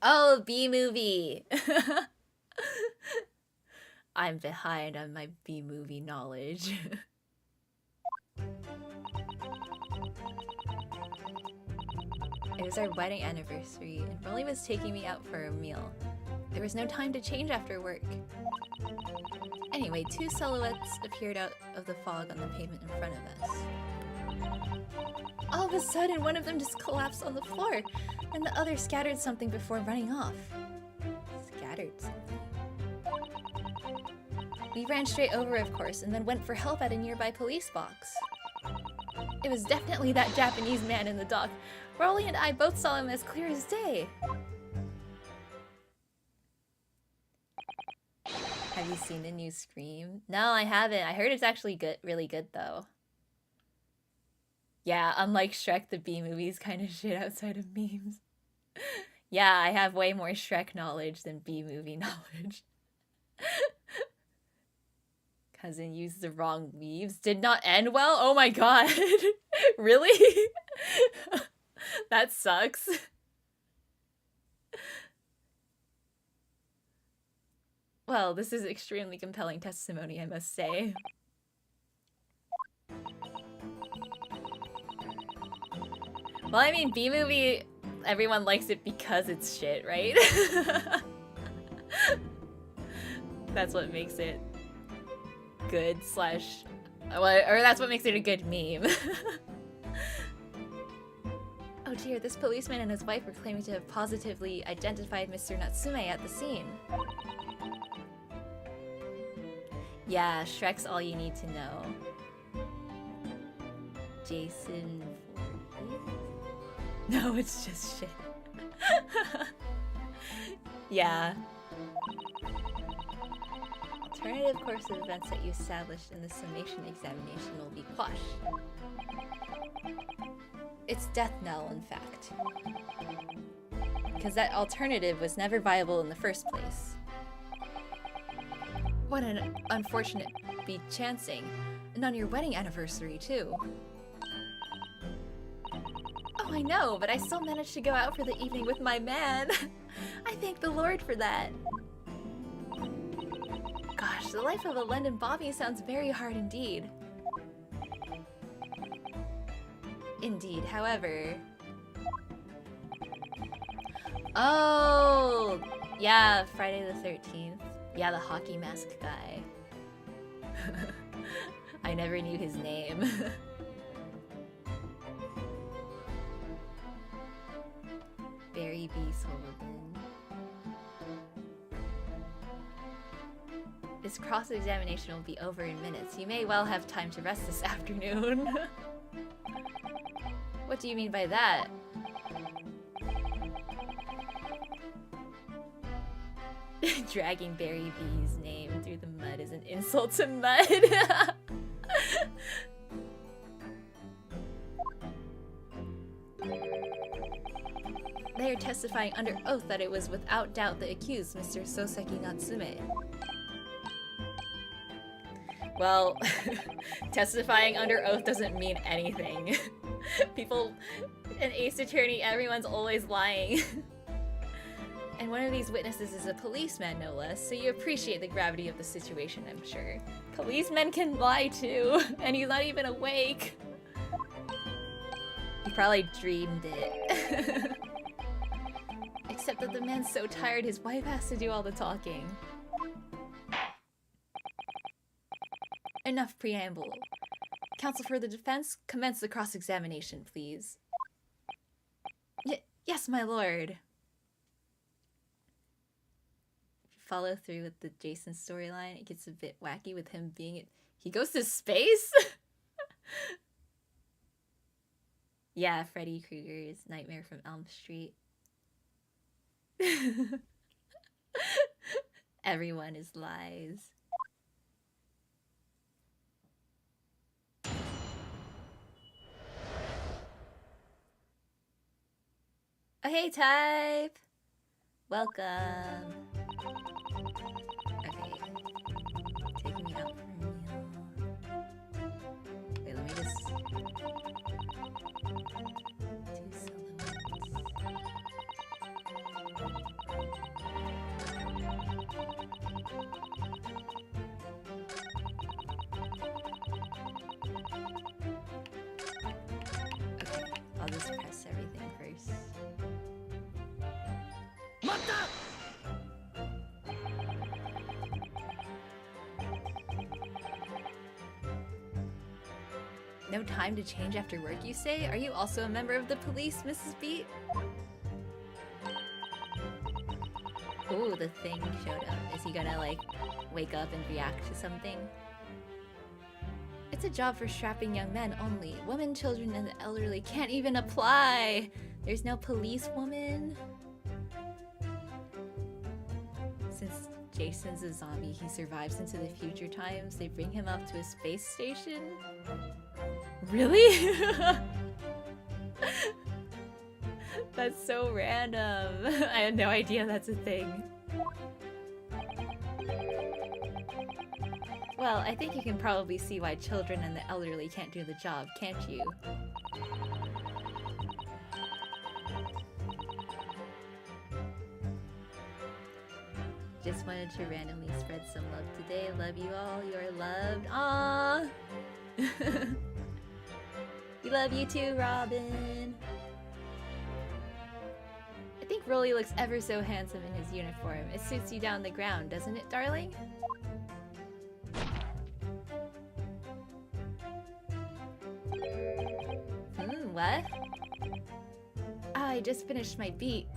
Oh, B-movie! I'm behind on my B-movie knowledge. It was our wedding anniversary, and Rolly was taking me out for a meal. There was no time to change after work. Anyway, two silhouettes appeared out of the fog on the pavement in front of us. All of a sudden, one of them just collapsed on the floor, and the other scattered something before running off. Scattered something. We ran straight over, of course, and then went for help at a nearby police box. It was definitely that Japanese man in the dock. Rolly and I both saw him as clear as day. Have you seen the new Scream? No, I haven't. I heard it's actually good, really good though. Yeah, unlike Shrek, the B-movie's kind of shit outside of memes. Yeah, I have way more Shrek knowledge than B-movie knowledge. Cousin used the wrong leaves. Did not end well? Oh my god. Really? That sucks. Well, this is extremely compelling testimony, I must say. Well, I mean, B-movie, everyone likes it because it's shit, right? That's what makes it good slash... or that's what makes it a good meme. Oh dear, this policeman and his wife were claiming to have positively identified Mr. Natsume at the scene. Yeah, Shrek's all you need to know. Jason... No, it's just shit. Yeah. Alternative course of events that you established in the summation examination will be quashed. It's death knell, in fact. Because that alternative was never viable in the first place. What an unfortunate chancing. And on your wedding anniversary, too. Oh, I know, but I still managed to go out for the evening with my man. I thank the Lord for that. Gosh, the life of a London Bobby sounds very hard indeed. Indeed, however... Oh! Yeah, Friday the 13th. Yeah, the hockey mask guy. I never knew his name. Barry B. Sullivan. This cross-examination will be over in minutes. You may well have time to rest this afternoon. What do you mean by that? Dragging Barry B's name through the mud is an insult to mud. They are testifying under oath that it was without doubt the accused, Mr. Soseki Natsume. Well, testifying under oath doesn't mean anything. People, an Ace Attorney, everyone's always lying. And one of these witnesses is a policeman, no less, so you appreciate the gravity of the situation, I'm sure. Policemen can lie too, and he's not even awake. He probably dreamed it. Except that the man's so tired, his wife has to do all the talking. Enough preamble. Counsel for the defense, commence the cross-examination, please. Yes, my lord. Follow through with the Jason storyline. It gets a bit wacky with him being... He goes to space? Yeah, Freddy Krueger's Nightmare from Elm Street. Everyone is lies. Oh, hey, Type! Welcome. Okay. Taking me out for a meal. Wait, let me just... Two silhouettes. press everything first. No time to change after work, you say? Are you also a member of the police, Mrs. Beat? Ooh, the thing showed up. Is he gonna, like, wake up and react to something? It's a job for strapping young men only. Women, children, and the elderly can't even apply! There's no police woman? Since Jason's a zombie, he survives into the future times. They bring him up to a space station? Really? That's so random. I had no idea that's a thing. Well, I think you can probably see why children and the elderly can't do the job, can't you? Just wanted to randomly spread some love today. Love you all. You're loved. Aww! We love you too, Robin. I think Rolly looks ever so handsome in his uniform. It suits you down the ground, doesn't it, darling? What? I just finished my beat.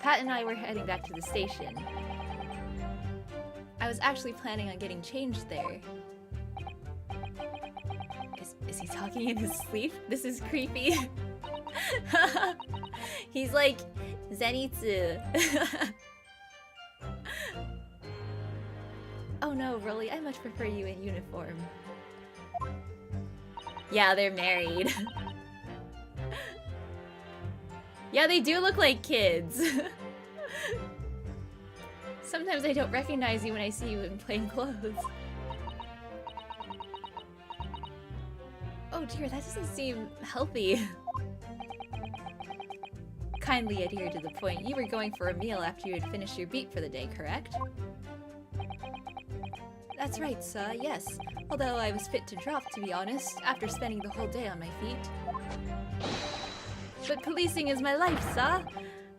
Pat and I were heading back to the station. I was actually planning on getting changed there. Is he talking in his sleep? This is creepy. He's like Zenitsu. Oh no, Rolly, I much prefer you in uniform. Yeah, they're married. Yeah, they do look like kids. Sometimes I don't recognize you when I see you in plain clothes. Oh dear, that doesn't seem healthy. Kindly adhere to the point. You were going for a meal after you had finished your beat for the day, correct? That's right, sir, yes. Although I was fit to drop, to be honest, after spending the whole day on my feet. But policing is my life, sir.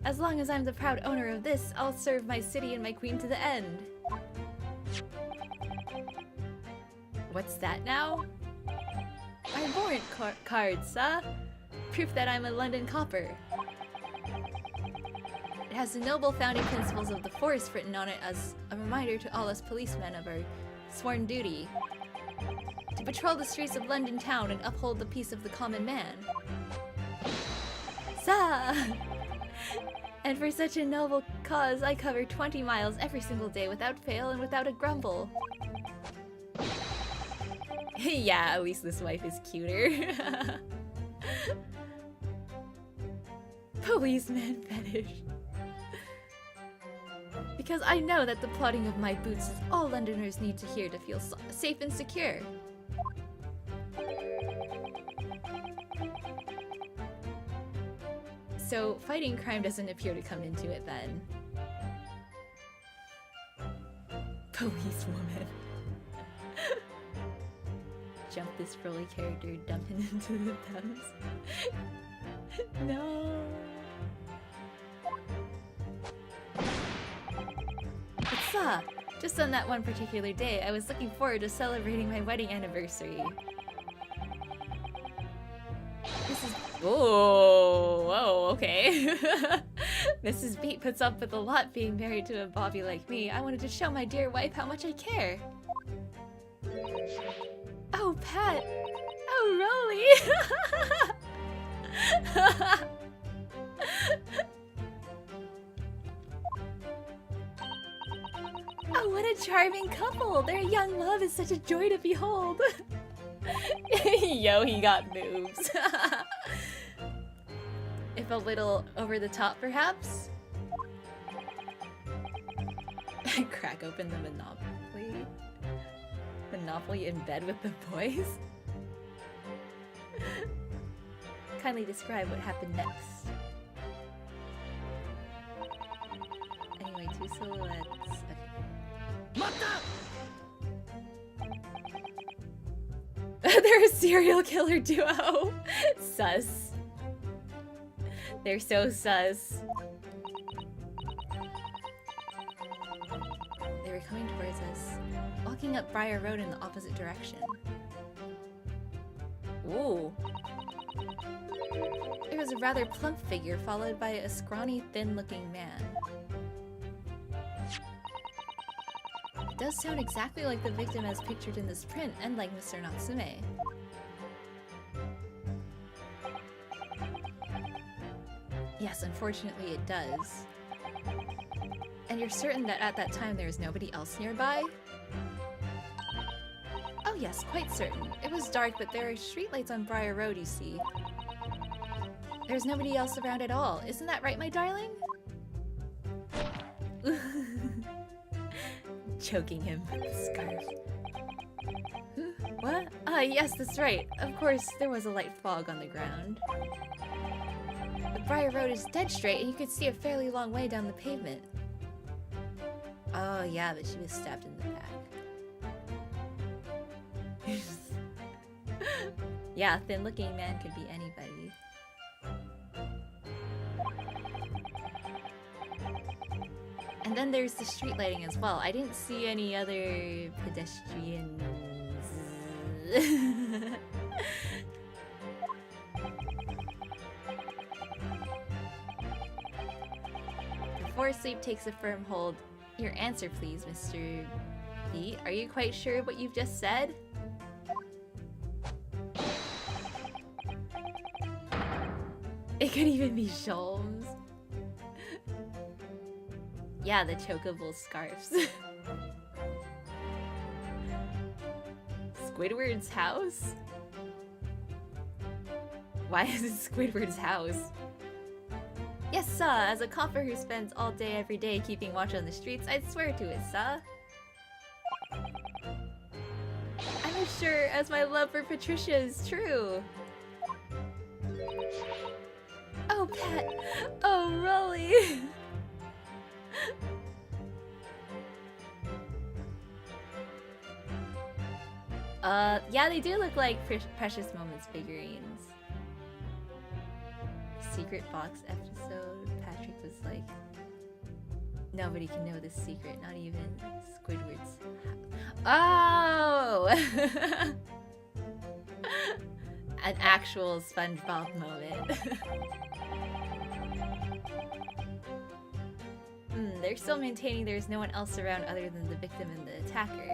As long as I'm the proud owner of this, I'll serve my city and my queen to the end. What's that now? My warrant card, sir. Proof that I'm a London copper. It has the noble founding principles of the force written on it as a reminder to all us policemen of our sworn duty. To patrol the streets of London town and uphold the peace of the common man. Sir! And for such a noble cause, I cover 20 miles every single day without fail and without a grumble. Yeah, at least this wife is cuter. Policeman fetish. Because I know that the plodding of my boots is all Londoners need to hear to feel safe and secure. So, fighting crime doesn't appear to come into it then. Policewoman. Jump this Rolly character, dump him into the Thames. No. But just on that one particular day, I was looking forward to celebrating my wedding anniversary. This is... Oh, whoa, okay. Mrs. Beat puts up with a lot being married to a bobby like me. I wanted to show my dear wife how much I care. Oh, Pat. Oh, Rolly. Oh, what a charming couple. Their young love is such a joy to behold. Yo, he got moves. If a little over the top, perhaps? Crack open the Monopoly. Monopoly in bed with the boys? Kindly describe what happened next. Anyway, two silhouettes. Okay. They're a serial killer duo. Sus. They're so sus. They were coming towards us, walking up Briar Road in the opposite direction. Ooh. There was a rather plump figure followed by a scrawny, thin-looking man. It does sound exactly like the victim as pictured in this print, and like Mr. Natsume. Yes, unfortunately it does. And you're certain that at that time there was nobody else nearby? Oh yes, quite certain. It was dark, but there are streetlights on Briar Road, you see. There's nobody else around at all. Isn't that right, my darling? Choking him with the scarf. What? Ah, yes, that's right. Of course, there was a light fog on the ground. The Briar Road is dead straight, and you could see a fairly long way down the pavement. Oh, yeah, but she was stabbed in the back. Yeah, thin-looking man could be anybody. And then there's the street lighting as well. I didn't see any other pedestrians. Before sleep takes a firm hold, your answer please, Mr. B. Are you quite sure what you've just said? It could even be Sholmes. Yeah, the chokeable scarves. Squidward's house? Why is it Squidward's house? Yes, sir. As a copper who spends all day every day keeping watch on the streets, I'd swear to it, sir. I'm as sure as my love for Patricia is true. Oh, Pat. Oh, Rolly. Yeah, they do look like Precious Moments figurines. Secret box episode. Patrick was like, nobody can know this secret, not even Squidward's. Oh! An actual SpongeBob moment. They're still maintaining there's no one else around other than the victim and the attacker.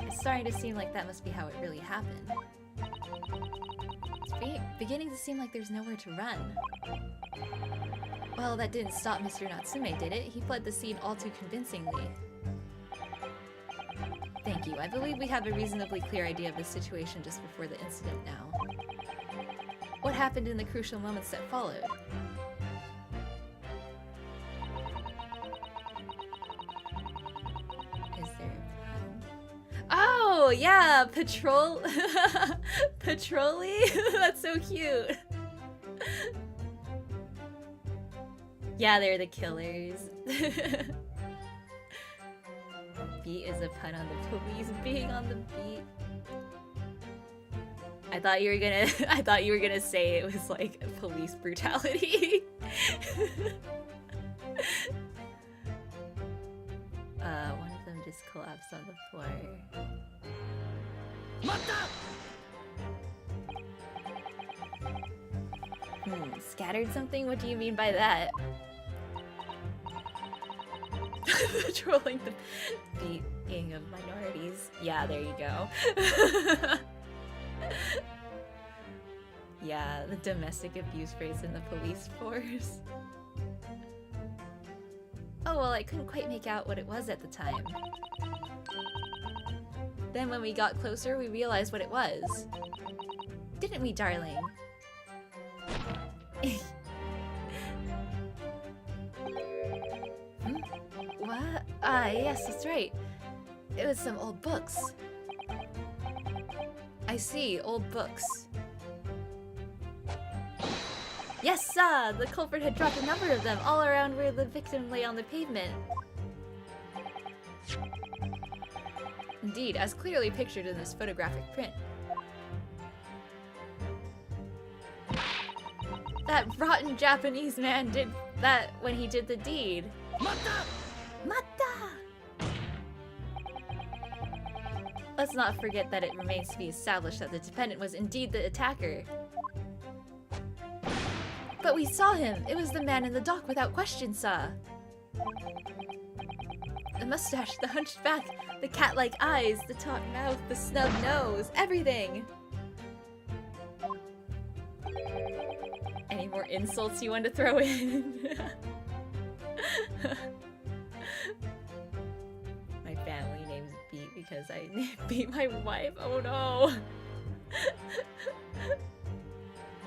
It's starting to seem like that must be how it really happened. It's beginning to seem like there's nowhere to run. Well, that didn't stop Mr. Natsume, did it? He fled the scene all too convincingly. Thank you. I believe we have a reasonably clear idea of the situation just before the incident now. What happened in the crucial moments that followed? Is there a plan? Oh, yeah! Patrol... Patrolly? That's so cute! Yeah, they're the killers. Beat is a pun on the police being on the beat. I thought you were gonna say it was like police brutality. One of them just collapsed on the floor. Scattered something? What do you mean by that? Patrolling the beating of minorities. Yeah, there you go. Yeah, the domestic abuse rates in the police force. Oh, well, I couldn't quite make out what it was at the time. Then when we got closer, we realized what it was. Didn't we, darling? What? Ah, yes, that's right. It was some old books. I see, old books. Yes, sir! The culprit had dropped a number of them all around where the victim lay on the pavement. Indeed, as clearly pictured in this photographic print. That rotten Japanese man did that when he did the deed. Mata! Let's not forget that it remains to be established that the dependent was indeed the attacker. But we saw him! It was the man in the dock without question, sir! The mustache, the hunched back, the cat-like eyes, the taut mouth, the snub nose, everything! Any more insults you want to throw in? My family name's Beat because I beat my wife. Oh no!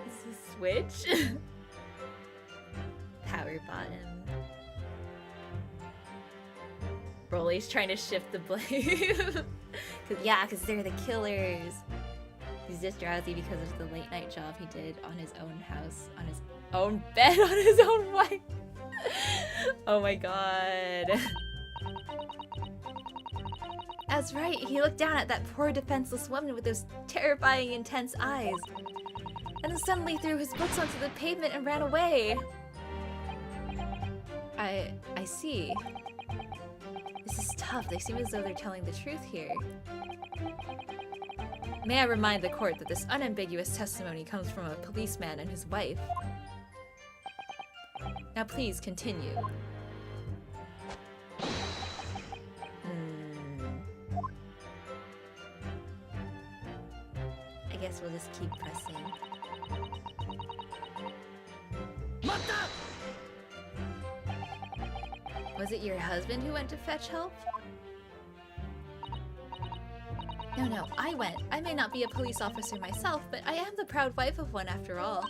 Is this Switch? Power bottom. Broly's trying to shift the blame. Cause they're the killers. He's just drowsy because of the late night job he did on his own house, on his own bed, on his own wife. Oh my god. That's right, he looked down at that poor defenseless woman with those terrifying intense eyes. And then suddenly threw his books onto the pavement and ran away. I see. This is tough. They seem as though they're telling the truth here. May I remind the court that this unambiguous testimony comes from a policeman and his wife. Now please continue. I guess we'll just keep pressing. Was it your husband who went to fetch help? No, I went. I may not be a police officer myself, but I am the proud wife of one after all.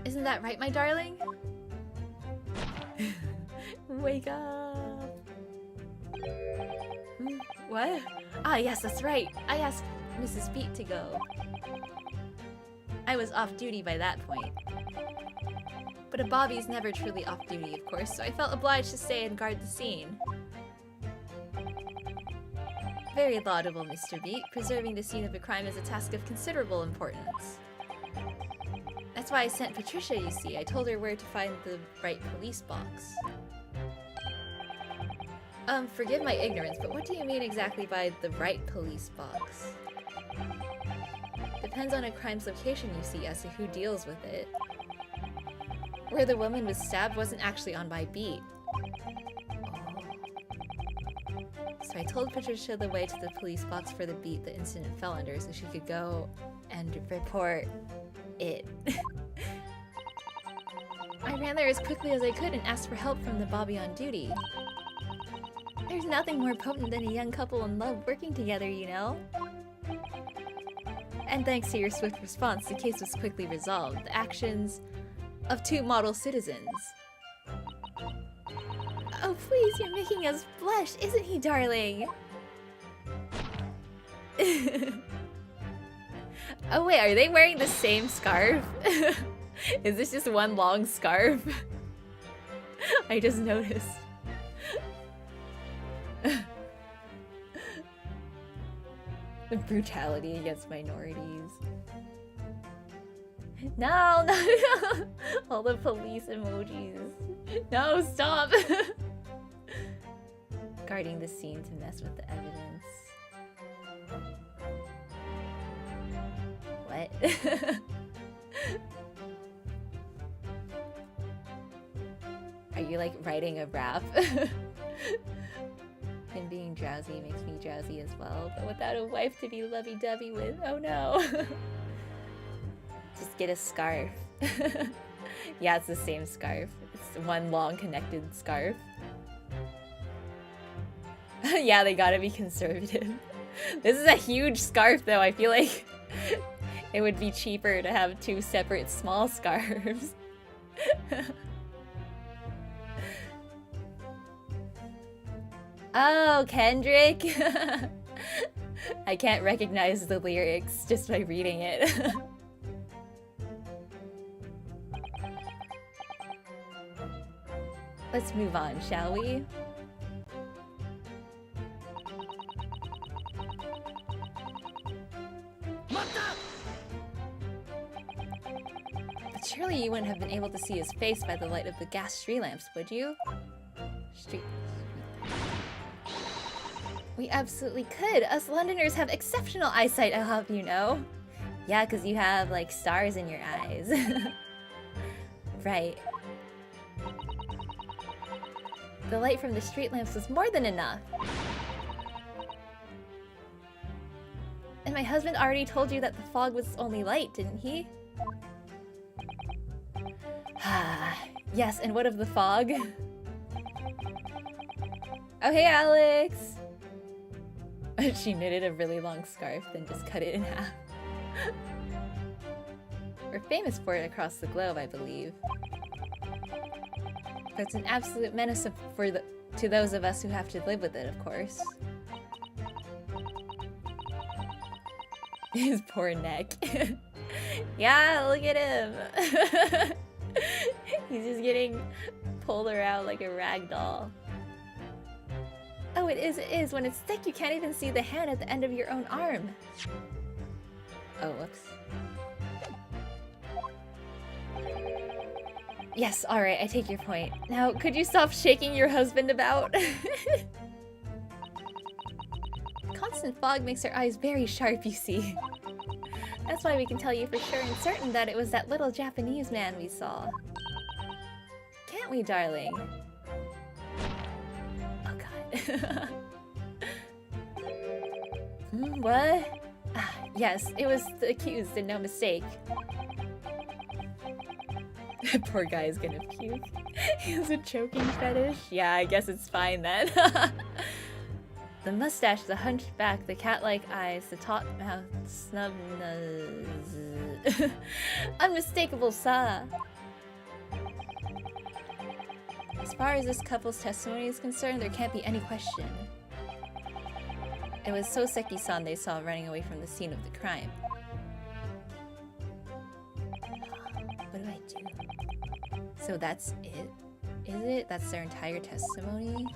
Isn't that right, my darling? Wake up. What? Ah, yes, that's right. I asked Mrs. Beat to go. I was off duty by that point. But a Bobby's never truly off duty, of course, so I felt obliged to stay and guard the scene. Very laudable, Mr. Beat. Preserving the scene of a crime is a task of considerable importance. That's why I sent Patricia, you see. I told her where to find the right police box. Forgive my ignorance, but what do you mean exactly by the right police box? Depends on a crime's location, you see, as to who deals with it. Where the woman was stabbed wasn't actually on my beat. So I told Patricia the way to the police box for the beat the incident fell under so she could go and report it. I ran there as quickly as I could and asked for help from the Bobby on duty. There's nothing more potent than a young couple in love working together, you know? And thanks to your swift response, the case was quickly resolved. The actions of two model citizens. Oh please, you're making us blush, isn't he, darling? Oh wait, are they wearing the same scarf? Is this just one long scarf? I just noticed. The brutality against minorities. No, no, no! All the police emojis. No, stop! Guarding the scene to mess with the evidence. What? Are you like writing a rap? Him being drowsy makes me drowsy as well, but without a wife to be lovey-dovey with, oh no. Just get a scarf. Yeah, it's the same scarf. It's one long connected scarf. Yeah, they gotta be conservative. This is a huge scarf though. I feel like it would be cheaper to have two separate small scarves. Oh, Kendrick! I can't recognize the lyrics just by reading it. Let's move on, shall we? But surely you wouldn't have been able to see his face by the light of the gas street lamps, would you? Street. We absolutely could. Us Londoners have exceptional eyesight, I'll have you know. Yeah, because you have, like, stars in your eyes. Right. The light from the street lamps was more than enough. And my husband already told you that the fog was only light, didn't he? Yes, and what of the fog? Oh, hey, Alex! She knitted a really long scarf, then just cut it in half. We're famous for it across the globe, I believe. But it's an absolute menace to those of us who have to live with it, of course. His poor neck. Yeah, look at him! He's just getting pulled around like a rag doll. Oh, it is. When it's thick, you can't even see the hand at the end of your own arm. Oh, whoops. Yes, alright, I take your point. Now, could you stop shaking your husband about? Constant fog makes our eyes very sharp, you see. That's why we can tell you for sure and certain that it was that little Japanese man we saw. Can't we, darling? Oh god. What? Yes, it was the accused and no mistake. Poor guy is gonna puke. He has a choking fetish. Yeah, I guess it's fine then. The mustache, the hunchback, the cat-like eyes, the taut mouth, snub nose. Unmistakable, sir. As far as this couple's testimony is concerned, there can't be any question. It was Soseki-san they saw running away from the scene of the crime. What do I do? So that's it? Is it? That's their entire testimony?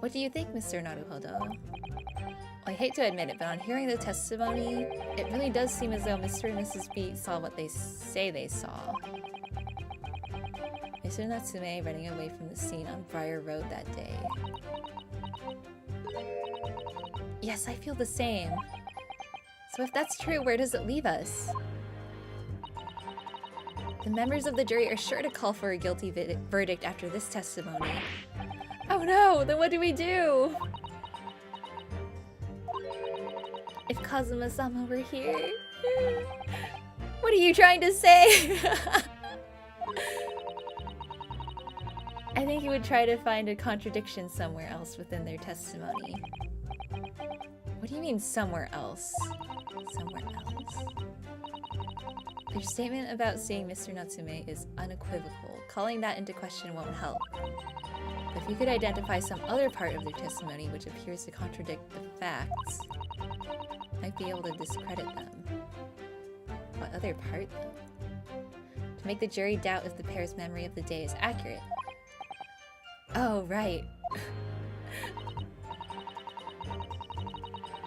What do you think, Mr. Naruhodo? I hate to admit it, but on hearing the testimony, it really does seem as though Mr. and Mrs. B saw what they say they saw. Mr. Natsume running away from the scene on Briar Road that day. Yes, I feel the same. So if that's true, where does it leave us? The members of the jury are sure to call for a guilty verdict after this testimony. Oh no, then what do we do? If Kazuma-sama were here... What are you trying to say? I think he would try to find a contradiction somewhere else within their testimony. What do you mean, somewhere else? Somewhere else? Their statement about seeing Mr. Natsume is unequivocal. Calling that into question won't help. But if you could identify some other part of their testimony which appears to contradict the facts, might be able to discredit them. What other part, though? To make the jury doubt if the pair's memory of the day is accurate. Oh, right.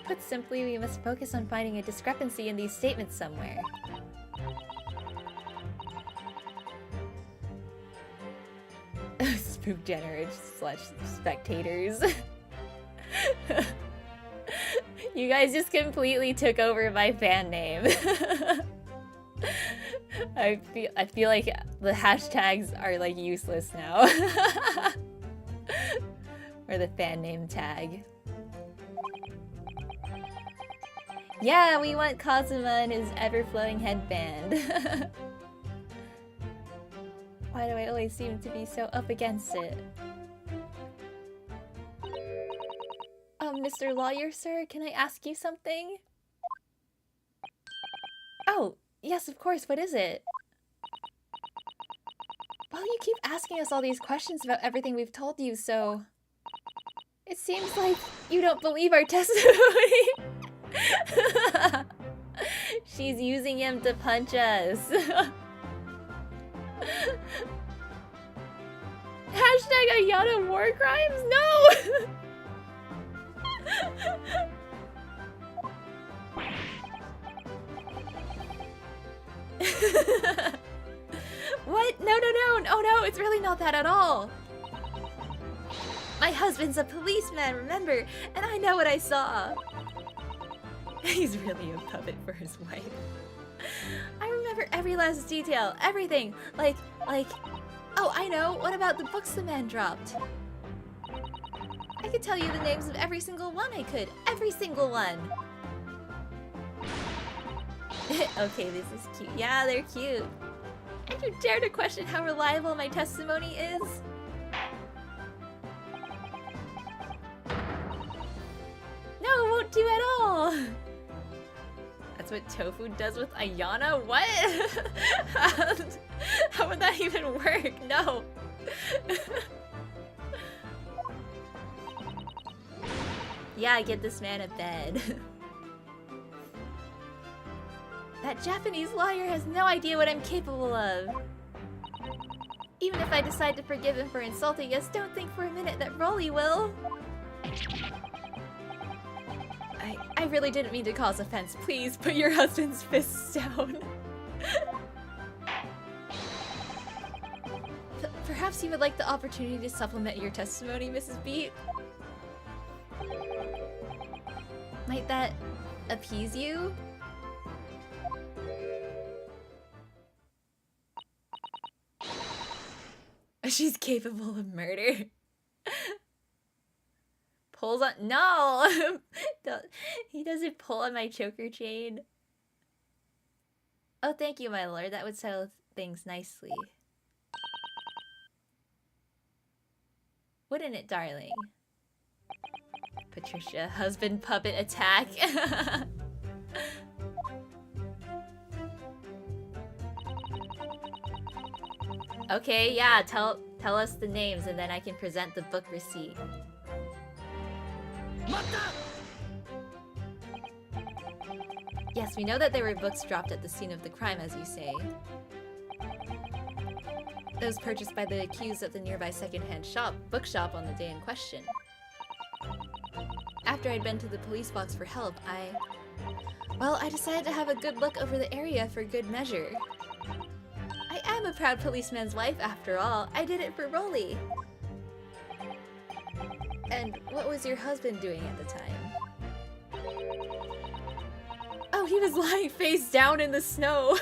Put simply, we must focus on finding a discrepancy in these statements somewhere. Spook generators / spectators. You guys just completely took over my fan name. I feel like the hashtags are like useless now. Or the fan name tag. Yeah, we want Kazuma and his ever-flowing headband. Why do I always seem to be so up against it? Mr. Lawyer, sir, can I ask you something? Oh, yes, of course, what is it? Well, you keep asking us all these questions about everything we've told you, so... It seems like you don't believe our testimony. She's using him to punch us. Hashtag Ayana war crimes? No! What? No, no, no! Oh no, it's really not that at all! My husband's a policeman, remember? And I know what I saw! He's really a puppet for his wife. I remember every last detail, everything! Like... Oh, I know! What about the books the man dropped? I could tell you the names of every single one I could! Every single one! Okay, this is cute. Yeah, they're cute. And you dare to question how reliable my testimony is? No, it won't do at all! That's what tofu does with Ayana? What? How would that even work? No! Yeah, get this man a bed. That Japanese lawyer has no idea what I'm capable of. Even if I decide to forgive him for insulting us, don't think for a minute that Rolly will. I really didn't mean to cause offense. Please put your husband's fists down. Perhaps you would like the opportunity to supplement your testimony, Mrs. Beat? Might that appease you? She's capable of murder. Pulls on— No! He doesn't pull on my choker chain. Oh, thank you, my lord. That would settle things nicely. Wouldn't it, darling? Patricia, husband puppet attack. Okay, yeah, tell us the names and then I can present the book receipt. Yes, we know that there were books dropped at the scene of the crime, as you say. Those purchased by the accused at the nearby second-hand bookshop on the day in question. After I'd been to the police box for help, I decided to have a good look over the area for good measure. I am a proud policeman's wife, after all. I did it for Rolly. And what was your husband doing at the time? Oh, he was lying face down in the snow,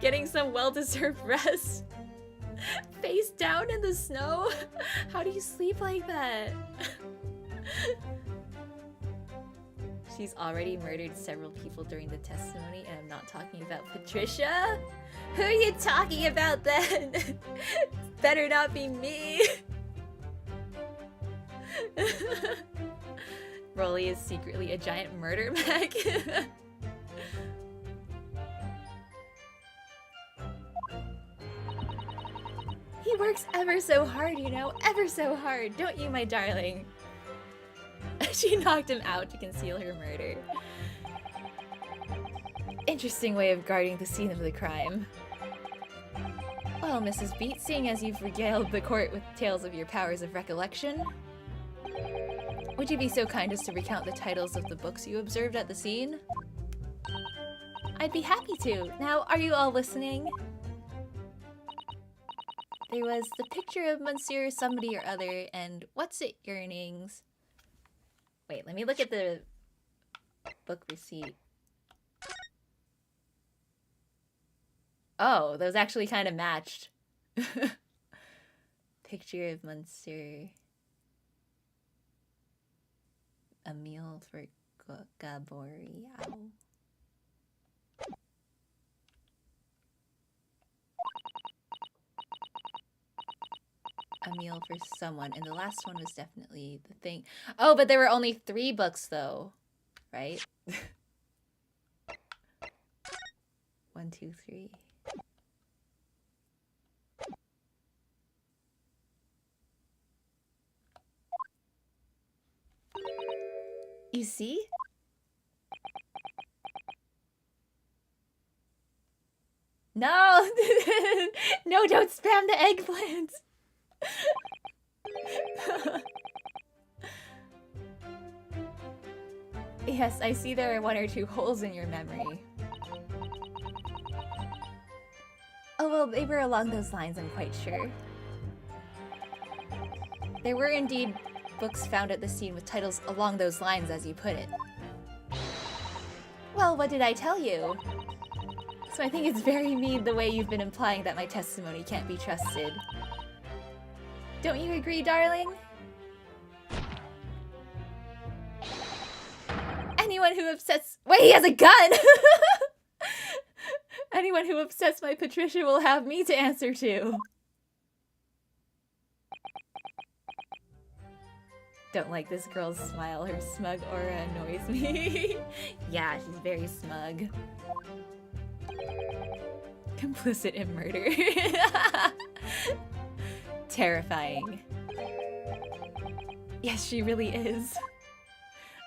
getting some well-deserved rest. Face down in the snow? How do you sleep like that? She's already murdered several people during the testimony, and I'm not talking about Patricia? Who are you talking about then? Better not be me. Rolly is secretly a giant murder mech. He works ever so hard, you know, ever so hard, don't you, my darling? She knocked him out to conceal her murder. Interesting way of guarding the scene of the crime. Well, Mrs. Beat, seeing as you've regaled the court with tales of your powers of recollection, would you be so kind as to recount the titles of the books you observed at the scene? I'd be happy to. Now, are you all listening? There was the picture of Monsieur somebody or other, and what's it earnings? Wait, let me look at the book receipt. Oh, those actually kind of matched. Picture of Monsieur. A meal for Gaboriao. A meal for someone, and the last one was definitely the thing. Oh, but there were only 3 books though, right? 1, 2, 3. You see? No! No, don't spam the eggplants! Yes, I see there are 1 or 2 holes in your memory. well, they were along those lines, I'm quite sure. There were indeed books found at the scene with titles along those lines, as you put it. Well, what did I tell you? So I think it's very mean the way you've been implying that my testimony can't be trusted. Don't you agree, darling? Anyone who upsets— Wait, he has a gun! Anyone who upsets my Patricia will have me to answer to. Don't like this girl's smile. Her smug aura annoys me. Yeah, she's very smug. Complicit in murder. Terrifying. Yes, she really is.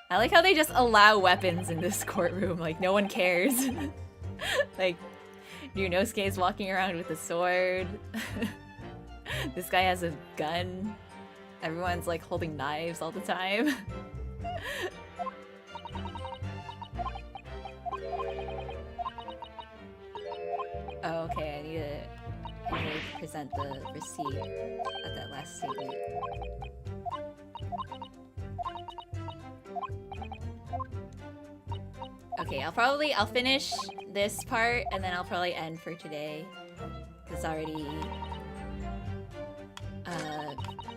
I like how they just allow weapons in this courtroom, like no one cares. Like, Ryuunosuke is walking around with a sword. This guy has a gun. Everyone's like holding knives all the time. Oh, okay, I need to present the receipt at that last statement. Okay, I'll finish this part and then I'll probably end for today. It's already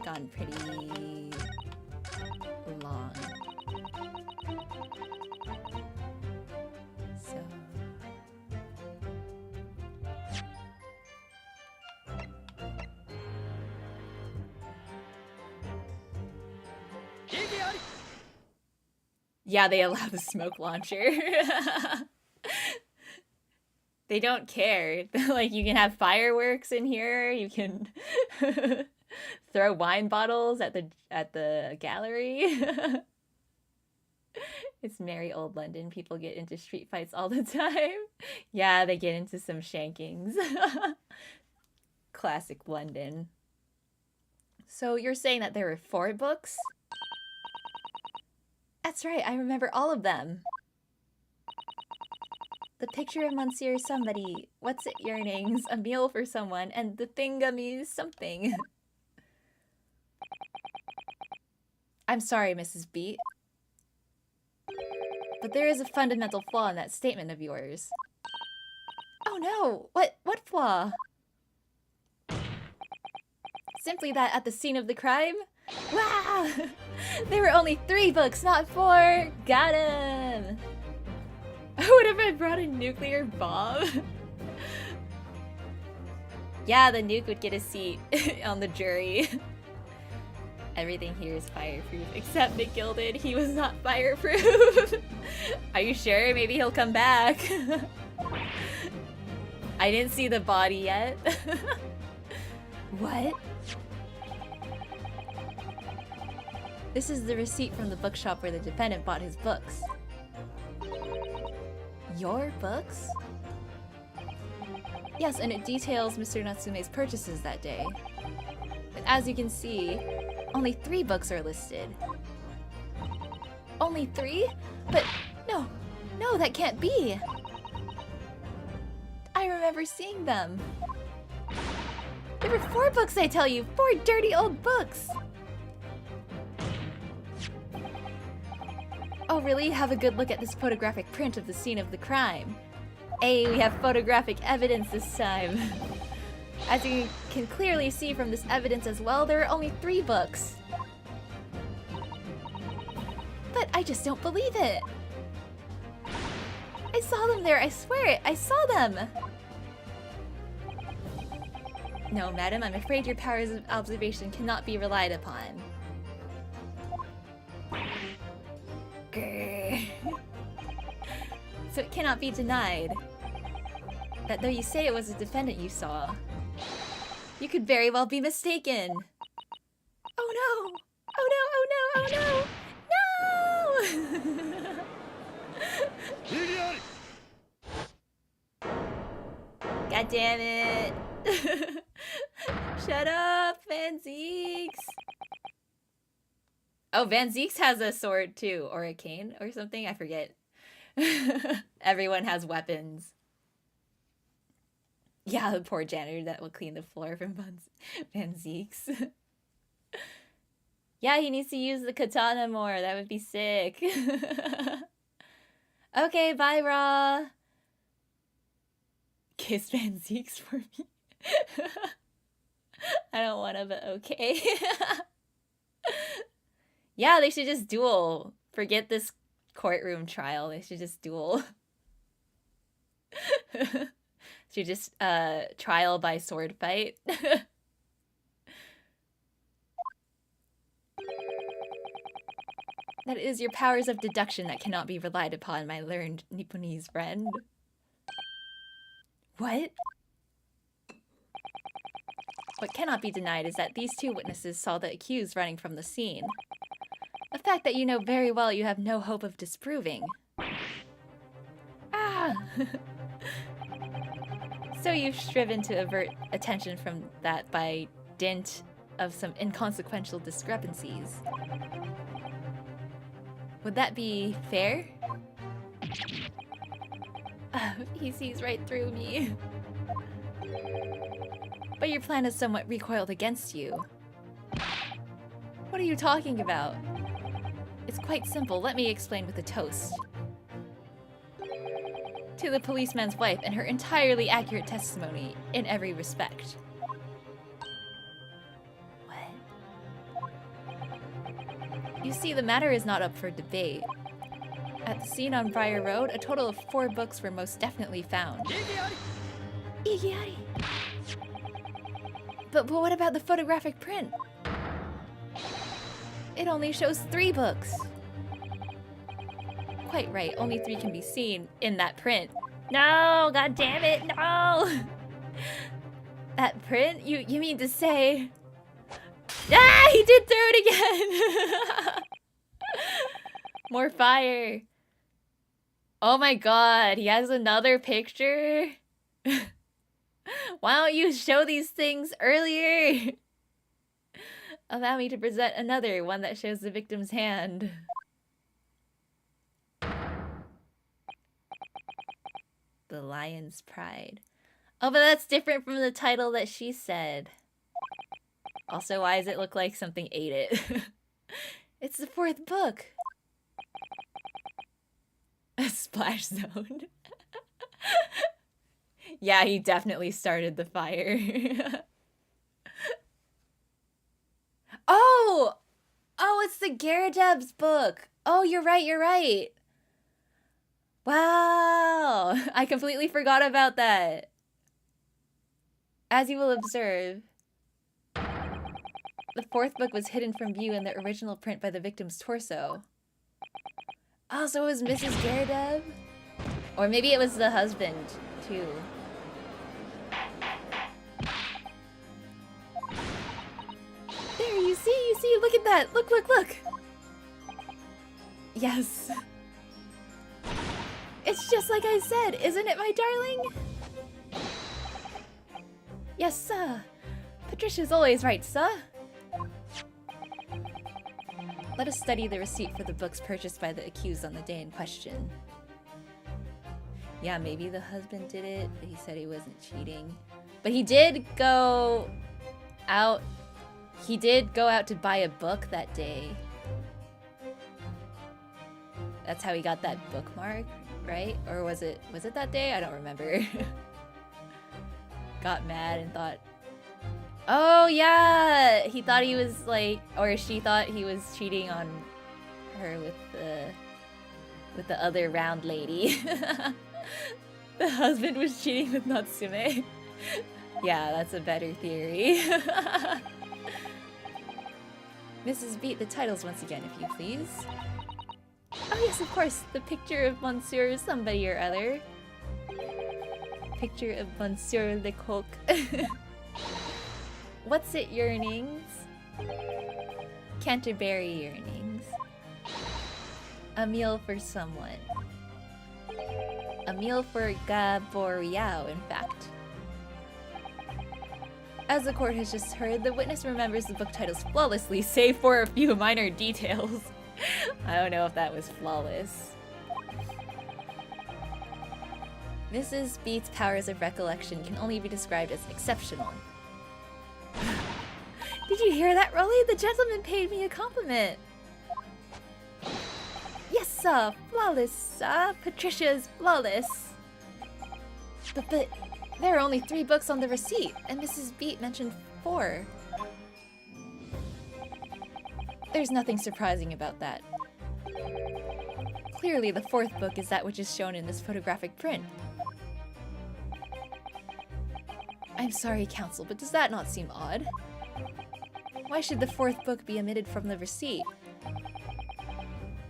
gone pretty long. So yeah, they allow the smoke launcher. They don't care. Like, you can have fireworks in here. You can throw wine bottles at the gallery. It's merry old London. People get into street fights all the time. Yeah, they get into some shankings. Classic London. So you're saying that there were 4 books? That's right, I remember all of them. The picture of Monsieur somebody, what's it yearnings, a meal for someone, and the thingami's something. I'm sorry, Mrs. Beat. But there is a fundamental flaw in that statement of yours. Oh no! What flaw? Simply that at the scene of the crime? Wow! There were only 3 books, not 4! Got him! What if I brought a nuclear bomb? Yeah, the nuke would get a seat on the jury. Everything here is fireproof, except Nick Gilded. He was not fireproof. Are you sure? Maybe he'll come back. I didn't see the body yet. What? This is the receipt from the bookshop where the defendant bought his books. Your books? Yes, and it details Mr. Natsume's purchases that day. But as you can see, only 3 books are listed. Only 3? But no, that can't be. I remember seeing them. There were 4 books, I tell you, 4 dirty old books. Oh really? Have a good look at this photographic print of the scene of the crime. Hey, we have photographic evidence this time. As you can clearly see from this evidence as well, there are only 3 books. But I just don't believe it. I saw them there, I swear it, I saw them. No, madam, I'm afraid your powers of observation cannot be relied upon. So it cannot be denied that though you say it was a defendant you saw, you could very well be mistaken. Oh no! Oh no! Oh no! Oh no! No! God damn it! Shut up, Van Zeeks! Oh, Van Zeeks has a sword too, or a cane or something, I forget. Everyone has weapons. Yeah, the poor janitor that will clean the floor from Van Zeek's. Yeah, he needs to use the katana more. That would be sick. Okay, bye, Ra. Kiss Van Zeek's for me. I don't want to, but okay. Yeah, they should just duel. Forget this courtroom trial. They should just duel. Should just trial by sword fight. That is your powers of deduction that cannot be relied upon, my learned Nipponese friend. What? What cannot be denied is that these two witnesses saw the accused running from the scene. A fact that you know very well you have no hope of disproving. Ah! So you've striven to avert attention from that by dint of some inconsequential discrepancies. Would that be fair? He sees right through me. But your plan has somewhat recoiled against you. What are you talking about? It's quite simple. Let me explain with a toast. To the policeman's wife and her entirely accurate testimony in every respect. What? You see, the matter is not up for debate. At the scene on Briar Road, a total of 4 books were most definitely found. Igiari! But what about the photographic print? It only shows 3 books. Quite right, only 3 can be seen in that print. No, god damn it, no! That print? You mean to say... Ah, he did throw it again! More fire. Oh my god, he has another picture? Why don't you show these things earlier? Allow me to present another one that shows the victim's hand. The Lion's Pride. Oh, but that's different from the title that she said. Also, why does it look like something ate it? It's the 4th book. A splash zone. Yeah, he definitely started the fire. Oh! Oh, it's the Garadeb's book. Oh, you're right. Wow! I completely forgot about that. As you will observe, the 4th book was hidden from view in the original print by the victim's torso. Oh, so it was Mrs. Garadeb? Or maybe it was the husband, too. There, you see, look at that! Look! Yes. It's just like I said, isn't it, my darling? Yes, sir. Patricia's always right, sir. Let us study the receipt for the books purchased by the accused on the day in question. Yeah, maybe the husband did it, but he said he wasn't cheating. But he did go out... He did go out to buy a book that day. That's how he got that bookmark, right? Or was it that day? I don't remember. Got mad and thought... Oh, yeah! He thought he was like... Or she thought he was cheating on her with the other round lady. The husband was cheating with Natsume. Yeah, that's a better theory. Mrs. Beat, the titles once again, if you please. Oh yes, of course, the picture of Monsieur somebody or other. Picture of Monsieur Lecoq. What's it, yearnings? Canterbury yearnings. A meal for someone. A meal for Gaboriao, in fact. As the court has just heard, the witness remembers the book titles flawlessly, save for a few minor details. I don't know if that was flawless. Mrs. Beat's powers of recollection can only be described as exceptional. Did you hear that, Rolly? The gentleman paid me a compliment. Yes, sir. Flawless, sir. Patricia's flawless. But there are only 3 books on the receipt, and Mrs. Beat mentioned 4. There's nothing surprising about that. Clearly, the 4th book is that which is shown in this photographic print. I'm sorry, Counsel, but does that not seem odd? Why should the 4th book be omitted from the receipt?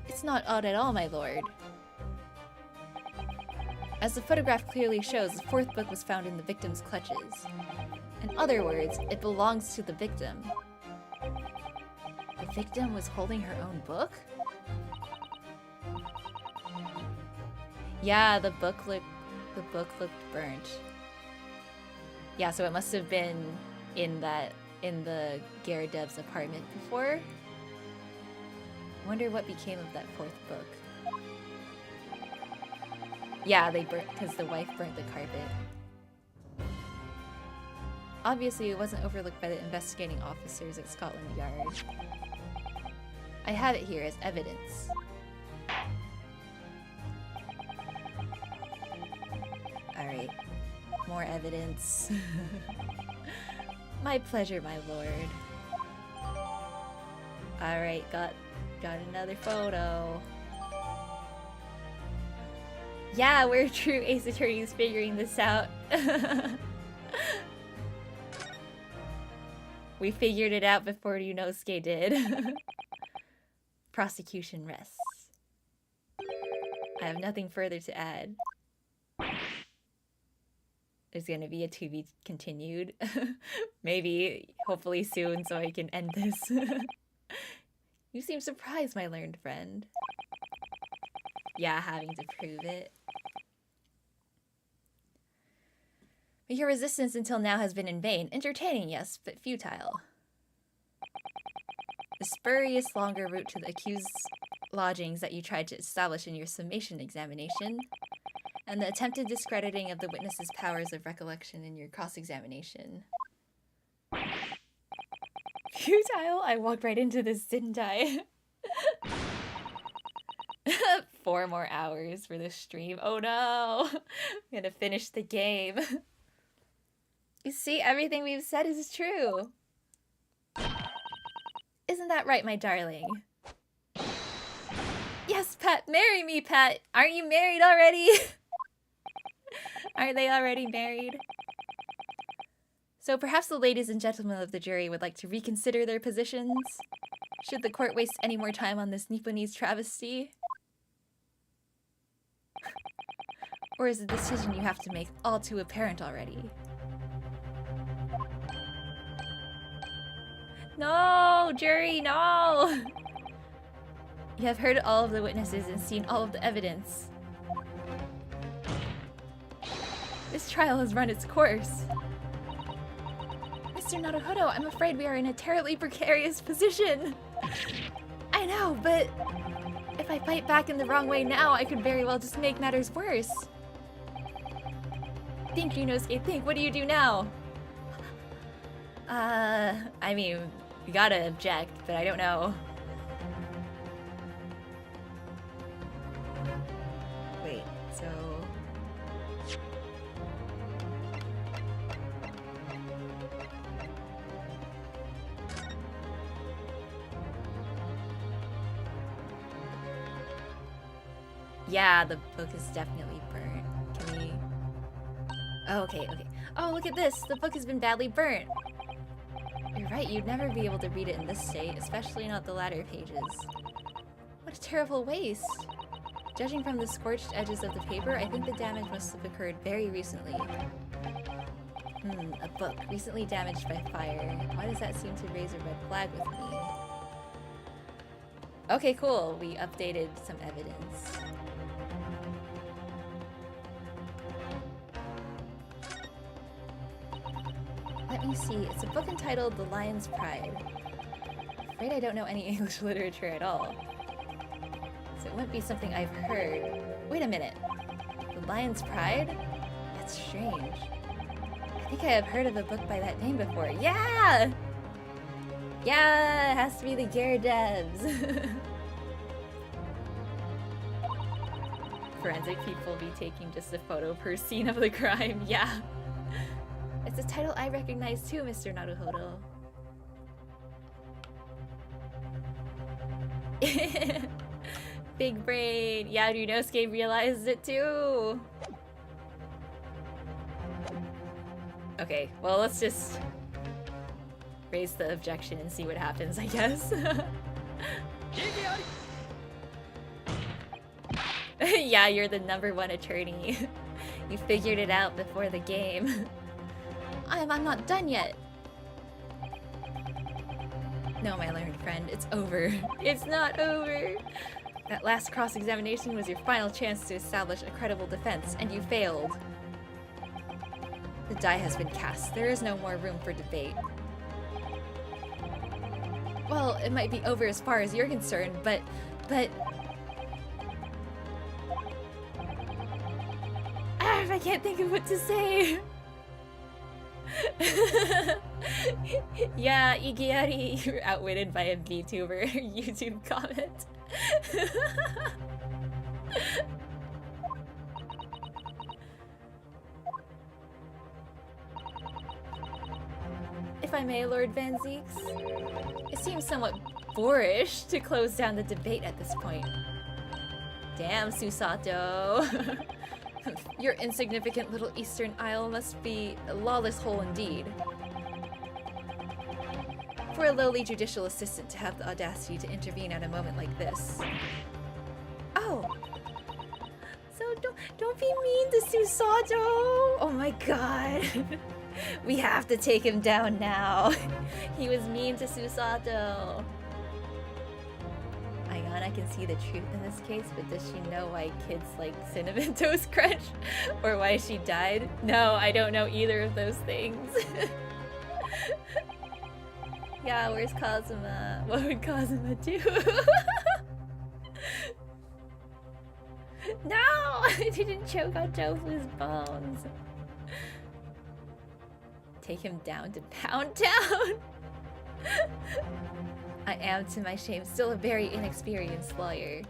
It's not odd at all, my lord. As the photograph clearly shows, the 4th book was found in the victim's clutches. In other words, it belongs to the victim. The victim was holding her own book? Yeah, the book looked burnt. Yeah, so it must have been in the Gyarados apartment before. I wonder what became of that 4th book. Yeah, they burnt because the wife burnt the carpet. Obviously, it wasn't overlooked by the investigating officers at Scotland Yard. I have it here as evidence. Alright. More evidence. My pleasure, my lord. Alright, got another photo. Yeah, we're true Ace Attorneys figuring this out. We figured it out before Ryuunosuke did. Prosecution rests. I have nothing further to add. There's gonna be a to be continued. Maybe, hopefully soon, so I can end this. You seem surprised, my learned friend. Yeah, having to prove it. But your resistance until now has been in vain. Entertaining, yes, but futile. The spurious longer route to the accused's lodgings that you tried to establish in your summation examination, and the attempted discrediting of the witness's powers of recollection in your cross-examination. Futile? I walked right into this, didn't I? 4 more hours for this stream. Oh no! I'm gonna finish the game. You see, everything we've said is true. Isn't that right, my darling? Yes, Pat, marry me, Pat! Aren't you married already? Aren't they already married? So perhaps the ladies and gentlemen of the jury would like to reconsider their positions? Should the court waste any more time on this Nipponese travesty? Or is the decision you have to make all too apparent already? No, jury, no! You have heard all of the witnesses and seen all of the evidence. This trial has run its course. Mr. Naruhodo, I'm afraid we are in a terribly precarious position. I know, but if I fight back in the wrong way now, I could very well just make matters worse. Think, Ryuunosuke, think. What do you do now? I mean, we gotta object, but I don't know. Wait, so... Yeah, the book is definitely burnt. Can we... Oh, okay. Oh, look at this! The book has been badly burnt! You're right, you'd never be able to read it in this state, especially not the latter pages. What a terrible waste! Judging from the scorched edges of the paper, I think the damage must have occurred very recently. A book. Recently damaged by fire. Why does that seem to raise a red flag with me? Okay, cool. We updated some evidence. Let me see. It's a book entitled The Lion's Pride. Afraid I don't know any English literature at all. So it wouldn't be something I've heard. Wait a minute. The Lion's Pride? That's strange. I think I have heard of a book by that name before. Yeah! Yeah, it has to be the Gare devs. Forensic people be taking just a photo per scene of the crime. Yeah. It's a title I recognize too, Mr. Naruhodo. Big brain. Yeah, Ryuunosuke realized it too. Okay, well, let's just raise the objection and see what happens, I guess. Yeah, you're the #1 attorney. You figured it out before the game. I'm not done yet. No, my learned friend, it's over. It's not over. That last cross-examination was your final chance to establish a credible defense, and you failed. The die has been cast. There is no more room for debate. Well, it might be over as far as you're concerned, but... I can't think of what to say. Yeah, Igiari, you were outwitted by a VTuber YouTube comment. If I may, Lord Van Zeeks, it seems somewhat boorish to close down the debate at this point. Damn, Susato. Your insignificant little Eastern Isle must be a lawless hole indeed. For a lowly judicial assistant to have the audacity to intervene at a moment like this. Oh! So don't be mean to Susato! Oh my god! We have to take him down now. He was mean to Susato. Ayana can see the truth in this case, but does she know why kids like Cinnamon Toast Crunch? Or why she died? No, I don't know either of those things. Yeah, where's Kazuma? What would Kazuma do? No! I didn't choke on Tofu's bones. Take him down to Pound Town? I am, to my shame, still a very inexperienced lawyer.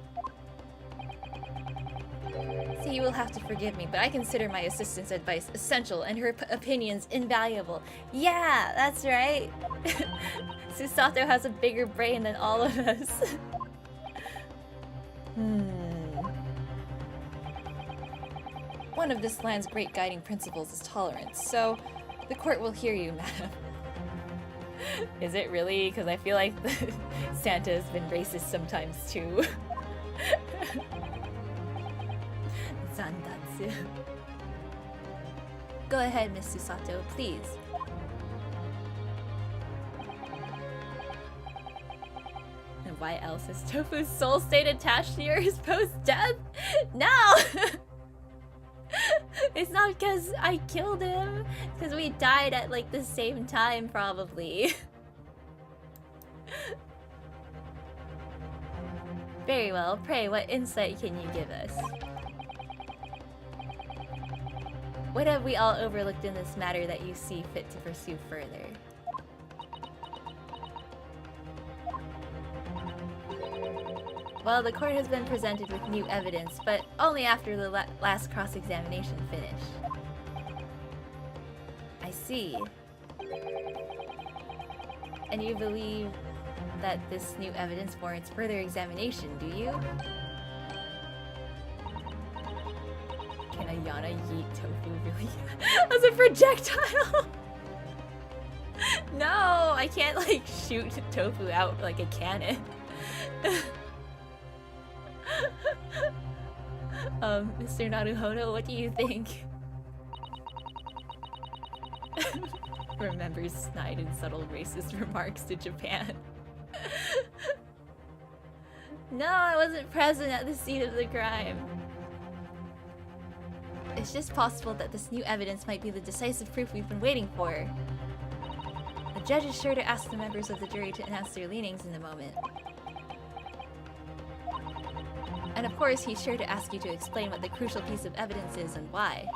So you will have to forgive me, but I consider my assistant's advice essential and her opinions invaluable. Yeah, that's right. Susato has a bigger brain than all of us. One of this land's great guiding principles is tolerance, so the court will hear you, madam. Is it really? Because I feel like Santa has been racist sometimes too. Zandatsu. Go ahead, Miss Susato, please. And why else is Tofu's soul stayed attached to yours post-death? No! It's not because I killed him. It's because we died at like the same time, probably. Very well. Pray, what insight can you give us? What have we all overlooked in this matter that you see fit to pursue further? Well, the court has been presented with new evidence, but only after the last cross-examination finished. I see. And you believe that this new evidence warrants further examination, do you? Can Ayana yeet Tofu really as a projectile? No, I can't like shoot Tofu out like a cannon. Mr. Naruhodo, what do you think? Remembers snide and subtle racist remarks to Japan. No, I wasn't present at the scene of the crime. It's just possible that this new evidence might be the decisive proof we've been waiting for. The judge is sure to ask the members of the jury to announce their leanings in a moment. And of course, he's sure to ask you to explain what the crucial piece of evidence is and why.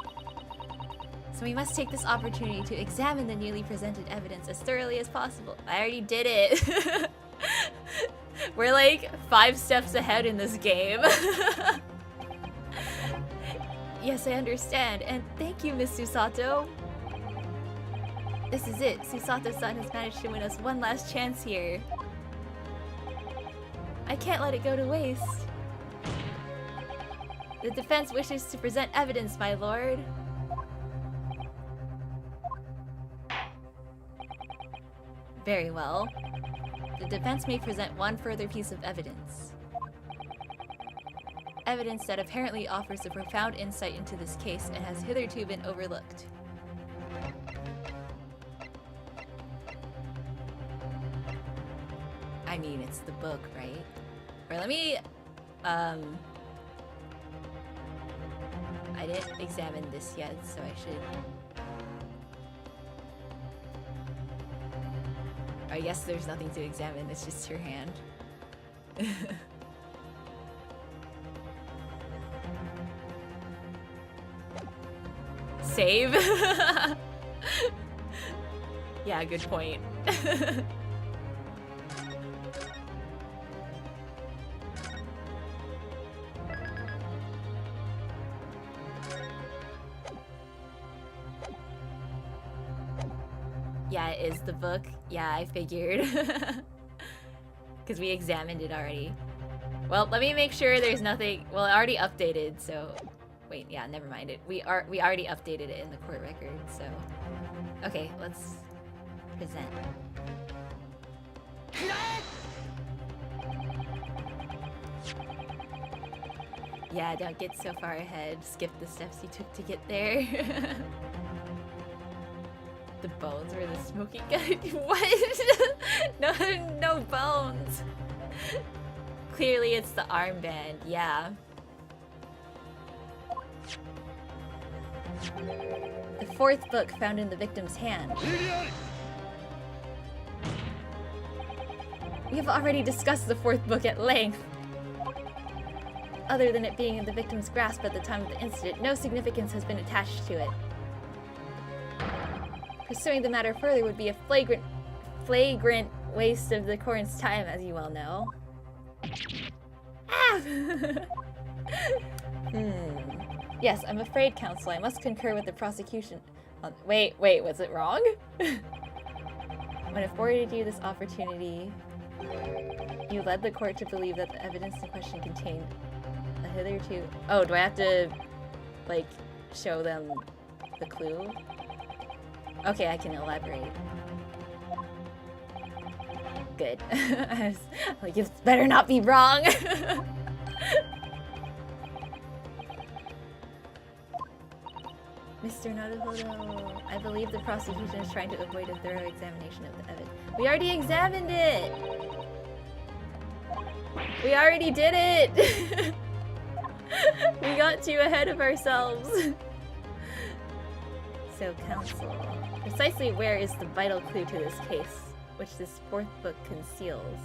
So we must take this opportunity to examine the newly presented evidence as thoroughly as possible. I already did it. We're like 5 steps ahead in this game. Yes, I understand, and thank you, Miss Susato. This is it. Susato-san has managed to win us one last chance here. I can't let it go to waste. The defense wishes to present evidence, my lord. Very well. The defense may present one further piece of evidence. Evidence that apparently offers a profound insight into this case and has hitherto been overlooked. I mean, it's the book, right? Or let me, I didn't examine this yet, so I should... I guess there's nothing to examine, it's just her hand. Save? Yeah, good point. Yeah, it is the book. Yeah, I figured. Because we examined it already. Well, let me make sure there's nothing... Well, it already updated, so... Wait, yeah, never mind it. We already updated it in the court record, so... Okay, let's... present. Yeah, don't get so far ahead. Skip the steps you took to get there. The bones or the smoking gun? What? No bones. Clearly it's the armband, yeah. The 4th book found in the victim's hand. We have already discussed the 4th book at length. Other than it being in the victim's grasp at the time of the incident, no significance has been attached to it. Pursuing the matter further would be a flagrant waste of the court's time, as you well know. Ah! Yes, I'm afraid, counsel, I must concur with the prosecution. Wait, was it wrong? When afforded you this opportunity, you led the court to believe that the evidence in question contained a hitherto... Oh, do I have to, like, show them the clue? Okay, I can elaborate. Good. I was like, it better not be wrong! Mr. Naruhodo, I believe the prosecution is trying to avoid a thorough examination of the evidence. We already examined it! We already did it! We got too ahead of ourselves. So, counsel, precisely where is the vital clue to this case, which this 4th book conceals?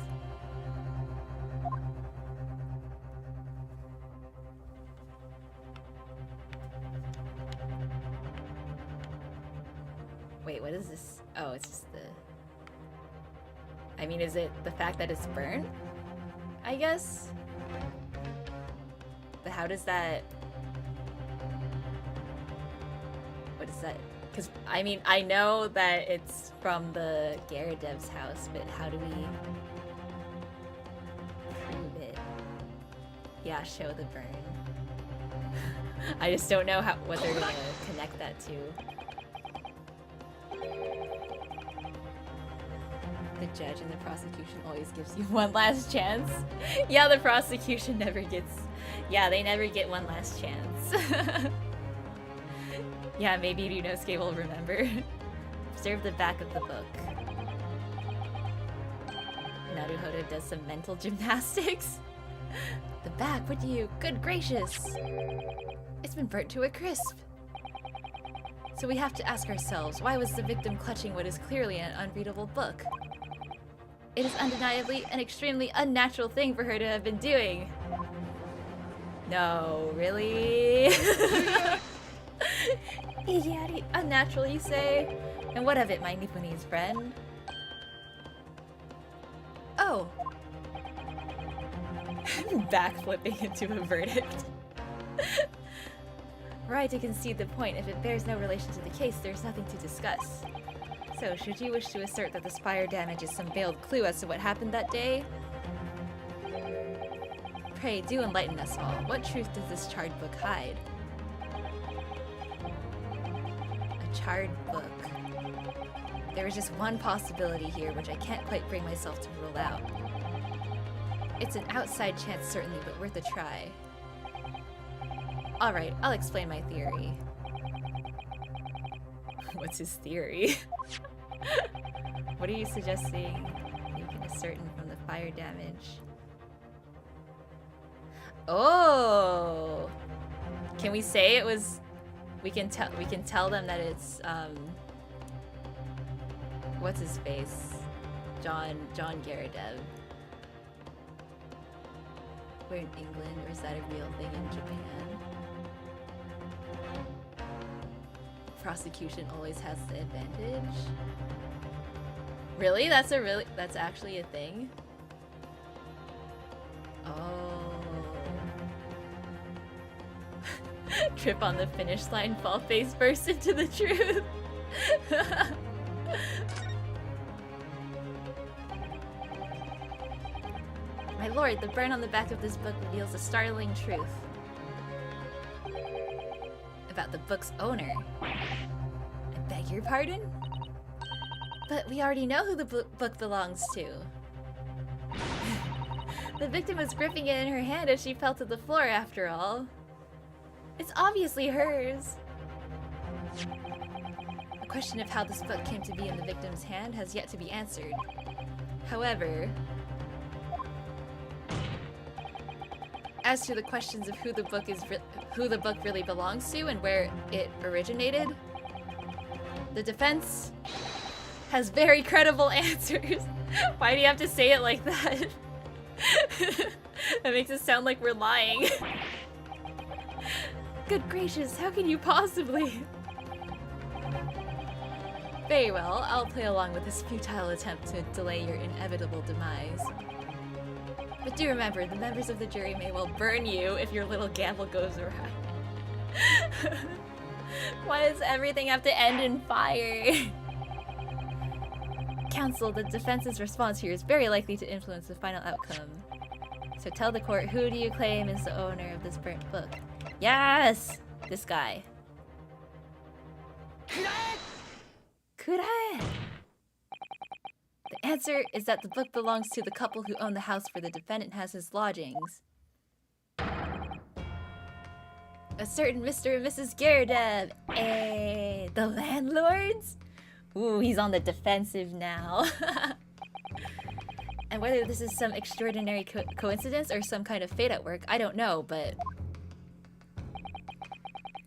Wait, what is this? Oh, it's just the... I mean, is it the fact that it's burnt? I guess? But how does that... What is that? Because, I mean, I know that it's from the Garadev's house, but how do we prove it? Yeah, show the burn. I just don't know what they're gonna connect that to. The judge and the prosecution always gives you one last chance. Yeah, the prosecution never gets... Yeah, they never get one last chance. Yeah, maybe Ryuunosuke will remember. Observe the back of the book. Naruhodo does some mental gymnastics. The back, would you? Good gracious! It's been burnt to a crisp. So we have to ask ourselves, why was the victim clutching what is clearly an unreadable book? It is undeniably an extremely unnatural thing for her to have been doing. No, really? Iggy, unnatural, you say? And what of it, my Nipponese friend? Oh. Backflipping into a verdict. Right to concede the point. If it bears no relation to the case, there's nothing to discuss. So, should you wish to assert that this fire damage is some veiled clue as to what happened that day? Pray, do enlighten us all. What truth does this charred book hide? A charred book. There is just one possibility here, which I can't quite bring myself to rule out. It's an outside chance, certainly, but worth a try. Alright, I'll explain my theory. What's his theory? What are you suggesting? You can ascertain from the fire damage. Oh! Can we say it was... We can tell them that it's, what's his face? John Garadev. We're in England, or is that a real thing in Japan? Prosecution always has the advantage. Really? That's actually a thing? Oh. Trip on the finish line, fall face first into the truth. My lord, the burn on the back of this book reveals a startling truth about the book's owner. I beg your pardon? But we already know who the book belongs to. The victim was gripping it in her hand as she fell to the floor, after all. It's obviously hers. The question of how this book came to be in the victim's hand has yet to be answered. However, as to the questions of who the book really belongs to and where it originated, the defense has very credible answers. Why do you have to say it like that? That makes it sound like we're lying. Good gracious, how can you possibly? Very well, I'll play along with this futile attempt to delay your inevitable demise. But do remember, the members of the jury may well burn you if your little gamble goes awry. Why does everything have to end in fire? Counsel, the defense's response here is very likely to influence the final outcome. So tell the court, who do you claim is the owner of this burnt book? Yes! This guy. Kurae! The answer is that the book belongs to the couple who own the house where the defendant has his lodgings. A certain Mr. and Mrs. Geradev. Eh, the landlords? Ooh, he's on the defensive now. And whether this is some extraordinary coincidence or some kind of fate at work, I don't know, but...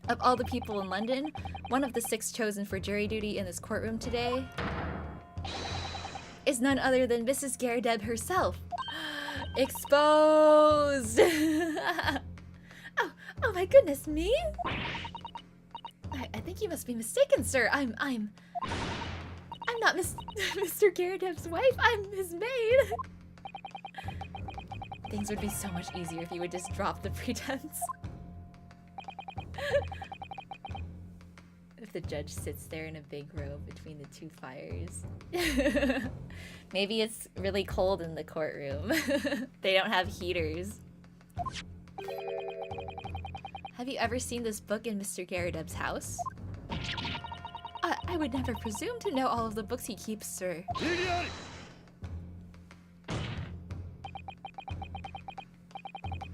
Of all the people in London, one of the 6 chosen for jury duty in this courtroom today is none other than Mrs. Geradev herself. Exposed! Oh my goodness, me? I think you must be mistaken, sir. I'm not Mr. Garadev's wife. I'm his maid. Things would be so much easier if you would just drop the pretense. If the judge sits there in a big row between the 2 fires. Maybe it's really cold in the courtroom. They don't have heaters. Have you ever seen this book in Mr. Garadev's house? I would never presume to know all of the books he keeps, sir.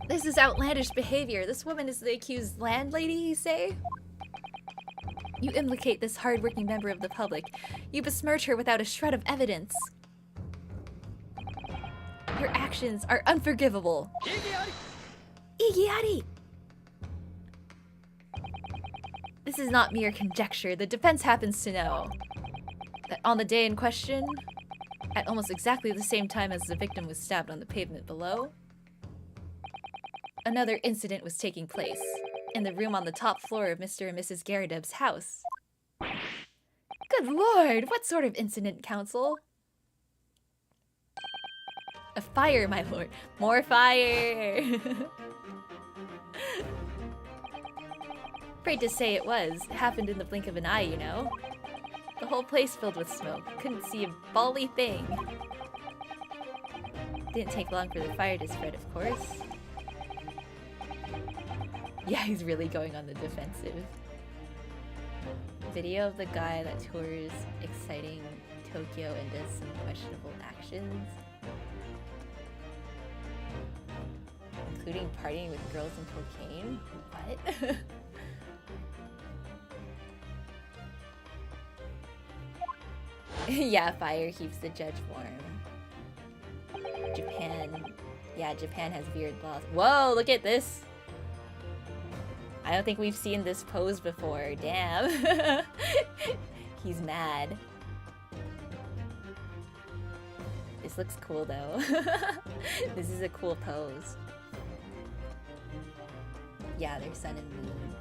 This is outlandish behavior. This woman is the accused landlady, you say? You implicate this hard-working member of the public. You besmirch her without a shred of evidence. Your actions are unforgivable. Iggy! This is not mere conjecture. The defense happens to know that on the day in question, at almost exactly the same time as the victim was stabbed on the pavement below, another incident was taking place in the room on the top floor of Mr. and Mrs. Garrideb's house. Good lord, what sort of incident, Counsel? A fire, my lord. More fire! Afraid to say it was. It happened in the blink of an eye, you know. The whole place filled with smoke. Couldn't see a bally thing. Didn't take long for the fire to spread, of course. Yeah, he's really going on the defensive. Video of the guy that tours exciting Tokyo and does some questionable actions. Including partying with girls and cocaine? What? Yeah, fire keeps the judge warm. Japan. Yeah, Japan has weird laws. Whoa, look at this! I don't think we've seen this pose before. Damn. He's mad. This looks cool though. This is a cool pose. Yeah, they're sun and moon.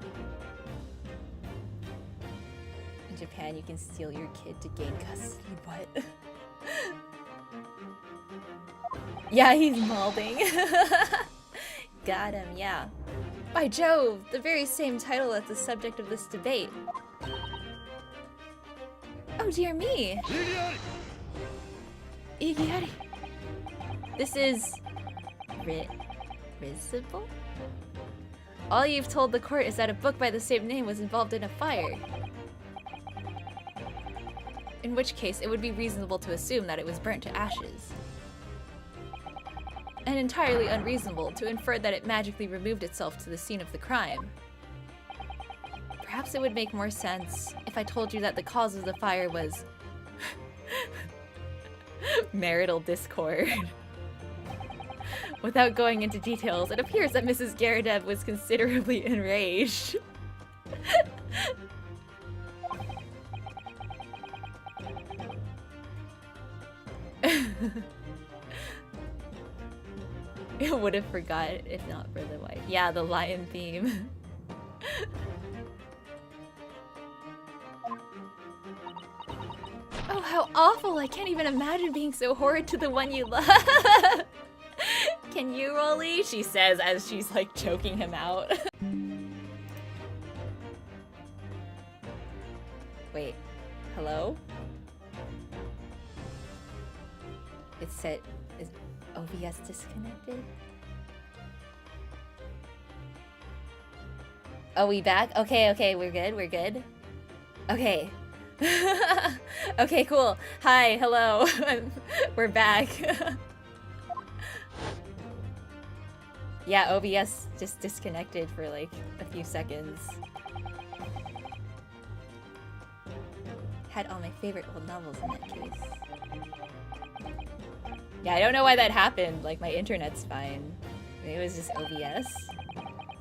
In Japan, you can steal your kid to gain custody. What? Yeah, he's malding. Got him, yeah. By Jove, the very same title as the subject of this debate. Oh dear me! Igiyari. This is... risible? All you've told the court is that a book by the same name was involved in a fire. In which case, it would be reasonable to assume that it was burnt to ashes. And entirely unreasonable to infer that it magically removed itself to the scene of the crime. Perhaps it would make more sense if I told you that the cause of the fire was... marital discord. Without going into details, it appears that Mrs. Garrideb was considerably enraged. It would have forgot if not for the wife. Yeah, the lion theme. Oh, how awful! I can't even imagine being so horrid to the one you love. Can you, Rolly? She says as she's like choking him out. Wait, hello? It said, is OBS disconnected? Oh, we back? Okay, we're good. Okay. Okay, cool. Hi, hello. We're back. Yeah, OBS just disconnected for like a few seconds. Had all my favorite old novels in that case. Yeah, I don't know why that happened. Like, my internet's fine. Maybe it was just OBS.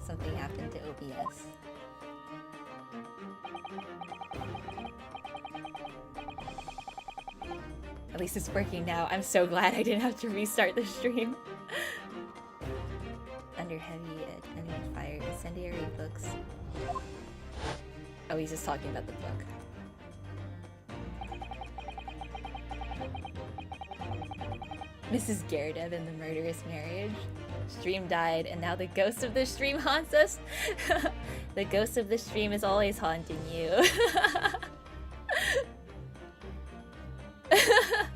Something happened to OBS. At least it's working now. I'm so glad I didn't have to restart the stream. Under heavy enemy fire, incendiary books. Oh, he's just talking about the book. Mrs. Garrideb and the murderous marriage. Stream died, and now the ghost of the stream haunts us. The ghost of the stream is always haunting you.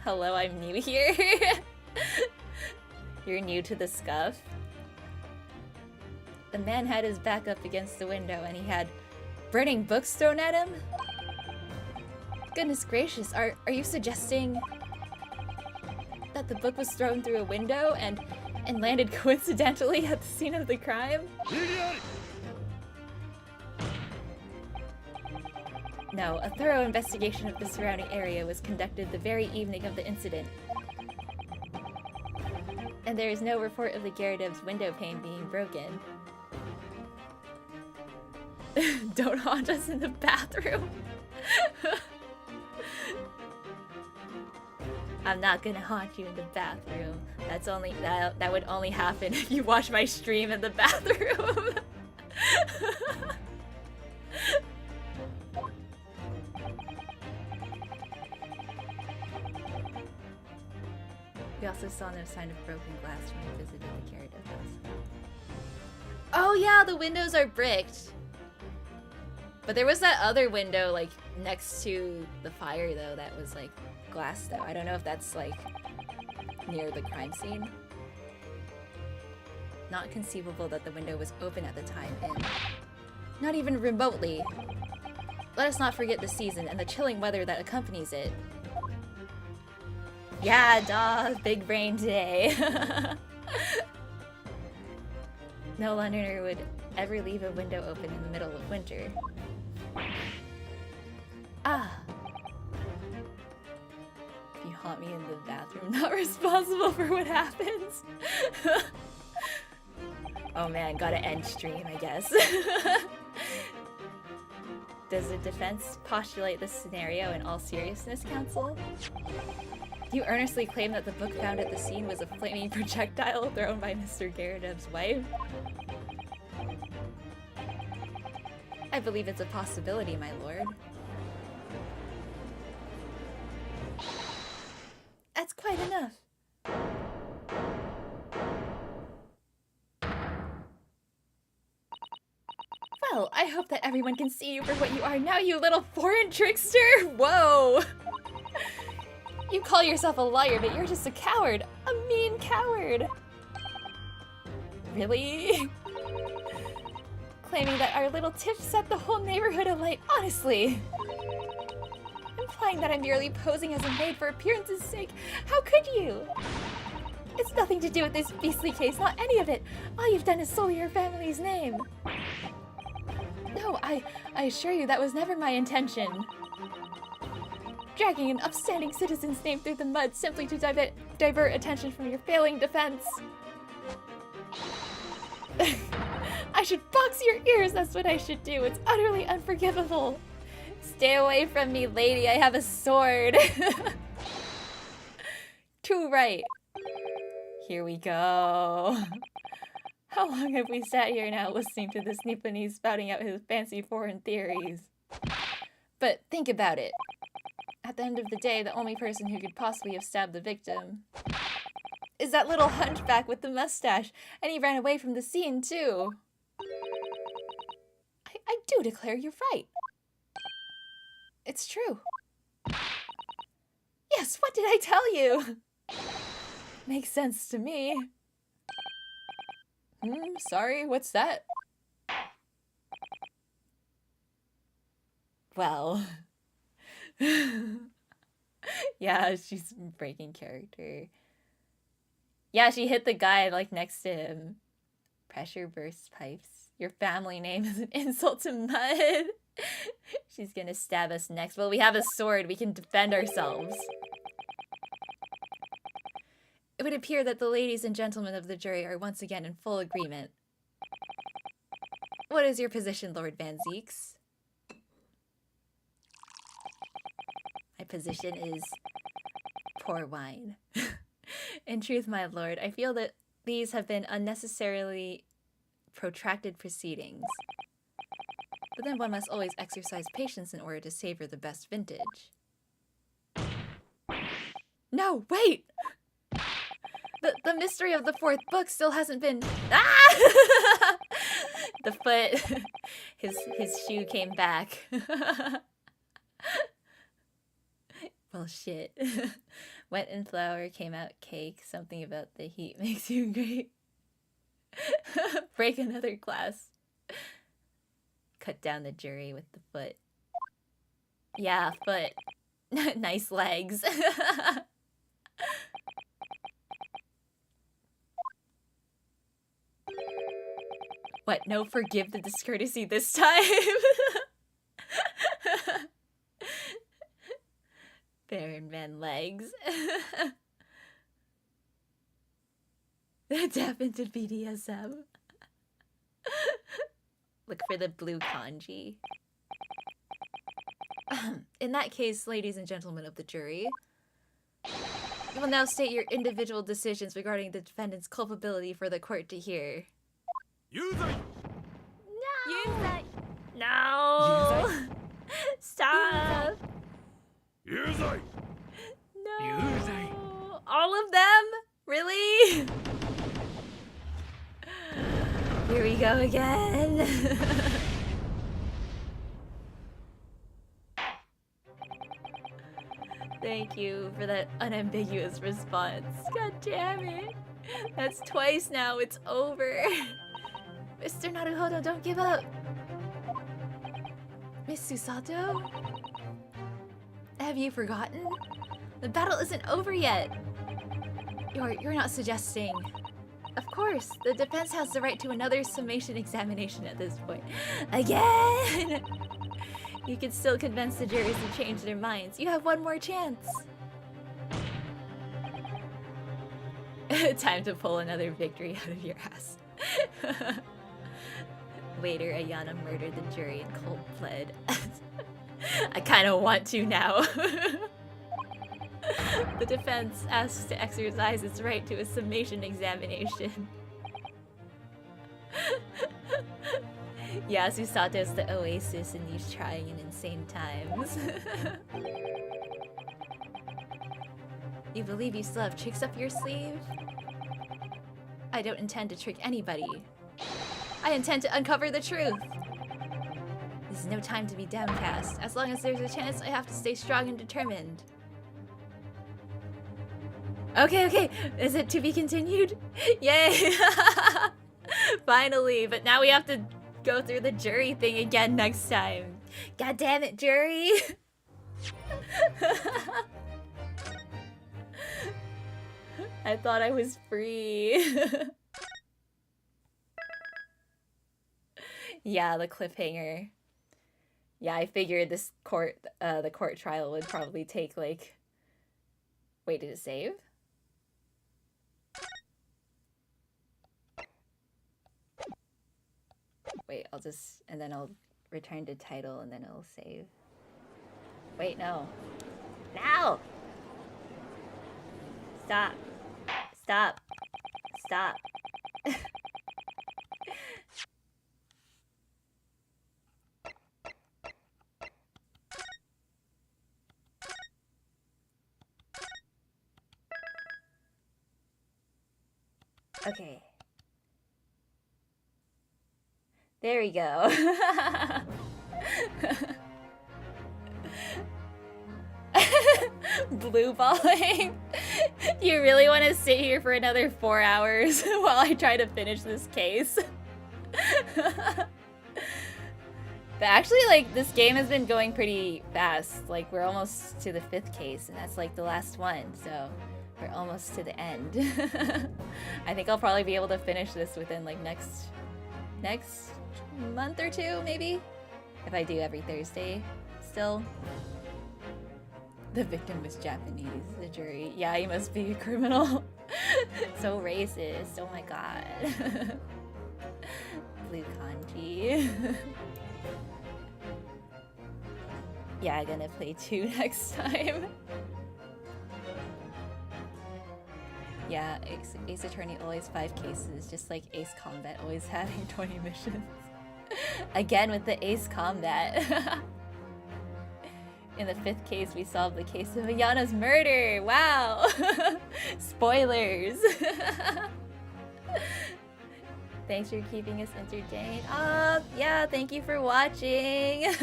Hello, I'm new here. You're new to the scuff. The man had his back up against the window, and he had burning books thrown at him? Goodness gracious, are you suggesting that the book was thrown through a window and landed coincidentally at the scene of the crime? No, a thorough investigation of the surrounding area was conducted the very evening of the incident. And there is no report of the Garrideb's window pane being broken. Don't haunt us in the bathroom. I'm not gonna haunt you in the bathroom. That would only happen if you watch my stream in the bathroom. We also saw no sign of broken glass when we visited the Gyarados house. Oh yeah, the windows are bricked. But there was that other window like next to the fire though that was like glass though. I don't know if that's like near the crime scene. Not conceivable that the window was open at the time and not even remotely. Let us not forget the season and the chilling weather that accompanies it. Yeah, duh, big brain today. No Londoner would ever leave a window open in the middle of winter. Ah. If you haunt me in the bathroom, not responsible for what happens. Oh man, gotta end stream, I guess. Does the defense postulate this scenario in all seriousness, counsel? You earnestly claim that the book found at the scene was a flaming projectile thrown by Mr. Gyarados' wife? I believe it's a possibility, my lord. That's quite enough. Well, I hope that everyone can see you for what you are now, you little foreign trickster! Whoa! You call yourself a liar, but you're just a coward. A mean coward. Really? Claiming that our little tip set the whole neighborhood alight, honestly. Implying that I'm merely posing as a maid for appearance's sake. How could you? It's nothing to do with this beastly case, not any of it. All you've done is sully your family's name. No, I assure you that was never my intention. Dragging an upstanding citizen's name through the mud simply to divert attention from your failing defense. I should box your ears, that's what I should do. It's utterly unforgivable. Stay away from me, lady, I have a sword. Too right. Here we go. How long have we sat here now listening to this Nipponese spouting out his fancy foreign theories? But think about it. At the end of the day, the only person who could possibly have stabbed the victim is that little hunchback with the mustache, and he ran away from the scene, too. I do declare you're right. It's true. Yes, what did I tell you? Makes sense to me. Sorry, what's that? Well... Yeah, she's breaking character. Yeah, she hit the guy, like, next to him. Pressure burst pipes. Your family name is an insult to mud. She's gonna stab us next. Well, we have a sword. We can defend ourselves. It would appear that the ladies and gentlemen of the jury are once again in full agreement. What is your position, Lord Van Zeeks? My position is poor wine. In truth, my lord, I feel that these have been unnecessarily protracted proceedings. But then one must always exercise patience in order to savor the best vintage. No, wait! The mystery of the fourth book still hasn't been... Ah! The foot... His shoe came back. Well, shit. Wet and flour came out cake. Something about the heat makes you great. Break another glass. Cut down the jury with the foot. Yeah, foot. Nice legs. What? No, forgive the discourtesy this time? Baron Man legs. Tap into BDSM. Look for the blue kanji. In that case, ladies and gentlemen of the jury, You will now state your individual decisions regarding the defendant's culpability for the court to hear. Yuzai! No! Stop! Yuzai! No! Yuzai! All of them? Really? Here we go again. Thank you for that unambiguous response. God damn it. That's twice now. It's over. Mr. Naruhodo, don't give up. Miss Susato? Have you forgotten? The battle isn't over yet. You're not suggesting. Of course, the defense has the right to another summation examination at this point. Again! You can still convince the juries to change their minds. You have one more chance. Time to pull another victory out of your ass. Later, Ayana murdered the jury in cold blood. I kind of want to now. The defense asks to exercise its right to a summation examination. Yeah, Susato's the oasis in these trying and insane times. You believe you still have tricks up your sleeve? I don't intend to trick anybody. I intend to uncover the truth. This is no time to be downcast. As long as there's a chance, I have to stay strong and determined. Okay. Is it to be continued? Yay! Finally, but now we have to go through the jury thing again next time. God damn it, jury! I thought I was free. Yeah, the cliffhanger. Yeah, I figured this the court trial would probably take like... Wait, did it save? Wait, and then I'll return to title and then it'll save. Wait, no. No! Stop. Okay. There we go. Blue balling. You really want to sit here for another 4 hours while I try to finish this case? But actually, like, this game has been going pretty fast. Like, we're almost to the 5th case, and that's like the last one, so we're almost to the end. I think I'll probably be able to finish this within like next month or two, maybe? If I do every Thursday still. The victim was Japanese, the jury. Yeah, he must be a criminal. So racist, oh my god. Blue kanji. Yeah, I'm gonna play 2 next time. Yeah, Ace Attorney always 5 cases, just like Ace Combat always having 20 missions. Again with the Ace Combat. In the 5th case, we solved the case of Ayana's murder! Wow! Spoilers! Thanks for keeping us entertained. Yeah, thank you for watching!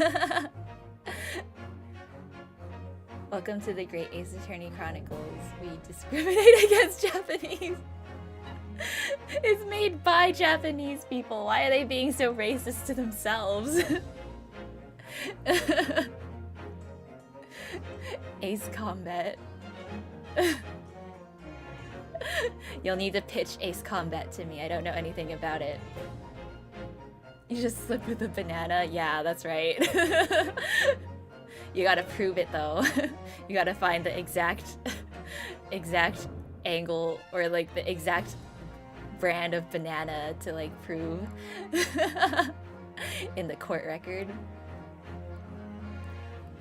Welcome to the Great Ace Attorney Chronicles. We discriminate against Japanese. It's made by Japanese people. Why are they being so racist to themselves? Ace Combat. You'll need to pitch Ace Combat to me. I don't know anything about it. You just slip with a banana? Yeah, that's right. You gotta prove it though. You gotta find the exact angle or like the exact brand of banana to like prove in the court record.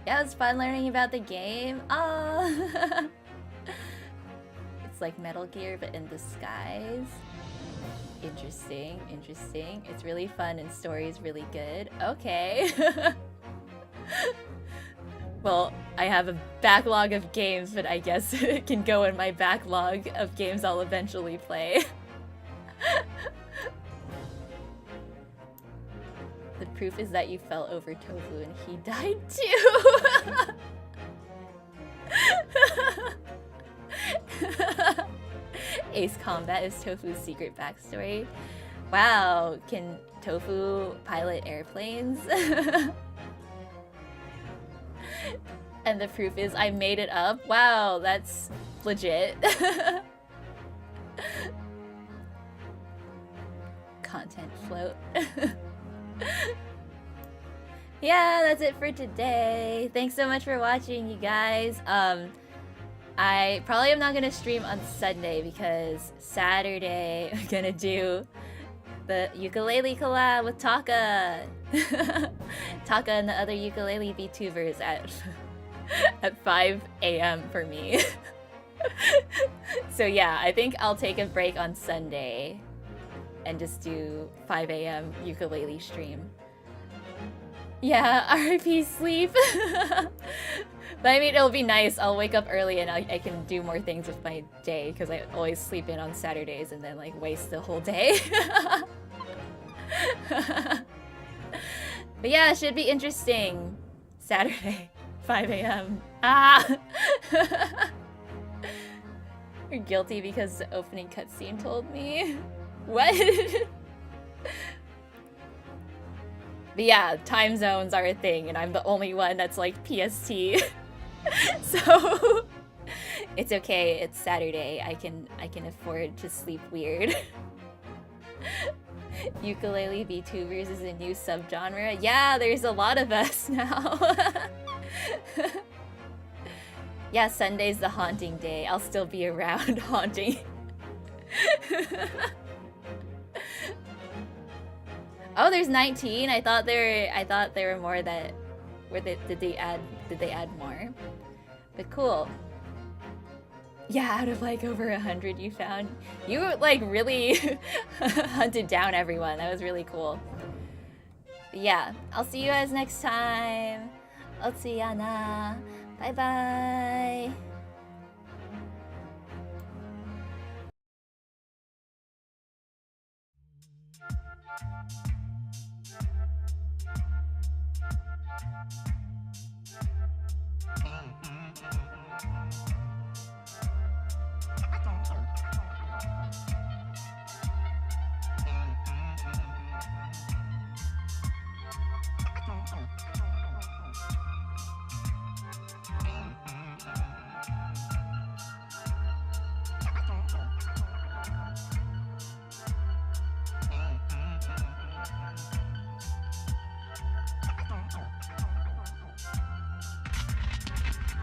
Yeah, it was fun learning about the game. It's like Metal Gear, but in disguise. Interesting, interesting. It's really fun and story's really good. Okay. Well, I have a backlog of games, but I guess it can go in my backlog of games I'll eventually play. The proof is that you fell over Tofu and he died too! Ace Combat is Tofu's secret backstory. Wow, can Tofu pilot airplanes? And the proof is I made it up. Wow, that's legit. Content float. Yeah, that's it for today. Thanks so much for watching, you guys. I probably am not gonna stream on Sunday because Saturday I'm gonna do the ukulele collab with Taka. Taka and the other ukulele VTubers at 5 a.m. for me. So yeah, I think I'll take a break on Sunday and just do 5 a.m. ukulele stream. Yeah, RIP sleep. But I mean, it'll be nice. I'll wake up early and I can do more things with my day because I always sleep in on Saturdays and then like waste the whole day. But yeah, it should be interesting. Saturday, 5 a.m. Ah! You're guilty because the opening cutscene told me. What? But yeah, time zones are a thing, and I'm the only one that's like PST. So it's okay. It's Saturday. I can afford to sleep weird. Ukulele VTubers is a new subgenre. Yeah, there's a lot of us now. Yeah, Sunday's the haunting day. I'll still be around haunting. Oh, there's 19. I thought there were more that did they add more? But cool. Yeah, out of like over 100 you found. You like really hunted down everyone. That was really cool. But yeah, I'll see you guys next time. Otsuyana. Bye bye.